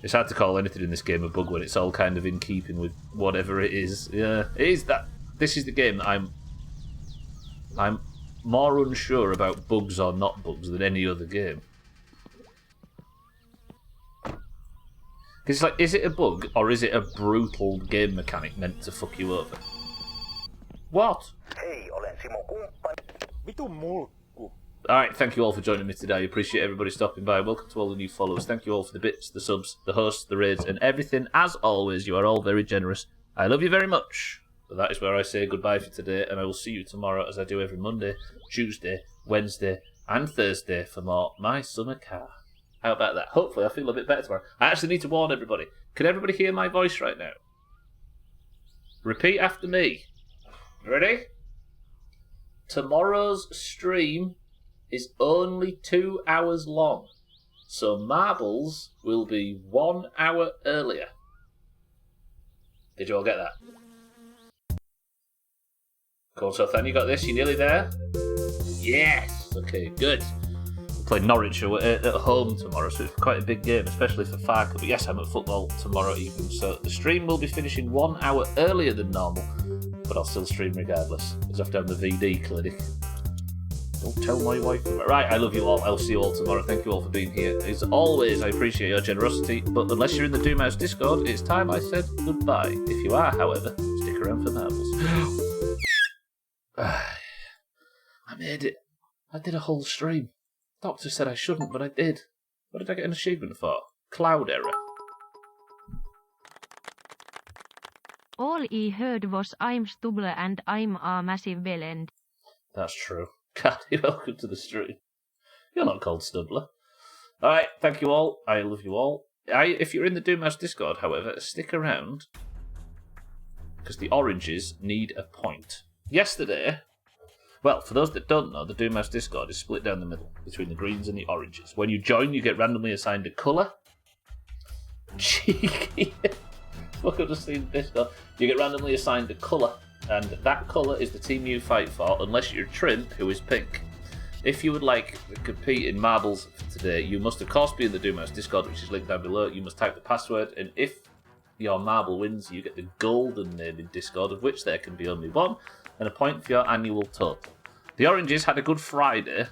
It's hard to call anything in this game a bug when it's all kind of in keeping with whatever it is. Yeah, it is that. This is the game that I'm more unsure about bugs or not bugs than any other game. Because it's like, is it a bug or is it a brutal game mechanic meant to fuck you over? What? Hei, olen Simon kumppani. Vitun mulkku. Alright, thank you all for joining me today. I appreciate everybody stopping by. Welcome to all the new followers. Thank you all for the bits, the subs, the hosts, the raids, and everything. As always, you are all very generous. I love you very much. But that is where I say goodbye for today, and I will see you tomorrow as I do every Monday, Tuesday, Wednesday, and Thursday for more My Summer Car. How about that? Hopefully I feel a bit better tomorrow. I actually need to warn everybody. Can everybody hear my voice right now? Repeat after me. Ready? Tomorrow's stream is only 2 hours long, so Marbles will be 1 hour earlier. Did you all get that? Cool, so then you got this, you're nearly there? Yes! Okay, good. play Norwich at home tomorrow, so it's quite a big game, especially for Farker. But yes, I'm at football tomorrow evening, so the stream will be finishing 1 hour earlier than normal, but I'll still stream regardless, because I have to have the VD clinic. Don't tell my wife. Right, I love you all. I'll see you all tomorrow. Thank you all for being here. As always, I appreciate your generosity, but unless you're in the Doomhaus Discord, it's time I said goodbye. If you are, however, stick around for marbles. I made it. I did a whole stream. Doctor said I shouldn't, but I did. What did I get an achievement for? Cloud error. All I heard was I'm stubble and I'm a massive bellend. That's true. Cardi, welcome to the stream. You're not called Stubbler. Alright, thank you all. I love you all. If you're in the Doomhaus Discord, however, stick around, because the oranges need a point. Yesterday, well, for those that don't know, the Doomhaus Discord is split down the middle between the greens and the oranges. When you join, you get randomly assigned a colour. Cheeky. Look, I've just seen Discord. You get randomly assigned a colour, and that colour is the team you fight for, unless you're Trim, who is pink. If you would like to compete in marbles today, you must of course be in the Doomhaus Discord, which is linked down below. You must type the password, and if your marble wins, you get the golden name in Discord, of which there can be only one, and a point for your annual total. The oranges had a good Friday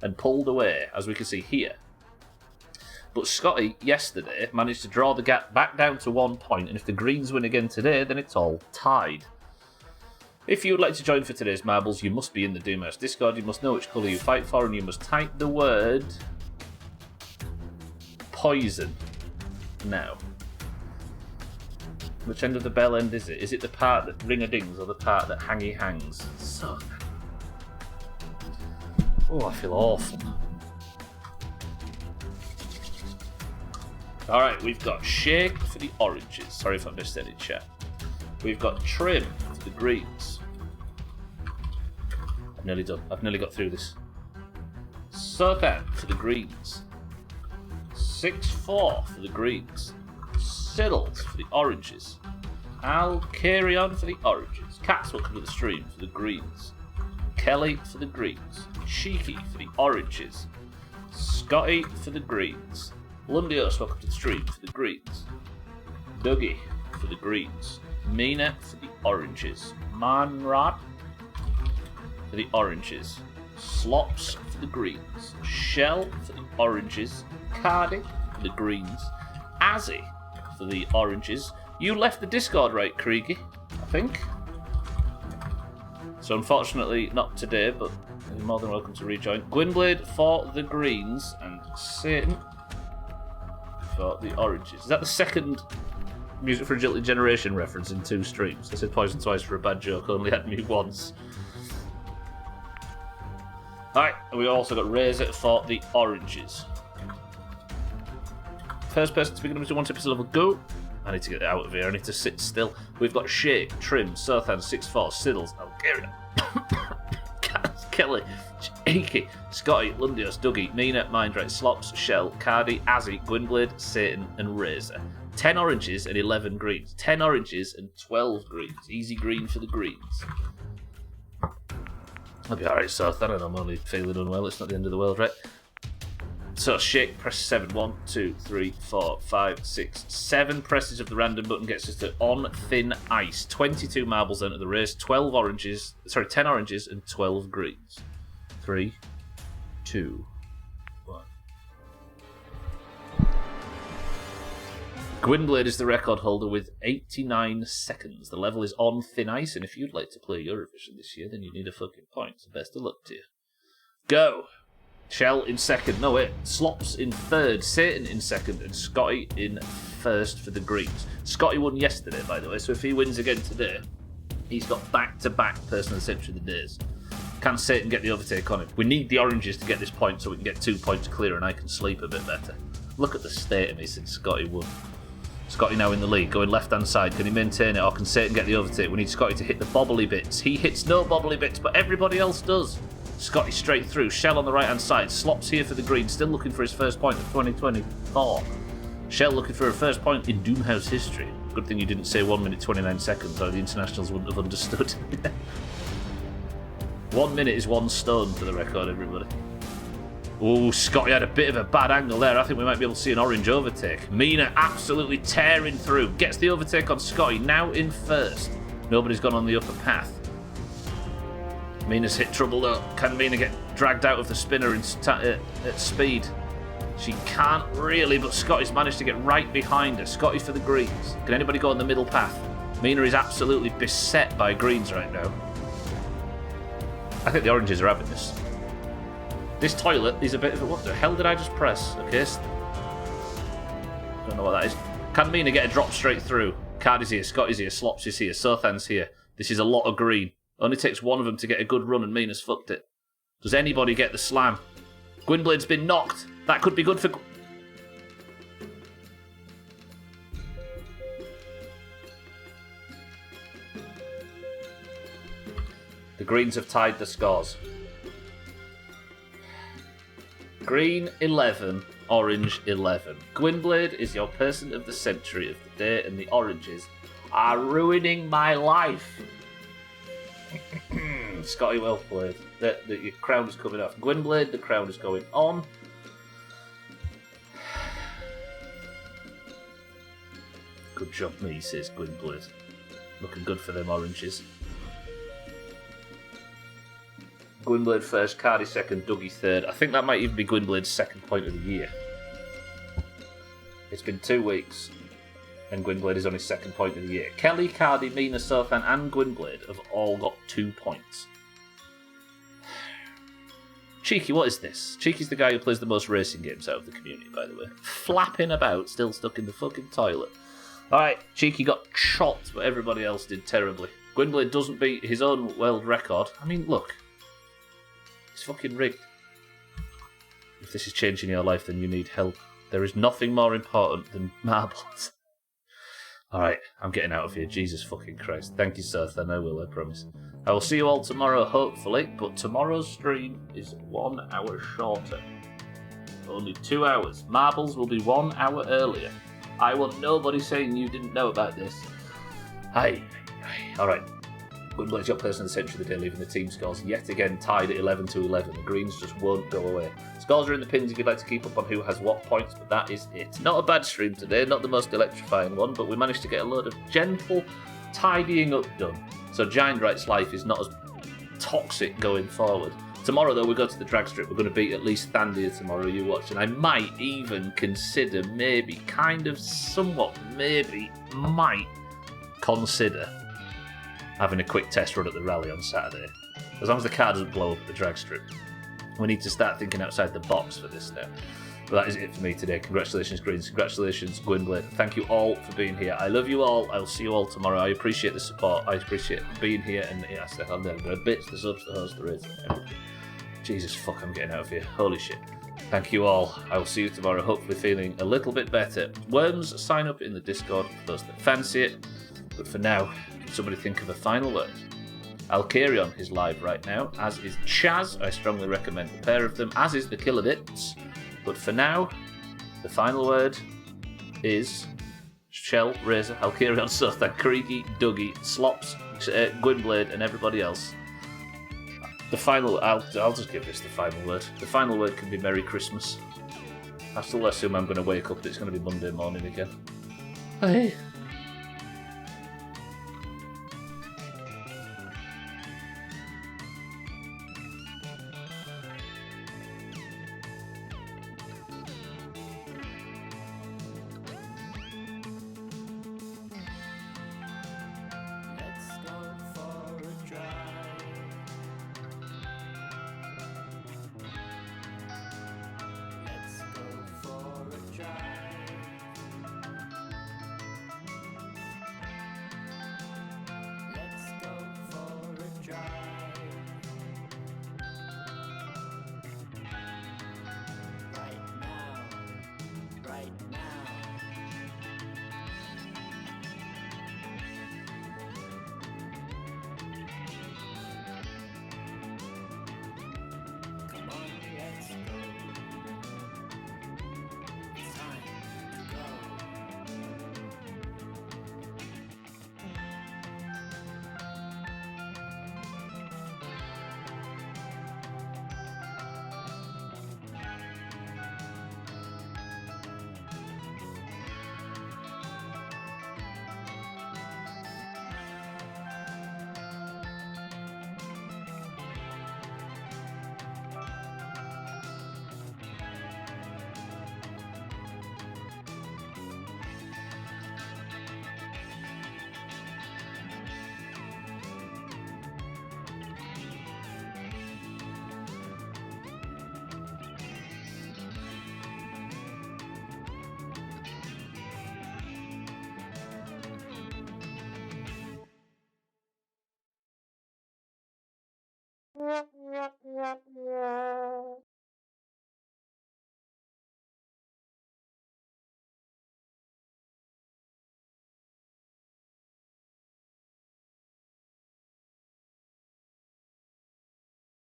and pulled away, as we can see here. But Scotty, yesterday, managed to draw the gap back down to 1 point, and if the greens win again today, then it's all tied. If you would like to join for today's marbles, you must be in the Doomhaus Discord, you must know which colour you fight for, and you must type the word poison now. Which end of the bell end is it? Is it the part that ring-a-dings or the part that hangy hangs? So... oh, I feel awful. Alright, we've got Shake for the oranges. Sorry if I missed any chat. We've got Trim for the greens. I'm nearly done. I've nearly got through this. Sodan for the greens. 6-4 for the greens. Siddles for the oranges. Al carry on for the oranges. Cats, welcome to the stream for the greens. Kelly for the greens. Cheeky for the oranges. Scotty for the greens. Lundios, welcome to the stream for the greens. Dougie for the greens. Mina for the oranges. Manrod for the oranges. Slops for the greens. Shell for the oranges. Cardi for the greens. Azzy for the oranges. You left the Discord, right, Kriegy? I think. So unfortunately, not today, but you're more than welcome to rejoin. Gwynblade for the greens and Satan for the oranges. Is that the second Music for Agility Generation reference in 2 streams? I said poison twice for a bad joke, only had me once. Alright, we also got Razor for the oranges. First person to begin with 1 episode level, go. I need to get out of here, I need to sit still. We've got Shake, Trim, Sothan, 6-4, Siddles, Algeria, Kelly, Cheeky, Scotty, Lundios, Dougie, Mina, Mindright, Slops, Shell, Cardi, Azzy, Gwynblade, Satan, and Razor. 10 oranges and 11 greens. 10 oranges and 12 greens. Easy green for the greens. I'll be alright, Sothan, and I'm only feeling unwell. It's not the end of the world, right? So, Shake, press 7. 1, 2, 3, 4, 5, 6, 7 presses of the random button gets us to On Thin Ice. 22 marbles enter the race. 10 oranges and 12 greens. 3, 2, 1. Gwynblade is the record holder with 89 seconds. The level is On Thin Ice, and if you'd like to play Eurovision this year, then you need a fucking point. So best of luck to you. Go! Shell in second. No, wait. Slops in third. Satan in second. And Scotty in first for the greens. Scotty won yesterday, by the way, so if he wins again today, he's got back-to-back Person of the Century of the days. Can Satan get the overtake on him? We need the oranges to get this point so we can get 2 points clear and I can sleep a bit better. Look at the state of me since Scotty won. Scotty now in the lead, going left-hand side. Can he maintain it or can Satan get the overtake? We need Scotty to hit the bobbly bits. He hits no bobbly bits, but everybody else does. Scotty straight through. Shell on the right-hand side. Slops here for the green. Still looking for his first point of 2024. Shell looking for her first point in Doomhaus history. Good thing you didn't say 1 minute 29 seconds or the internationals wouldn't have understood. 1 minute is 1 stone for the record, everybody. Oh, Scotty had a bit of a bad angle there. I think we might be able to see an orange overtake. Mina absolutely tearing through. Gets the overtake on Scotty, now in first. Nobody's gone on the upper path. Mina's hit trouble though. Can Mina get dragged out of the spinner at speed? She can't really, but Scotty's managed to get right behind her. Scotty for the greens. Can anybody go on the middle path? Mina is absolutely beset by greens right now. I think the oranges are having this. This toilet is a bit of a... What the hell did I just press? Okay. Don't know what that is. Can Mina get a drop straight through? Cardi's here, Scotty's here, Slops is here, Sothan's here. This is a lot of green. Only takes one of them to get a good run and Mina's fucked it. Does anybody get the slam? Gwynblade's been knocked. That could be good for... The greens have tied the scores. Green 11, orange 11. Gwynblade is your person of the century of the day, and the oranges are ruining my life. Scotty, well played. Your crown is coming off. Gwynblade, the crown is going on. Good job, me, says Gwynblade. Looking good for them oranges. Gwynblade first, Cardi second, Dougie third. I think that might even be Gwynblade's second point of the year. It's been 2 weeks, and Gwynblade is on his second point of the year. Kelly, Cardi, Mina, Sothan, and Gwynblade have all got 2 points. Cheeky, what is this? Cheeky's the guy who plays the most racing games out of the community, by the way. Flapping about, still stuck in the fucking toilet. Alright, Cheeky got chopped, but everybody else did terribly. Gwynblade doesn't beat his own world record. I mean, look. It's fucking rigged. If this is changing your life, then you need help. There is nothing more important than marbles. Alright, I'm getting out of here. Jesus fucking Christ. Thank you, Seth, and I will, I promise. I will see you all tomorrow, hopefully, but tomorrow's stream is 1 hour shorter. Only 2 hours. Marbles will be 1 hour earlier. I want nobody saying you didn't know about this. Hi. Alright. Gwynblade's your person of the century of the day, leaving the team scores yet again tied at 11-11. The greens just won't go away. Scores are in the pins if you'd like to keep up on who has what points, but that is it. Not a bad stream today, not the most electrifying one, but we managed to get a load of gentle tidying up done. So Giant Right's life is not as toxic going forward. Tomorrow, though, we go to the drag strip. We're going to beat at least Thandia tomorrow, you watch. And I might even consider, maybe, might consider having a quick test run at the rally on Saturday. As long as the car doesn't blow up at the drag strip. We need to start thinking outside the box for this now. But that is it for me today. Congratulations, Greens. Congratulations, Gwynblade. Thank you all for being here. I love you all. I'll see you all tomorrow. I appreciate the support. I appreciate being here. And yeah, I'm there. The bits, the subs, the host, the rates, everything. Jesus, fuck, I'm getting out of here. Holy shit. Thank you all. I will see you tomorrow, hopefully feeling a little bit better. Worms, sign up in the Discord for those that fancy it. But for now, can somebody think of a final word? Alkarion is live right now, as is Chaz. I strongly recommend the pair of them, as is the Killer Bits. But for now, the final word is Shell, Razor, Alkarion, Sotha, Creaky, Dougie, Slops, Gwynblade, and everybody else. The final, I'll just give this the final word. The final word can be Merry Christmas. I still assume I'm going to wake up and it's going to be Monday morning again. Hey.